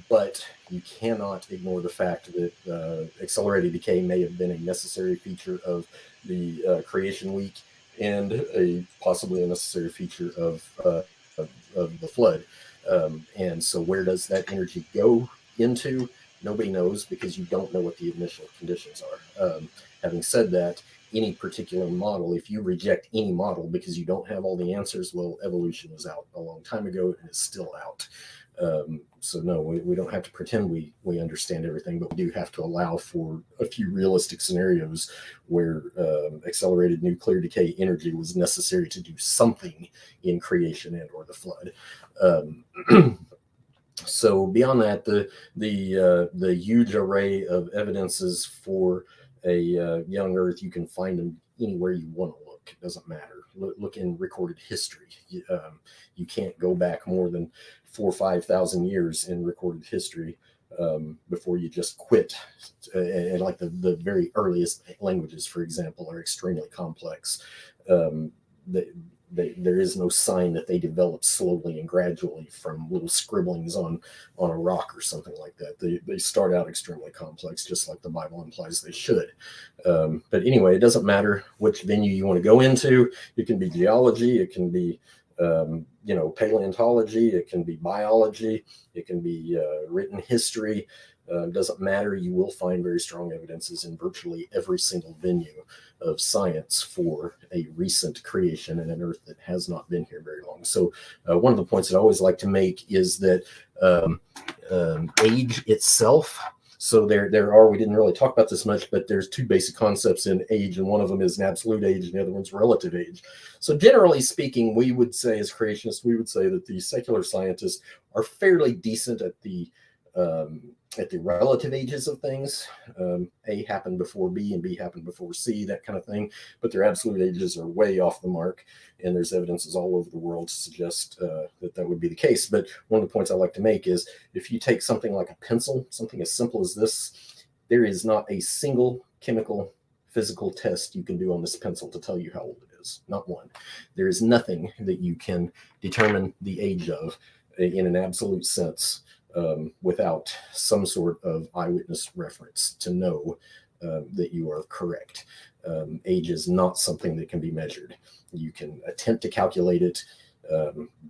But you cannot ignore the fact that accelerated decay may have been a necessary feature of the creation week, and possibly a necessary feature of the flood. And so where does that energy go into? Nobody knows, because you don't know what the initial conditions are. Having said that, any particular model, if you reject any model because you don't have all the answers, well, evolution was out a long time ago and is still out. So no, we don't have to pretend we understand everything, but we do have to allow for a few realistic scenarios where accelerated nuclear decay energy was necessary to do something in creation and or the flood. So beyond that, the huge array of evidences for a young Earth, you can find them anywhere you want to look. It doesn't matter. Look in recorded history. You can't go back more than 4,000 or 5,000 years in recorded history before you just quit. And like the very earliest languages, for example, are extremely complex. There is no sign that they develop slowly and gradually from little scribblings on a rock or something like that. They start out extremely complex, just like the Bible implies they should. But anyway, it doesn't matter which venue you want to go into. It can be geology, it can be paleontology, it can be biology, it can be written history. Doesn't matter. You will find very strong evidences in virtually every single venue of science for a recent creation in an Earth that has not been here very long. So one of the points that I always like to make is that age itself. So there are, we didn't really talk about this much, but there's two basic concepts in age, and one of them is an absolute age and the other one's relative age. So generally speaking, we would say, as creationists, we would say that the secular scientists are fairly decent at the at the relative ages of things. A happened before B and B happened before C, that kind of thing. But their absolute ages are way off the mark, and there's evidences all over the world to suggest that would be the case. But one of the points I like to make is if you take something like a pencil, something as simple as this, there is not a single chemical physical test you can do on this pencil to tell you how old it is. Not one. There is nothing that you can determine the age of in an absolute sense without some sort of eyewitness reference to know that you are correct. Age is not something that can be measured. You can attempt to calculate it,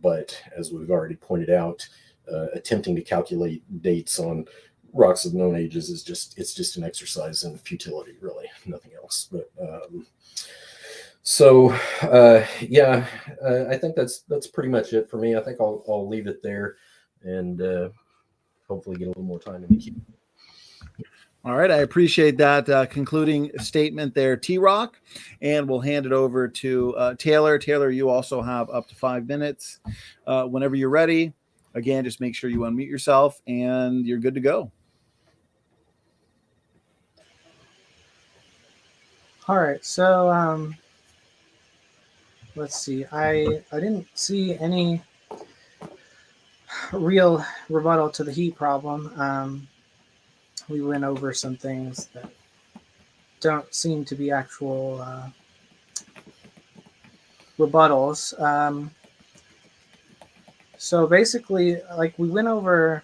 but as we've already pointed out, attempting to calculate dates on rocks of known ages is just an exercise in futility, really, nothing else. But I think that's pretty much it for me. I think I'll leave it there and hopefully get a little more time in the queue. All right, I appreciate that concluding statement there, TRock, and we'll hand it over to Taylor. Taylor, you also have up to 5 minutes. Whenever you're ready, again, just make sure you unmute yourself, and you're good to go. All right, so let's see. I didn't see any real rebuttal to the heat problem. We went over some things that don't seem to be actual rebuttals. So basically, like, we went over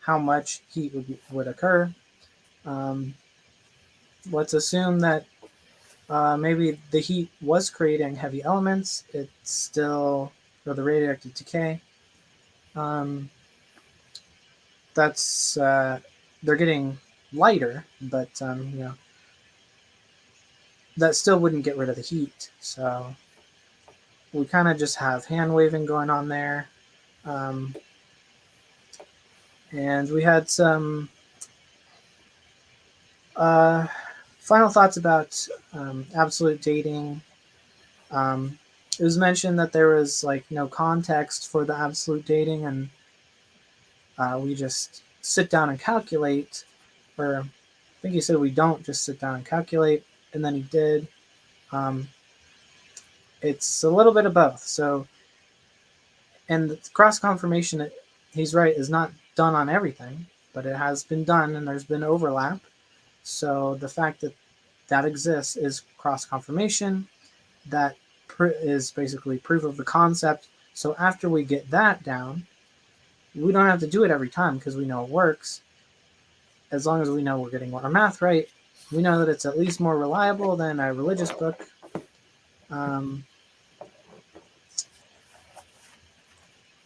how much heat would occur. Let's assume that maybe the heat was creating heavy elements. It's still, or the radioactive decay. That's they're getting lighter, but that still wouldn't get rid of the heat. So we kind of just have hand waving going on there. And we had some final thoughts about absolute dating. It was mentioned that there was like no context for the absolute dating, and we just sit down and calculate, or I think he said we don't just sit down and calculate, and then he did. It's a little bit of both. So, and the cross confirmation, he's right, is not done on everything, but it has been done, and there's been overlap. So the fact that that exists is cross confirmation. That is basically proof of the concept. So after we get that down, we don't have to do it every time because we know it works. As long as we know we're getting our math right, we know that it's at least more reliable than a religious book.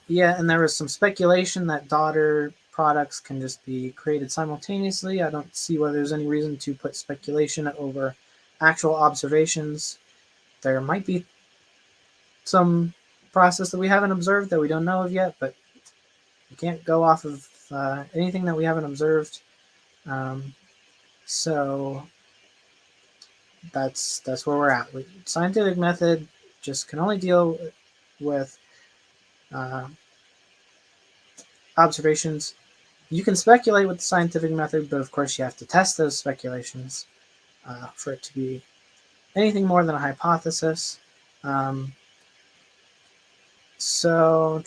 Yeah, and there was some speculation that daughter products can just be created simultaneously. I don't see why there's any reason to put speculation over actual observations. There might be some process that we haven't observed that we don't know of yet, but we can't go off of anything that we haven't observed. So that's where we're at. Scientific method just can only deal with observations. You can speculate with the scientific method, but of course you have to test those speculations for it to be anything more than a hypothesis. So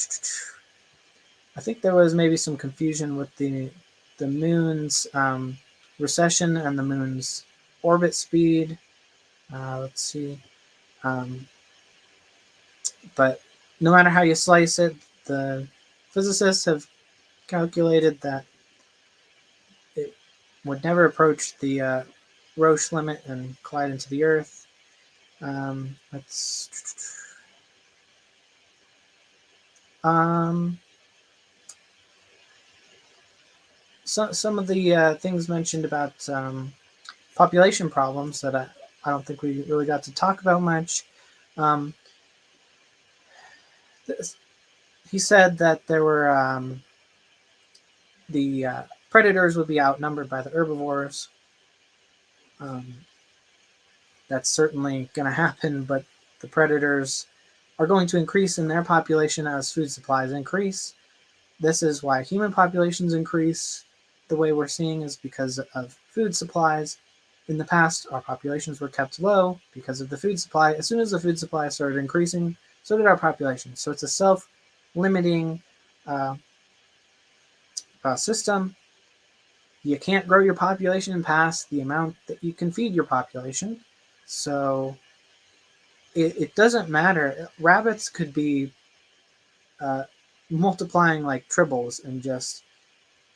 I think there was maybe some confusion with the moon's recession and the moon's orbit speed. Let's see. But no matter how you slice it, the physicists have calculated that it would never approach the Roche limit and collide into the Earth. Some of the things mentioned about population problems that I don't think we really got to talk about much. He said that there were the predators would be outnumbered by the herbivores. That's certainly going to happen, but the predators are going to increase in their population as food supplies increase. this is why human populations increase the way we're seeing, is because of food supplies. In the past, our populations were kept low because of the food supply. As soon as the food supply started increasing, so did our population. So it's a self-limiting system. You can't grow your population past the amount that you can feed your population. So it doesn't matter. Rabbits could be multiplying like tribbles and just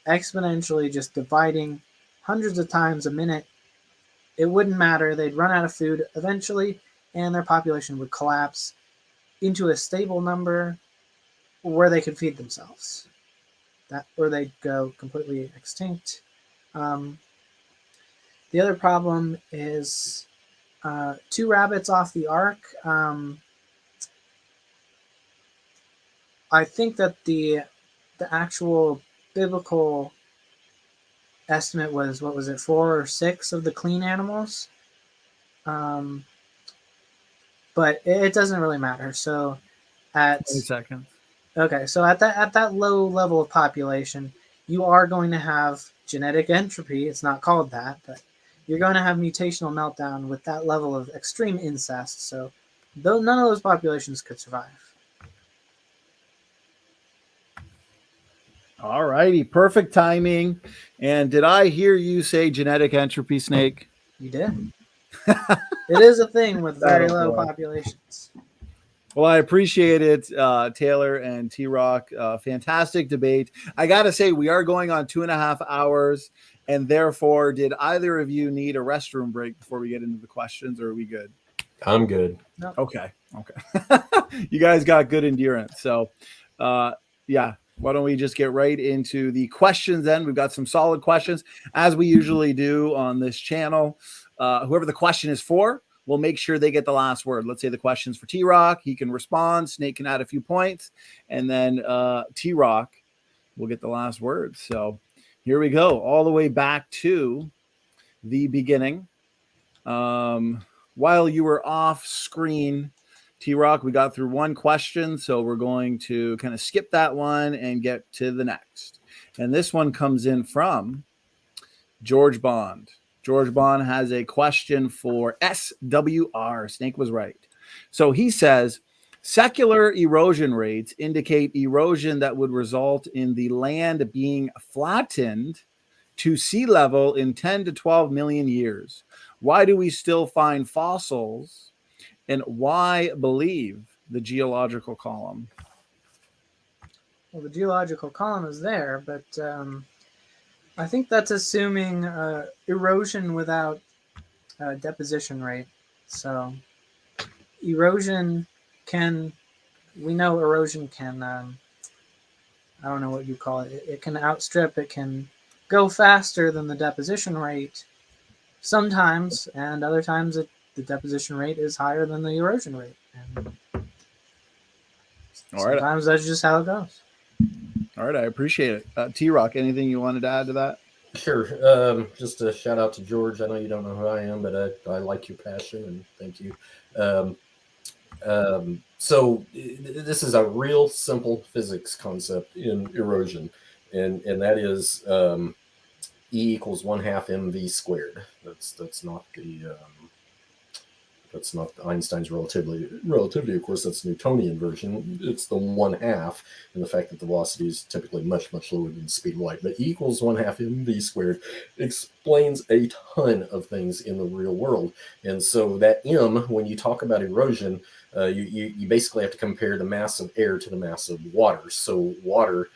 exponentially just dividing hundreds of times a minute. It wouldn't matter. They'd run out of food eventually, and their population would collapse into a stable number where they could feed themselves. Or they'd go completely extinct. The other problem is 2 rabbits off the ark. I think that the actual biblical estimate was, what was it, 4 or 6 of the clean animals? But it doesn't really matter. So at 20 seconds. Okay, so at that low level of population, you are going to have genetic entropy. It's not called that, but you're going to have mutational meltdown with that level of extreme incest. So none of those populations could survive. All righty, perfect timing. And did I hear you say genetic entropy, Snake? You did. It is a thing with very low populations. Well, I appreciate it, Taylor and TRock. Fantastic debate. I got to say, we are going on 2.5 hours, and therefore, did either of you need a restroom break before we get into the questions, or are we good? I'm good. No. Okay. You guys got good endurance. So, yeah, why don't we just get right into the questions then? We've got some solid questions, as we usually do on this channel. Whoever the question is for, we'll make sure they get the last word. Let's say the question's for TRock. He can respond. Snake can add a few points. And then TRock will get the last word. So here we go. All the way back to the beginning. While you were off screen, TRock, we got through one question. So we're going to kind of skip that one and get to the next. And this one comes in from George Bond. George Bond has a question for SWR. Snake was right. So he says, secular erosion rates indicate erosion that would result in the land being flattened to sea level in 10 to 12 million years. Why do we still find fossils, and why believe the geological column? Well, the geological column is there, but I think that's assuming erosion without deposition rate. So erosion we know erosion can, I don't know what you call it. It can outstrip, it can go faster than the deposition rate sometimes, and other times the deposition rate is higher than the erosion rate. And sometimes that's just how it goes. All right, I appreciate it. TRock, anything you wanted to add to that? Sure. Just a shout out to George. I know you don't know who I am, but I like your passion, and thank you. So this is a real simple physics concept in erosion, and that is E equals 1/2 mv squared. That's not Einstein's relativity. Of course, that's the Newtonian version. It's the 1/2, and the fact that the velocity is typically much lower than the speed of light. But E equals 1/2 mv squared explains a ton of things in the real world. And so that m, when you talk about erosion, you basically have to compare the mass of air to the mass of water. So water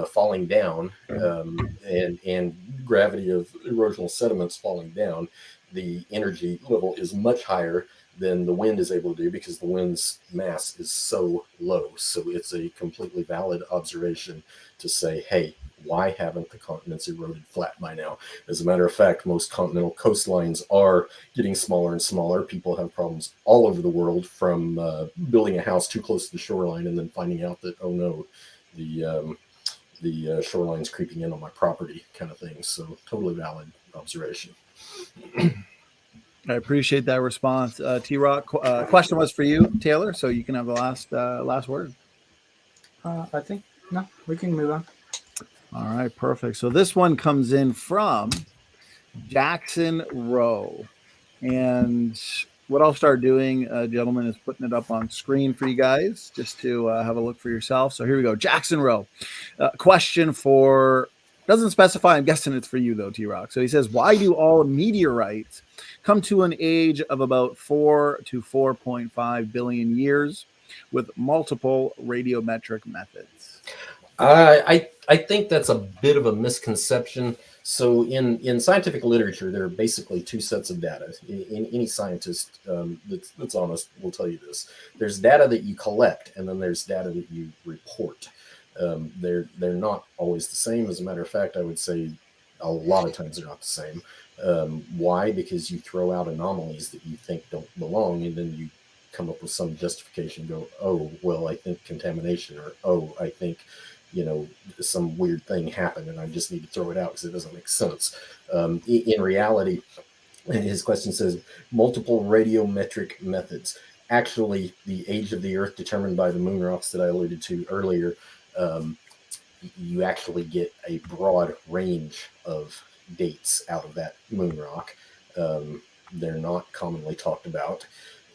falling down and gravity of erosional sediments falling down, the energy level is much higher than the wind is able to do because the wind's mass is so low. So it's a completely valid observation to say, hey, why haven't the continents eroded flat by now? As a matter of fact, most continental coastlines are getting smaller and smaller. People have problems all over the world, from building a house too close to the shoreline and then finding out that, oh no, the shoreline's creeping in on my property, kind of thing. So totally valid observation. I appreciate that response. TRock, question was for you, Taylor, so you can have the last word. I think, no, we can move on. All right, perfect. So this one comes in from Jackson Rowe. And what I'll start doing, gentlemen, is putting it up on screen for you guys just to have a look for yourself. So here we go. Jackson Rowe. Question for, doesn't specify. I'm guessing it's for you, though, TRock. So he says, why do all meteorites come to an age of about 4 to 4.5 billion years with multiple radiometric methods? I think that's a bit of a misconception. So in scientific literature, there are basically two sets of data. Any scientist that's honest will tell you this. There's data that you collect, and then there's data that you report. They're not always the same. As a matter of fact, I would say a lot of times they're not the same. Why? Because you throw out anomalies that you think don't belong, and then you come up with some justification. Go, oh well, I think contamination, or oh, I think some weird thing happened and I just need to throw it out because it doesn't make sense. In reality, his question says multiple radiometric methods. Actually, the age of the Earth determined by the moon rocks that I alluded to earlier, you actually get a broad range of dates out of that moon rock. They're not commonly talked about.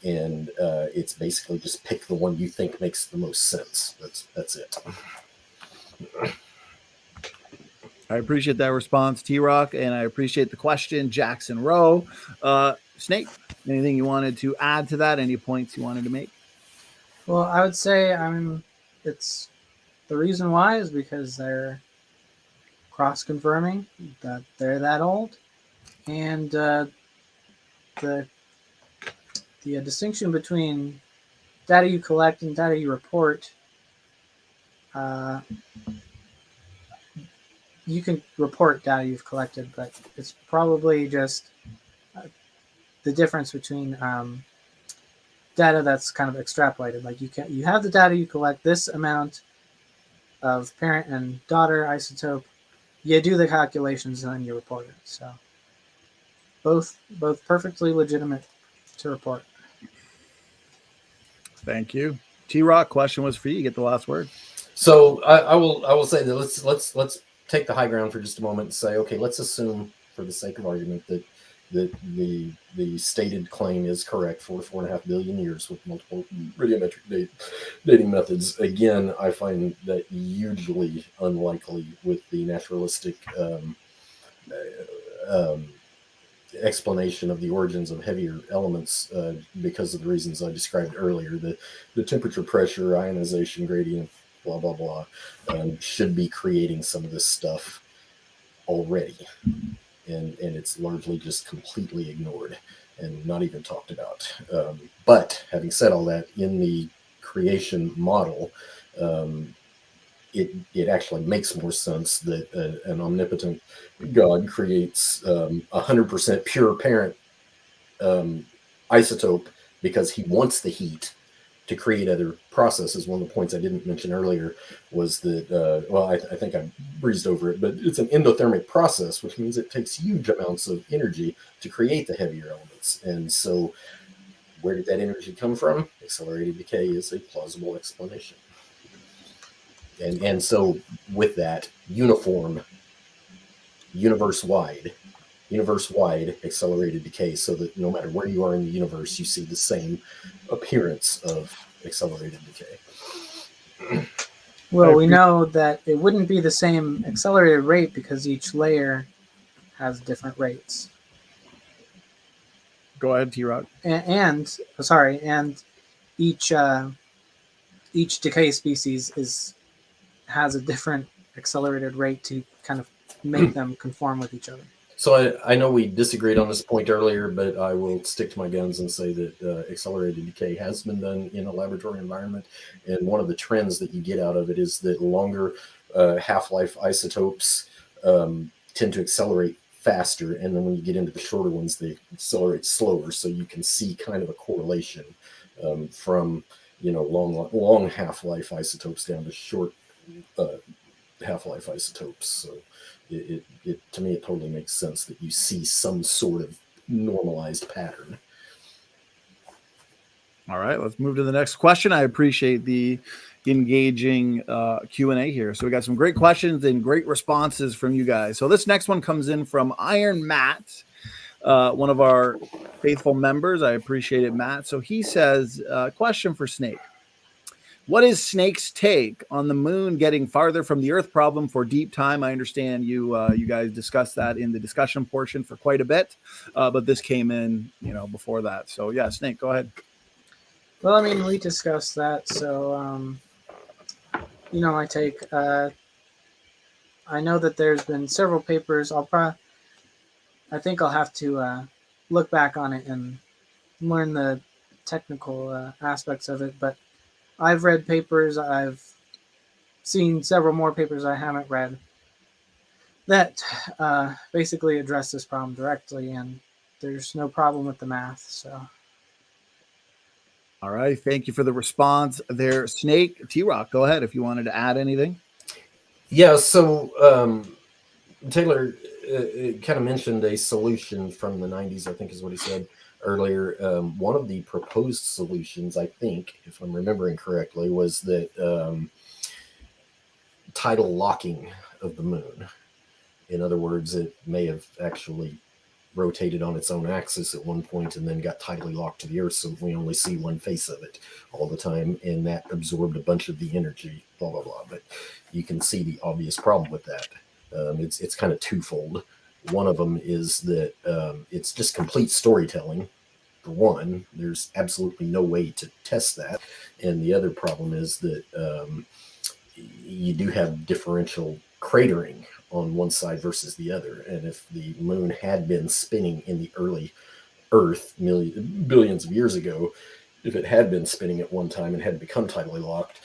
And it's basically just pick the one you think makes the most sense. That's it. I appreciate that response, TRock, and I appreciate the question, Jackson Rowe. Snake, anything you wanted to add to that? Any points you wanted to make? Well, I would say it's the reason why is because they're cross-confirming that they're that old, and the distinction between data you collect and data you report. You can report data you've collected, but it's probably just the difference between data that's kind of extrapolated. Like you have the data you collect, this amount of parent and daughter isotope. You do the calculations and then you report it. So both perfectly legitimate to report. Thank you. TRock, question was for you. You get the last word. So I will say that let's take the high ground for just a moment and say, okay, let's assume for the sake of argument that the stated claim is correct for 4.5 billion years with multiple radiometric dating methods. Again, I find that hugely unlikely with the naturalistic explanation of the origins of heavier elements because of the reasons I described earlier. The temperature, pressure, ionization gradient, blah, blah, blah, should be creating some of this stuff already. And it's largely just completely ignored and not even talked about. But having said all that, in the creation model, it actually makes more sense that an omnipotent God creates 100% pure parent isotope because he wants the heat to create other processes. One of the points I didn't mention earlier was that, I think I breezed over it, but it's an endothermic process, which means it takes huge amounts of energy to create the heavier elements. And so where did that energy come from? Accelerated decay is a plausible explanation. And so with that, uniform, universe-wide accelerated decay, so that no matter where you are in the universe, you see the same appearance of accelerated decay. Well, we know that it wouldn't be the same accelerated rate because each layer has different rates. Go ahead, TRock. And each decay species has a different accelerated rate to kind of make them conform with each other. So I know we disagreed on this point earlier, but I will stick to my guns and say that accelerated decay has been done in a laboratory environment. And one of the trends that you get out of it is that longer half-life isotopes tend to accelerate faster. And then when you get into the shorter ones, they accelerate slower. So you can see kind of a correlation from long half-life isotopes down to short half-life isotopes. So it to me, it totally makes sense that you see some sort of normalized pattern. All right, let's move to the next question. I appreciate the engaging Q&A here. So we got some great questions and great responses from you guys. So this next one comes in from Iron Matt, one of our faithful members. I appreciate it, Matt. So he says, question for Snake. What is Snake's take on the moon getting farther from the Earth problem for deep time? I understand you guys discussed that in the discussion portion for quite a bit, but this came in, before that. So yeah, Snake, go ahead. Well, I mean, we discussed that, so my take. I know that there's been several papers. I think I'll have to look back on it and learn the technical aspects of it, but I've read papers. I've seen several more papers I haven't read that basically address this problem directly, and there's no problem with the math. So, all right, thank you for the response there, Snake. TRock, go ahead if you wanted to add anything. Yeah, so Taylor kind of mentioned a solution from the 90s, I think is what he said earlier. One of the proposed solutions, I think, if I'm remembering correctly, was that tidal locking of the moon. In other words, it may have actually rotated on its own axis at one point and then got tidally locked to the Earth, so we only see one face of it all the time, and that absorbed a bunch of the energy, blah, blah, blah. But you can see the obvious problem with that. It's kind of twofold. One of them is that it's just complete storytelling. For one, there's absolutely no way to test that. And the other problem is that you do have differential cratering on one side versus the other. And if the moon had been spinning in the early Earth billions of years ago, if it had been spinning at one time and had become tidally locked,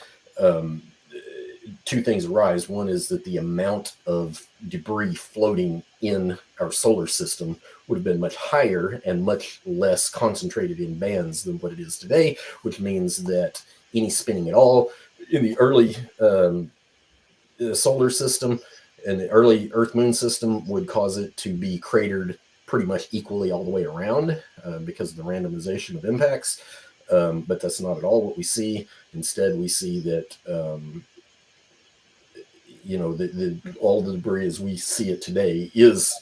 two things arise. One is that the amount of debris floating in our solar system would have been much higher and much less concentrated in bands than what it is today, which means that any spinning at all in the early solar system and the early Earth-Moon system would cause it to be cratered pretty much equally all the way around because of the randomization of impacts. But that's not at all what we see. Instead, we see that all the debris as we see it today is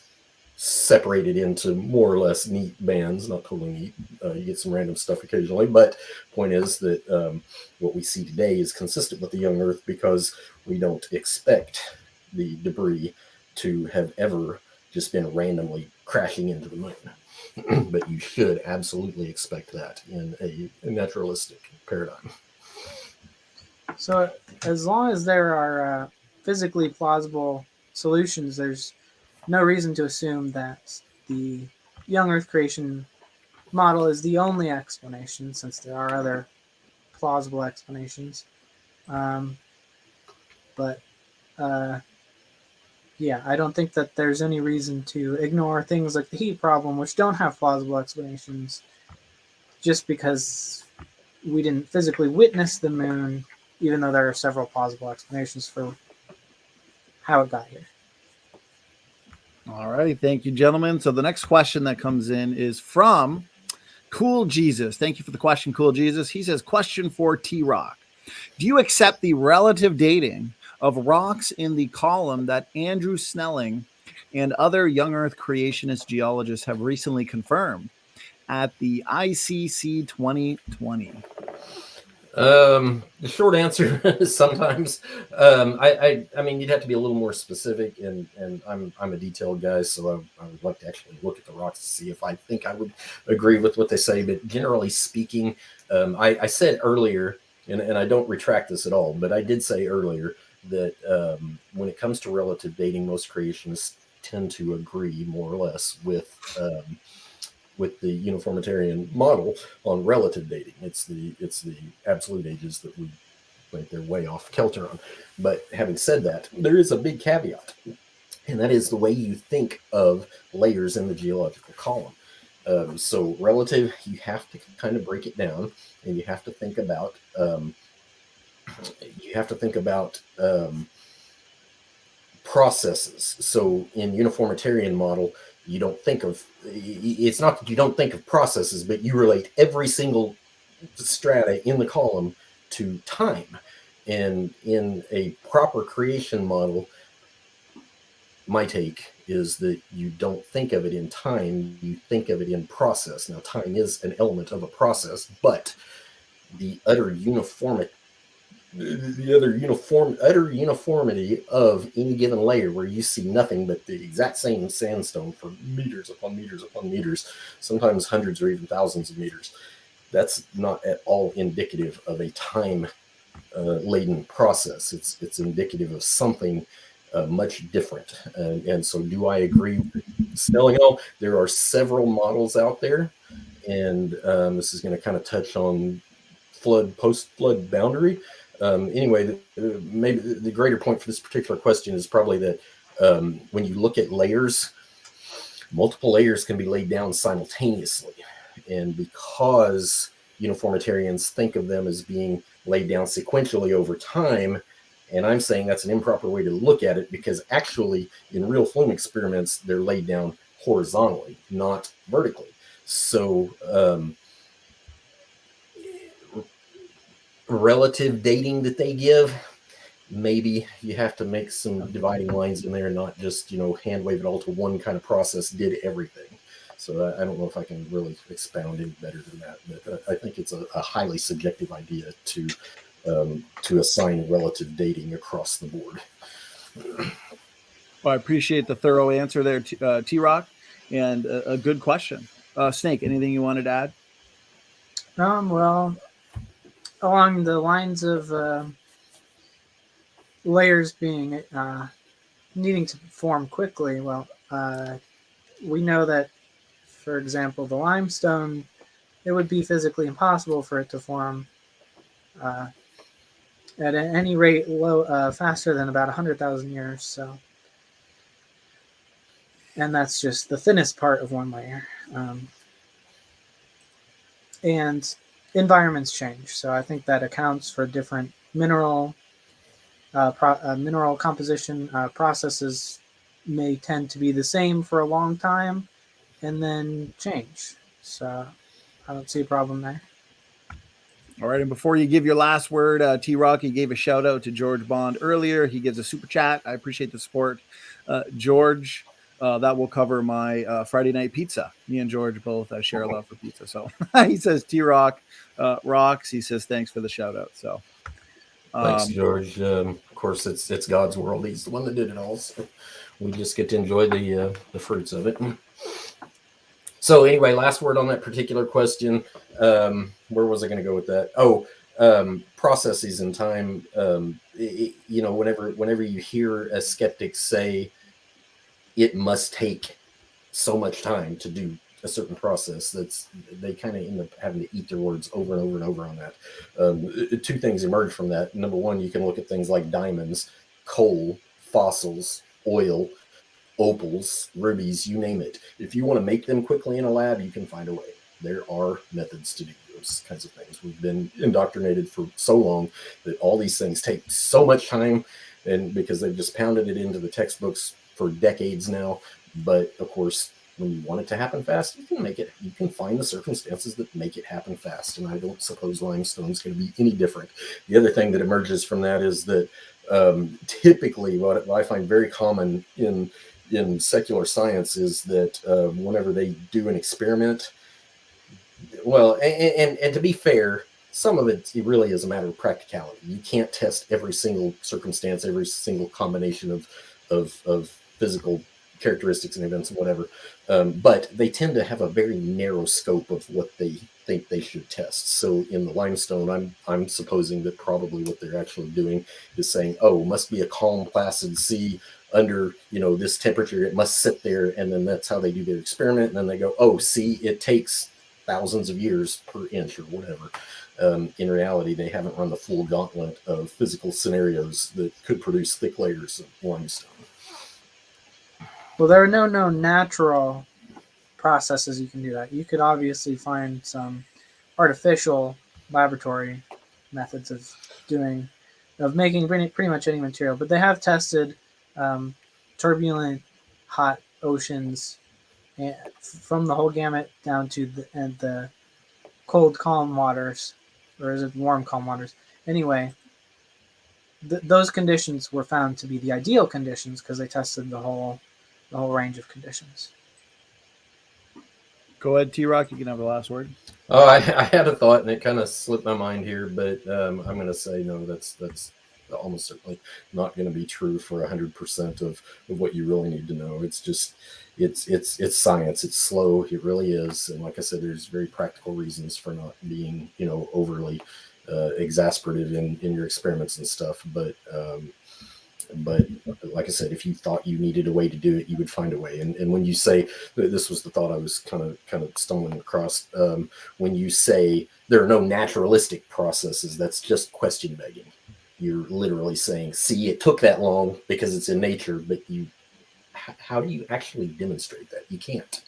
separated into more or less neat bands, not totally neat. You get some random stuff occasionally, but point is that what we see today is consistent with the young Earth because we don't expect the debris to have ever just been randomly crashing into the moon. But you should absolutely expect that in a naturalistic paradigm. So as long as there are physically plausible solutions, there's no reason to assume that the young Earth creation model is the only explanation, since there are other plausible explanations. I don't think that there's any reason to ignore things like the heat problem, which don't have plausible explanations, just because we didn't physically witness the moon, even though there are several plausible explanations for how it got here. All right. Thank you, gentlemen. So the next question that comes in is from Cool Jesus. Thank you for the question, Cool Jesus. He says, question for TRock. Do you accept the relative dating of rocks in the column that Andrew Snelling and other young Earth creationist geologists have recently confirmed at the ICC 2020? The short answer is sometimes. I mean, you'd have to be a little more specific, and I'm a detailed guy, so I would like to actually look at the rocks to see if I think I would agree with what they say. But generally speaking, I said earlier, and I don't retract this at all, but I did say earlier that when it comes to relative dating, most creationists tend to agree more or less with the uniformitarian model on relative dating. It's the absolute ages that we think they're way off kilter on. But having said that, there is a big caveat, and that is the way you think of layers in the geological column. So relative, you have to kind of break it down, and you have to think about processes. So in uniformitarian model, you don't think of, it's not that you don't think of processes, but you relate every single strata in the column to time. And in a proper creation model, my take is that you don't think of it in time, you think of it in process. Now, time is an element of a process, but the utter uniformity utter uniformity of any given layer, where you see nothing but the exact same sandstone for meters upon meters upon meters, sometimes hundreds or even thousands of meters, that's not at all indicative of a time laden process. It's indicative of something much different. And so, do I agree with Snelling? There are several models out there, and this is going to kind of touch on post-flood boundary. Anyway, maybe the greater point for this particular question is probably that when you look at layers, multiple layers can be laid down simultaneously. And because uniformitarians think of them as being laid down sequentially over time, and I'm saying that's an improper way to look at it, because actually in real flume experiments, they're laid down horizontally, not vertically. So relative dating that they give, maybe you have to make some dividing lines in there, not just, hand wave it all to one kind of process did everything. So I don't know if I can really expound any better than that, but I think it's a highly subjective idea to assign relative dating across the board. Well, I appreciate the thorough answer there, TRock, and a good question. Snake, anything you wanted to add? Well, along the lines of layers being needing to form quickly, well, we know that, for example, the limestone, it would be physically impossible for it to form at any rate faster than about 100,000 years. So, and that's just the thinnest part of one layer. And environments change, so I think that accounts for different mineral composition. Processes may tend to be the same for a long time and then change. So I don't see a problem there. All right, and before you give your last word, TRock, he gave a shout out to George Bond earlier. He gives a super chat. I appreciate the support. George, that will cover my Friday night pizza. Me and George both share a love for pizza. So he says TRock rocks. He says thanks for the shout out. So thanks, George. Of course, it's God's world. He's the one that did it all. So we just get to enjoy the fruits of it. So anyway, last word on that particular question. Where was I going to go with that? Processes in time. Whenever you hear a skeptic say it must take so much time to do a certain process, they kind of end up having to eat their words over and over and over on that. Two things emerge from that. Number one, you can look at things like diamonds, coal, fossils, oil, opals, rubies, you name it. If you want to make them quickly in a lab, you can find a way. There are methods to do those kinds of things. We've been indoctrinated for so long that all these things take so much time, and because they've just pounded it into the textbooks for decades now. But of course, when you want it to happen fast, you can make it. You can find the circumstances that make it happen fast, and I don't suppose limestone is going to be any different. The other thing that emerges from that is that typically what I find very common in secular science is that whenever they do an experiment, well, and to be fair, some of it really is a matter of practicality. You can't test every single circumstance, every single combination of physical characteristics and events and whatever. But they tend to have a very narrow scope of what they think they should test. So in the limestone, I'm supposing that probably what they're actually doing is saying, oh, must be a calm, placid sea under this temperature. It must sit there, and then that's how they do their experiment. And then they go, oh, see, it takes thousands of years per inch or whatever. In reality, they haven't run the full gauntlet of physical scenarios that could produce thick layers of limestone. Well, there are no known natural processes you can do that. You could obviously find some artificial laboratory methods of making pretty much any material, but they have tested turbulent, hot oceans from the whole gamut down to the cold, calm waters, or is it warm, calm waters? Anyway, those conditions were found to be the ideal conditions because they tested the whole range of conditions. Go ahead, TRock. You can have the last word. Oh, I had a thought and it kind of slipped my mind here, but I'm going to say no. That's almost certainly not going to be true for 100% of what you really need to know. It's just it's science. It's slow. It really is. And like I said, there's very practical reasons for not being overly exasperative in your experiments and stuff. But like I said, if you thought you needed a way to do it, you would find a way. And when you say, this was the thought I was kind of stumbling across, when you say there are no naturalistic processes, that's just question begging. You're literally saying, see, it took that long because it's in nature, but how do you actually demonstrate that? You can't.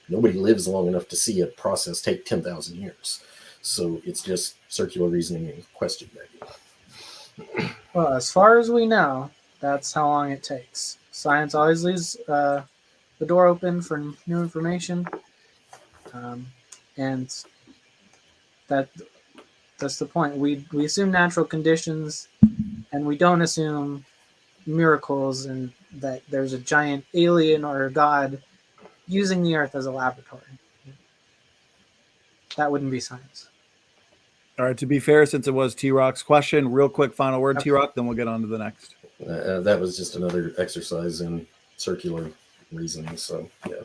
Nobody lives long enough to see a process take 10,000 years. So it's just circular reasoning and question begging. Well, as far as we know, that's how long it takes. Science always leaves the door open for new information, and that's the point. We assume natural conditions, and we don't assume miracles and that there's a giant alien or a god using the Earth as a laboratory. That wouldn't be science. All right. To be fair, since it was TRock's question, real quick final word, Okay. TRock, then we'll get on to the next. That was just another exercise in circular reasoning. So, yeah.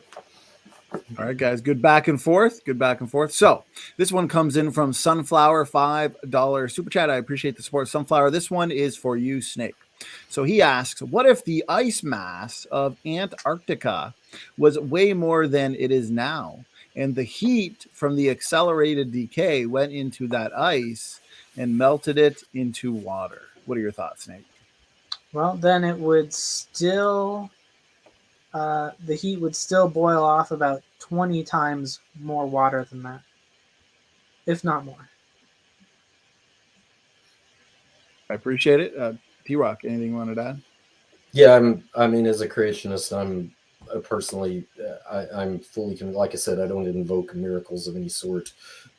All right, guys. Good back and forth. Good back and forth. So this one comes in from Sunflower, $5 super chat. I appreciate the support, Sunflower. This one is for you, Snake. So he asks, what if the ice mass of Antarctica was way more than it is now, and the heat from the accelerated decay went into that ice and melted it into water? What are your thoughts, Snake? Well, then it would still, the heat would still boil off about 20 times more water than that, if not more. I appreciate it. TRock, anything you wanted to add? Yeah, I mean, as a creationist, I'm personally, I'm fully, like I said, I don't invoke miracles of any sort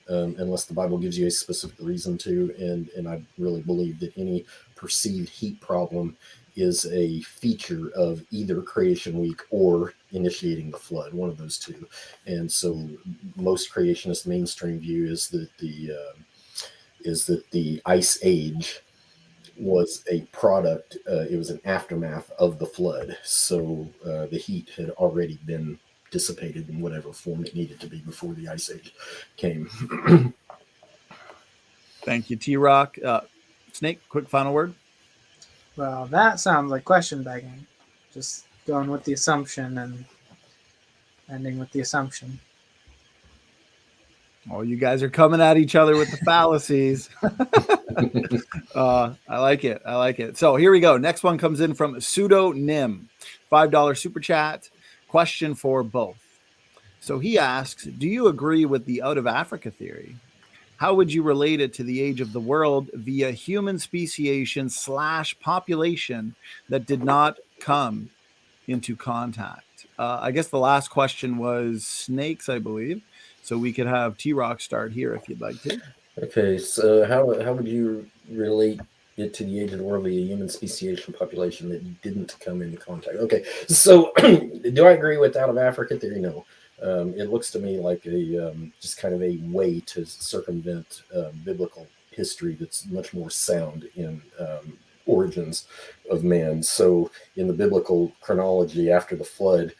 unless the Bible gives you a specific reason to, and I really believe that any perceived heat problem is a feature of either creation week or initiating the flood, one of those two. And so most creationist mainstream view is that the ice age was a product, it was an aftermath of the flood. So the heat had already been dissipated in whatever form it needed to be before the ice age came. Thank you, TRock. Snake, quick final word. Well, that sounds like question begging. Just going with the assumption and ending with the assumption. Oh, you guys are coming at each other with the fallacies. I like it. I like it. So here we go. Next one comes in from Pseudonym, $5 super chat. Question for both. So he asks, do you agree with the out of Africa theory? How would you relate it to the age of the world via human speciation / population that did not come into contact? I guess the last question was snakes, I believe. So we could have TRock start here if you'd like to. Okay, so how would you relate it to the age of the world via human speciation population that didn't come into contact? Okay, so do I agree with out of Africa theory? No. It looks to me like a just kind of a way to circumvent biblical history that's much more sound in origins of man. So in the biblical chronology, after the flood,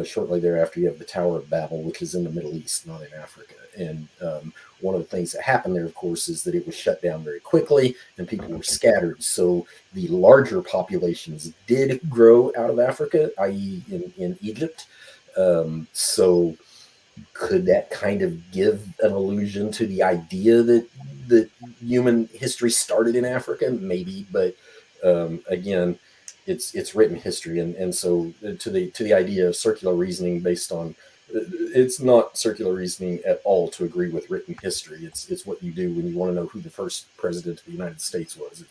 shortly thereafter, you have the Tower of Babel, which is in the Middle East, not in Africa. And one of the things that happened there, of course, is that it was shut down very quickly and people were scattered. So the larger populations did grow out of Africa, i.e. in Egypt. So could that kind of give an allusion to the idea that human history started in Africa? Maybe, but again, it's written history, and so to the idea of circular reasoning based on, it's not circular reasoning at all to agree with written history. It's what you do when you want to know who the first president of the United States was.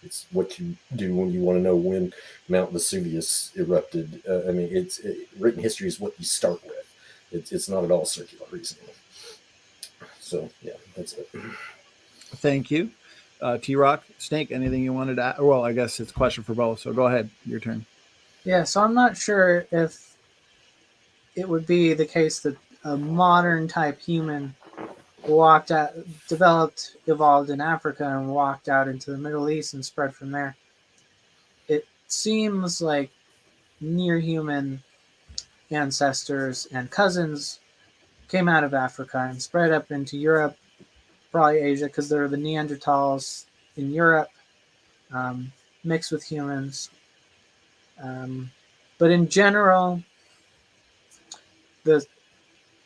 It's what you do when you want to know when Mount Vesuvius erupted. I mean, written history is what you start with. It's not at all circular reasoning. So yeah, that's it. Thank you. TRock. Snake, anything you wanted to add? Well, I guess it's a question for both, so go ahead. Your turn. Yeah, so I'm not sure if it would be the case that a modern type human walked out, developed, evolved in Africa and walked out into the Middle East and spread from there. It seems like near human ancestors and cousins came out of Africa and spread up into Europe, probably Asia, because there are the Neanderthals in Europe, mixed with humans. But in general, the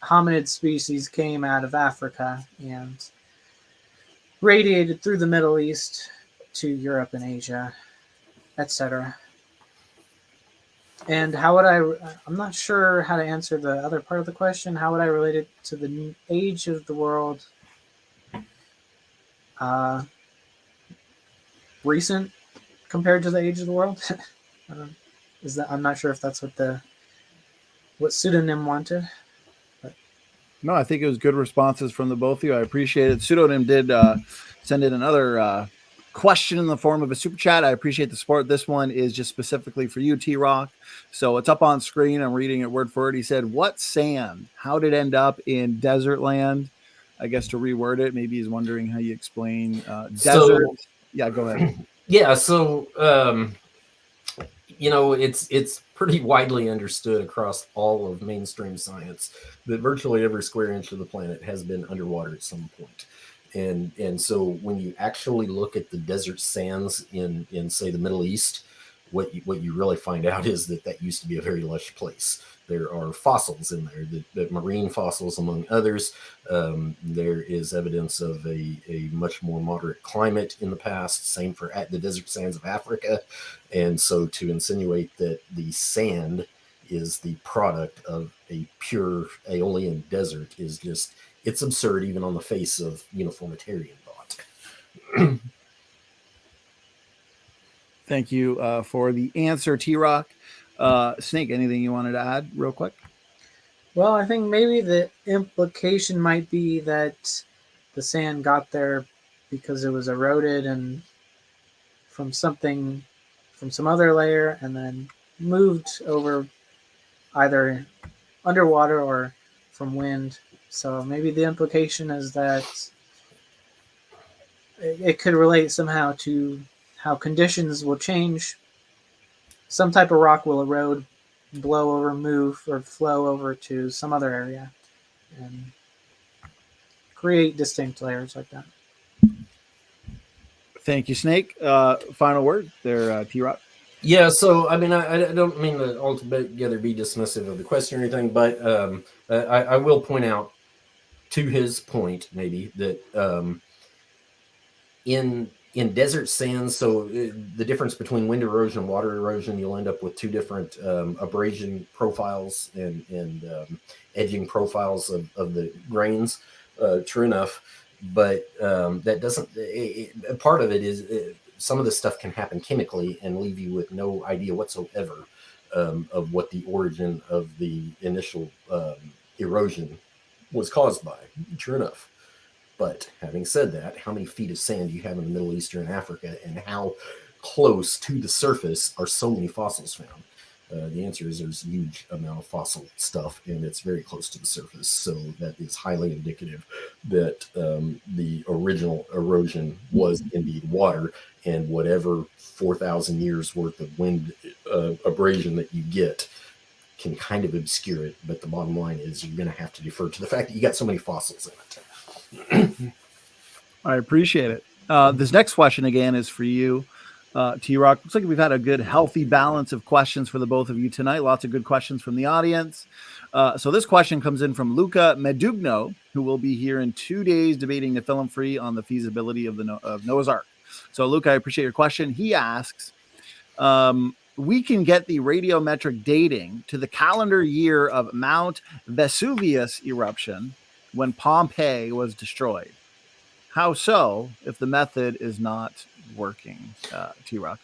hominid species came out of Africa and radiated through the Middle East to Europe and Asia, etc. And how would I'm not sure how to answer the other part of the question. How would I relate it to the age of the world? Recent compared to the age of the world? Is that, I'm not sure if that's what pseudonym wanted. But. No, I think it was good responses from the both of you. I appreciate it. Pseudonym did send in another question in the form of a super chat. I appreciate the support. This one is just specifically for you, TRock. So it's up on screen. I'm reading it word for word. He said, "What sand? How did it end up in desert land?" I guess to reword it, maybe he's wondering how you explain desert. Yeah, go ahead. Yeah, so it's pretty widely understood across all of mainstream science that virtually every square inch of the planet has been underwater at some point. And so when you actually look at the desert sands in say the Middle East, what you really find out is that used to be a very lush place. There are fossils in there, that marine fossils among others. There is evidence of a much more moderate climate in the past. Same for the desert sands of Africa. And so to insinuate that the sand is the product of a pure Aeolian desert is just, it's absurd even on the face of uniformitarian thought. Thank you for the answer, TRock. Snake, anything you wanted to add real quick? Well, I think maybe the implication might be that the sand got there because it was eroded and from some other layer and then moved over either underwater or from wind. So maybe the implication is that it could relate somehow to how conditions will change. Some type of rock will erode, blow over, move, or flow over to some other area and create distinct layers like that. Thank you, Snake. Final word there, TRock. Yeah, so I mean, I don't mean to altogether be dismissive of the question or anything, but I will point out to his point maybe that in desert sands, so the difference between wind erosion and water erosion, you'll end up with two different abrasion profiles and edging profiles of the grains. True enough, but that doesn't. Part of it is some of this stuff can happen chemically and leave you with no idea whatsoever of what the origin of the initial erosion was caused by. True enough. But having said that, how many feet of sand do you have in the Middle East or in Africa, and how close to the surface are so many fossils found? The answer is there's a huge amount of fossil stuff, and it's very close to the surface. So that is highly indicative that the original erosion was indeed water, and whatever 4,000 years worth of wind abrasion that you get can kind of obscure it. But the bottom line is you're going to have to defer to the fact that you got so many fossils in it. I appreciate it. This next question again is for you, TRock. Looks like we've had a good, healthy balance of questions for the both of you tonight. Lots of good questions from the audience. So this question comes in from Luca Medugno, who will be here in 2 days debating the film free on the feasibility of of Noah's Ark. So Luca, I appreciate your question. He asks, we can get the radiometric dating to the calendar year of Mount Vesuvius eruption when Pompeii was destroyed. How so if the method is not working, TRock?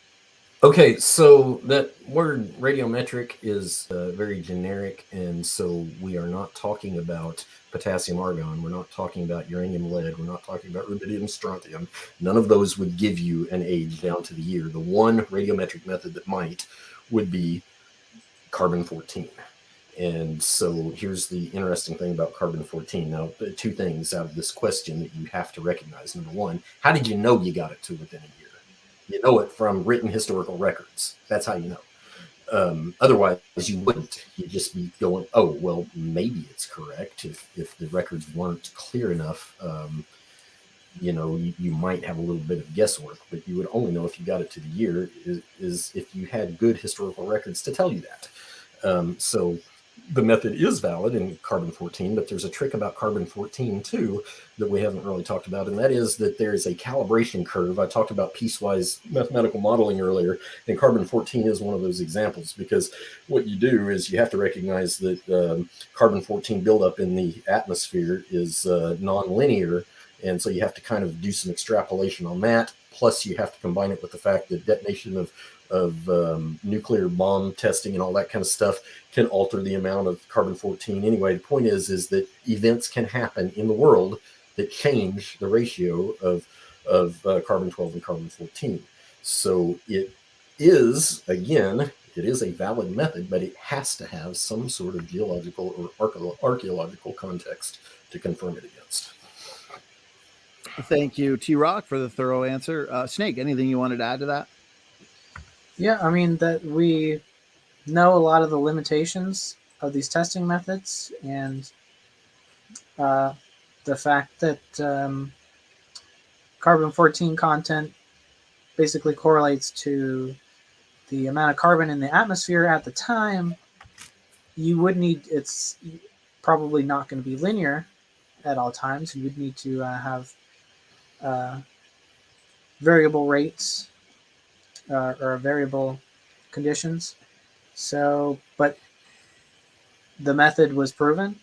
Okay, so that word radiometric is very generic, and so we are not talking about potassium argon. We're not talking about uranium lead. We're not talking about rubidium strontium. None of those would give you an age down to the year. The one radiometric method that might would be carbon-14. And so here's the interesting thing about carbon-14. Now, two things out of this question that you have to recognize. Number one, how did you know you got it to within a year? You know it from written historical records. That's how you know. Otherwise, you wouldn't. You'd just be going, oh, well, maybe it's correct. If the records weren't clear enough, you might have a little bit of guesswork, but you would only know if you got it to the year is if you had good historical records to tell you that. So the method is valid in carbon-14, but there's a trick about carbon-14 too that we haven't really talked about, and that is that there is a calibration curve. I talked about piecewise mathematical modeling earlier, and carbon-14 is one of those examples, because what you do is you have to recognize that carbon-14 buildup in the atmosphere is non-linear, and so you have to kind of do some extrapolation on that. Plus, you have to combine it with the fact that detonation of nuclear bomb testing and all that kind of stuff can alter the amount of carbon-14. Anyway, the point is that events can happen in the world that change the ratio of carbon-12 and carbon-14. So it is, again, it is a valid method, but it has to have some sort of geological or archaeological context to confirm it against. Thank you, TRock, for the thorough answer. Snake, anything you wanted to add to that? Yeah, I mean, that we know a lot of the limitations of these testing methods, and the fact that carbon-14 content basically correlates to the amount of carbon in the atmosphere at the time. You would need, it's probably not going to be linear at all times. You would need to have variable rates or variable conditions. So, but the method was proven.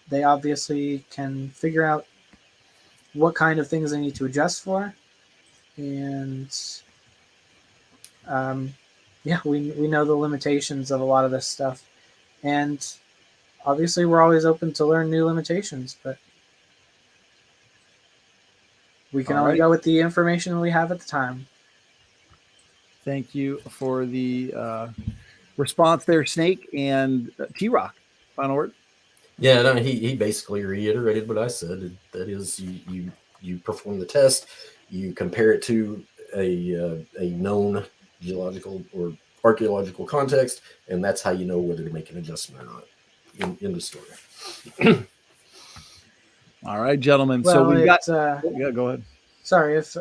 They obviously can figure out what kind of things they need to adjust for. And we know the limitations of a lot of this stuff. And obviously we're always open to learn new limitations, but we can only go with the information we have at the time. Thank you for the response there, Snake. And TRock, final word? Yeah, no, he basically reiterated what I said. That is, you perform the test, you compare it to a known geological or archaeological context, and that's how you know whether to make an adjustment or not in the story. All right, gentlemen. Well, so we've got. Yeah, go ahead. Sorry, if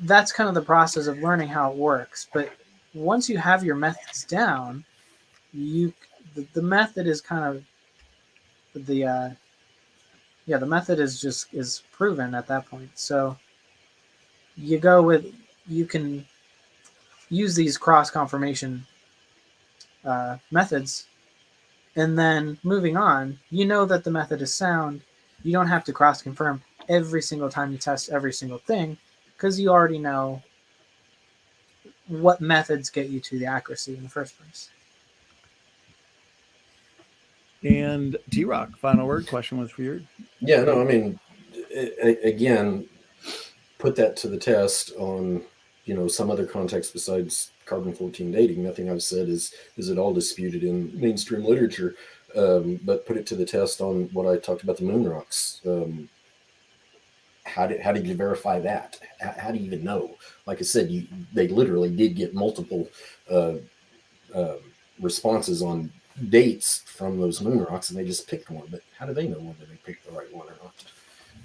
that's kind of the process of learning how it works. But once you have your methods down, the method is kind of the method is proven at that point. So you can use these cross confirmation methods, and then moving on, you know that the method is sound. You don't have to cross confirm every single time you test every single thing, because you already know what methods get you to the accuracy in the first place. And TRock, final word. Question was for you. Yeah, no, I mean, again, put that to the test on some other context besides carbon-14 dating. Nothing I've said is at all disputed in mainstream literature, but put it to the test on what I talked about, the moon rocks. How did you verify that? How do you even know? Like I said, they literally did get multiple responses on dates from those moon rocks, and they just picked one. But how do they know whether they picked the right one or not?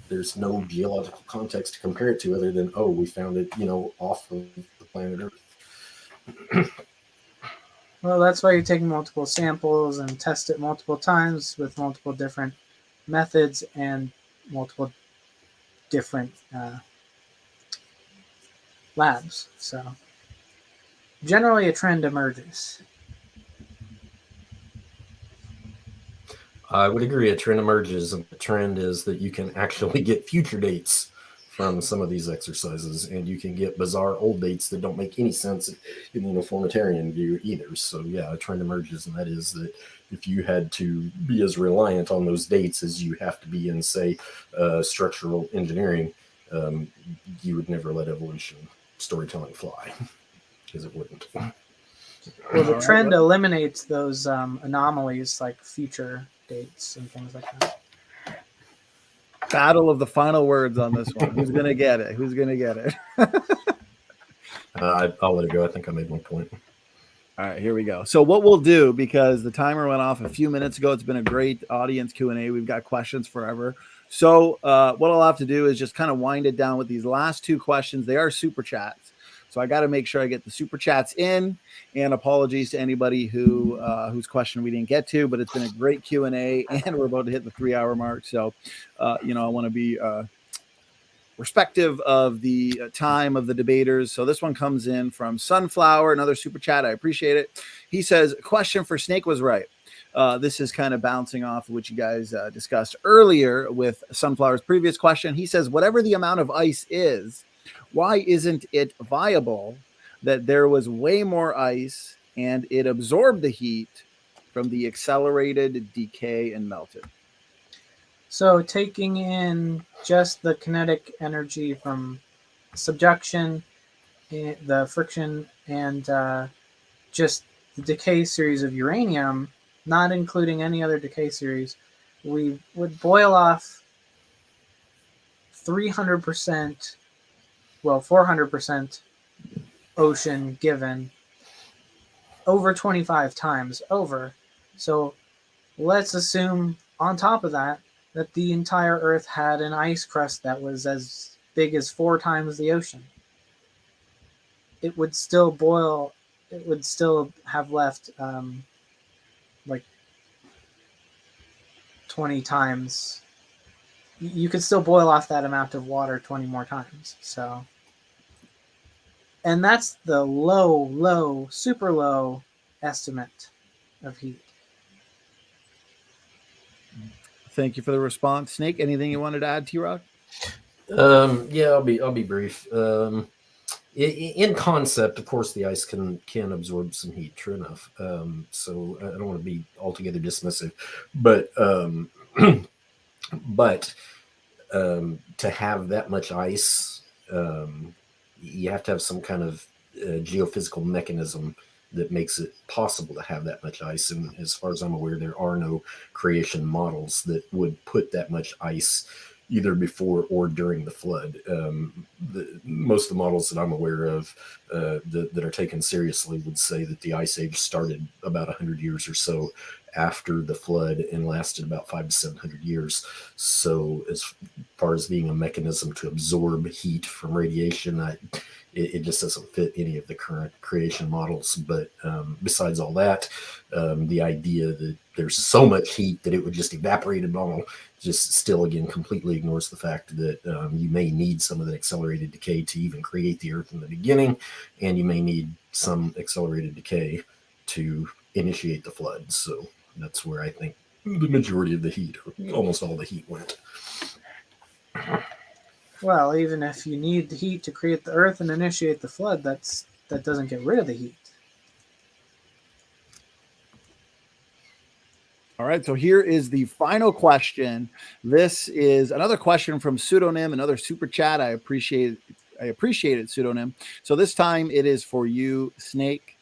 There's no geological context to compare it to other than, oh, we found it, off of the planet Earth. Well, that's why you take multiple samples and test it multiple times with multiple different methods and multiple different labs. So generally a trend emerges. I would agree. A trend emerges, and the trend is that you can actually get future dates from some of these exercises, and you can get bizarre old dates that don't make any sense in the uniformitarian view either. So yeah, a trend emerges, and that is that if you had to be as reliant on those dates as you have to be in, say, structural engineering, you would never let evolution storytelling fly, because it wouldn't. Well, the All right, trend well- eliminates those anomalies like future dates and things like that. Battle of the final words on this one. Who's gonna get it? Who's gonna get it? I'll let it go. I think I made my point. All right, here we go. So what we'll do, because the timer went off a few minutes ago, it's been a great audience Q&A. We've got questions forever. So what I'll have to do is just kind of wind it down with these last two questions. They are super chats. So I got to make sure I get the super chats in, and apologies to anybody whose question we didn't get to, but it's been a great Q&A, and we're about to hit the 3-hour mark. So, I want to be respective of the time of the debaters. So this one comes in from Sunflower, another super chat. I appreciate it. He says, question for Snake was right. This is kind of bouncing off of what you guys discussed earlier with Sunflower's previous question. He says, whatever the amount of ice is, why isn't it viable that there was way more ice and it absorbed the heat from the accelerated decay and melted? So taking in just the kinetic energy from subduction, the friction, and just the decay series of uranium, not including any other decay series, we would boil off 300%, well, 400% ocean given over 25 times over. So let's assume on top of that the entire Earth had an ice crust that was as big as 4 times the ocean. It would still boil. It would still have left like 20 times. You could still boil off that amount of water 20 more times. So, and that's the low, super low estimate of heat. Thank you for the response. Snake, anything you wanted to add, TRock? Yeah, I'll be brief. In concept, of course, the ice can absorb some heat. True enough. So I don't want to be altogether dismissive, but to have that much ice, you have to have some kind of geophysical mechanism that makes it possible to have that much ice. And as far as I'm aware, there are no creation models that would put that much ice either before or during the flood. Most of the models that I'm aware of that are taken seriously would say that the ice age started about 100 years or so after the flood and lasted about 500 to 700 years. So as far as being a mechanism to absorb heat from radiation, it just doesn't fit any of the current creation models. But besides all that, the idea that there's so much heat that it would just evaporate it all just still, again, completely ignores the fact that you may need some of the accelerated decay to even create the Earth in the beginning, and you may need some accelerated decay to initiate the flood. So that's where I think the majority of the heat, almost all the heat, went. Well, even if you need the heat to create the Earth and initiate the flood, that doesn't get rid of the heat. All right, so here is the final question. This is another question from Pseudonym, another super chat. I appreciate it, Pseudonym. So this time it is for you, Snake.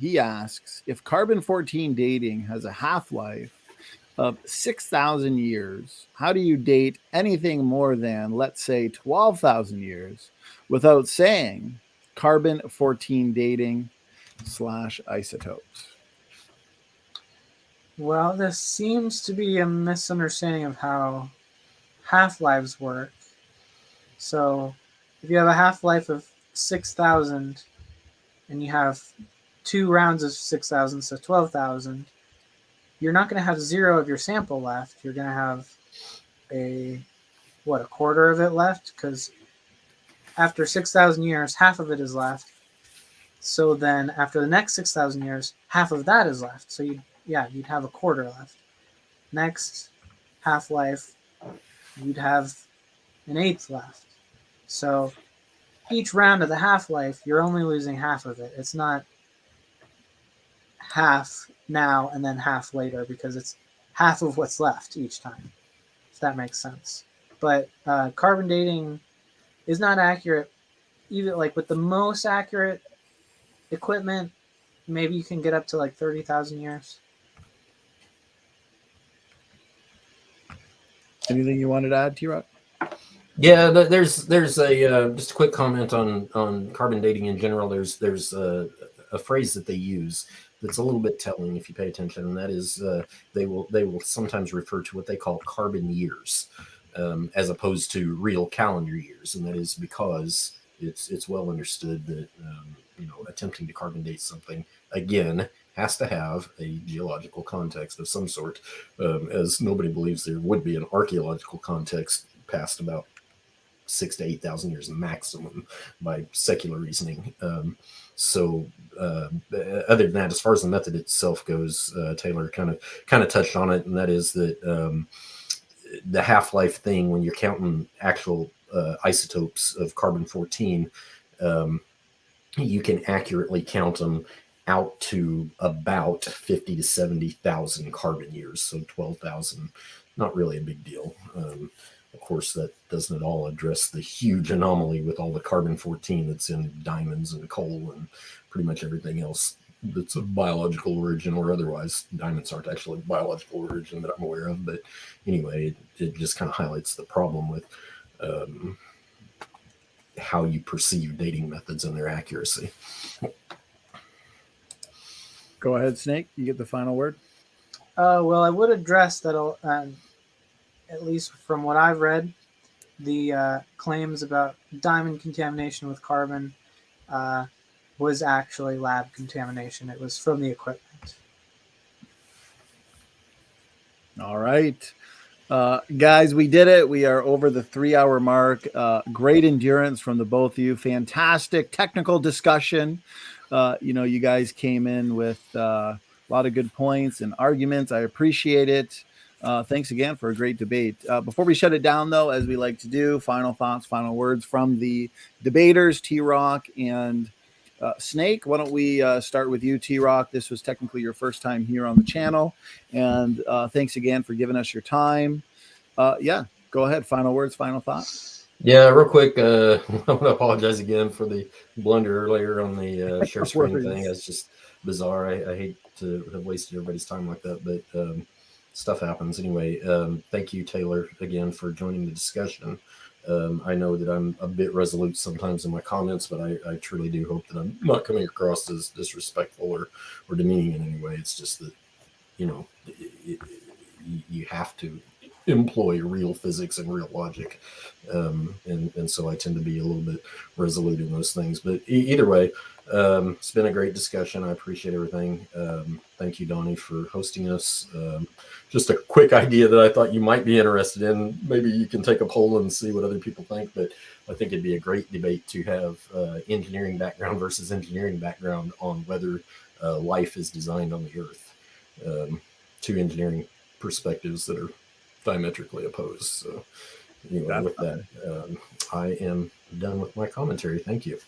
He asks, if carbon-14 dating has a half-life of 6,000 years, how do you date anything more than, let's say, 12,000 years without saying carbon-14 dating / isotopes? Well, this seems to be a misunderstanding of how half-lives work. So, if you have a half-life of 6,000 and you have 2 rounds of 6,000, so 12,000, you're not going to have 0 of your sample left. You're going to have a quarter of it left, because after 6,000 years, half of it is left. So then after the next 6,000 years, half of that is left. So you'd have a quarter left. Next half-life, you'd have an eighth left. So each round of the half-life, you're only losing half of it. It's not half now and then half later because it's half of what's left each time. If that makes sense. But carbon dating is not accurate. Even like with the most accurate equipment, maybe you can get up to like 30,000 years. Anything you wanted to add, TRock? Yeah, there's a just a quick comment on carbon dating in general. There's a phrase that they use that's a little bit telling if you pay attention, and that is they will sometimes refer to what they call carbon years, as opposed to real calendar years, and that is because it's well understood that attempting to carbon date something again has to have a geological context of some sort, as nobody believes there would be an archaeological context past about 6,000 to 8,000 years maximum by secular reasoning. So other than that, as far as the method itself goes, Taylor kind of touched on it, and that is that the half-life thing, when you're counting actual isotopes of carbon-14, you can accurately count them out to about 50 to 70,000 carbon years, so 12,000, not really a big deal. Of course, that doesn't at all address the huge anomaly with all the carbon-14 that's in diamonds and coal and pretty much everything else that's of biological origin or otherwise. Diamonds aren't actually biological origin that I'm aware of, but anyway, it just kind of highlights the problem with how you perceive dating methods and their accuracy. Go ahead, Snake. You get the final word. Well, I would address that, at least from what I've read, the claims about diamond contamination with carbon was actually lab contamination. It was from the equipment. All right. Guys, we did it. We are over the 3-hour mark. Great endurance from the both of you. Fantastic technical discussion. You guys came in with a lot of good points and arguments. I appreciate it. Thanks again for a great debate. Before we shut it down, though, as we like to do, final thoughts, final words from the debaters, TRock and Snake. Why don't we start with you, TRock? This was technically your first time here on the channel, and thanks again for giving us your time. Yeah, go ahead. Final words, final thoughts. Yeah, real quick, I want to apologize again for the blunder earlier on the share screen thing. It's just bizarre. I hate to have wasted everybody's time like that, but stuff happens. Anyway, thank you, Taylor, again for joining the discussion. I know that I'm a bit resolute sometimes in my comments, but I truly do hope that I'm not coming across as disrespectful or demeaning in any way. It's just that, you have to employ real physics and real logic. And so I tend to be a little bit resolute in those things. But either way, it's been a great discussion. I appreciate everything. Thank you, Donnie, for hosting us. Just a quick idea that I thought you might be interested in. Maybe you can take a poll and see what other people think. But I think it'd be a great debate to have engineering background versus engineering background on whether life is designed on the Earth. Two engineering perspectives that are diametrically opposed. So anyway, with that, I am done with my commentary. Thank you.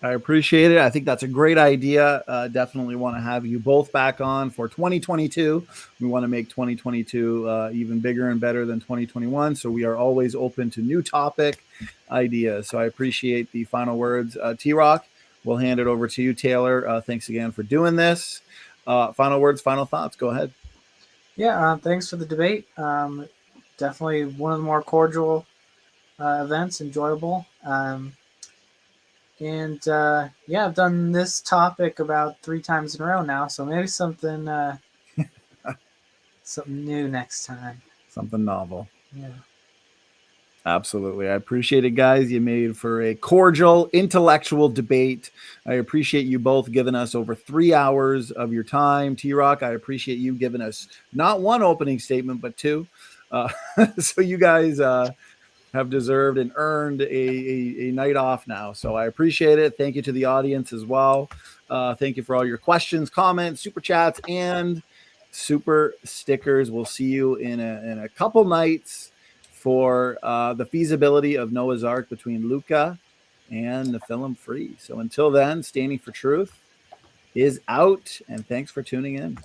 I appreciate it. I think that's a great idea. Definitely want to have you both back on for 2022. We want to make 2022 even bigger and better than 2021. So we are always open to new topic ideas. So I appreciate the final words. TRock, we'll hand it over to you, Taylor. Thanks again for doing this. Final words, final thoughts. Go ahead. Yeah, thanks for the debate. Definitely one of the more cordial events, enjoyable. Yeah, I've done this topic about 3 times in a row now, so maybe something something new next time. Something novel. Yeah. Absolutely. I appreciate it, guys. You made for a cordial, intellectual debate. I appreciate you both giving us over 3 hours of your time. TRock, I appreciate you giving us not one opening statement, but 2. So you guys have deserved and earned a night off now. So I appreciate it. Thank you to the audience as well. Thank you for all your questions, comments, super chats, and super stickers. We'll see you in a couple nights for the feasibility of Noah's Ark between Luca and the film Free. So until then, standing for truth, is out, and thanks for tuning in.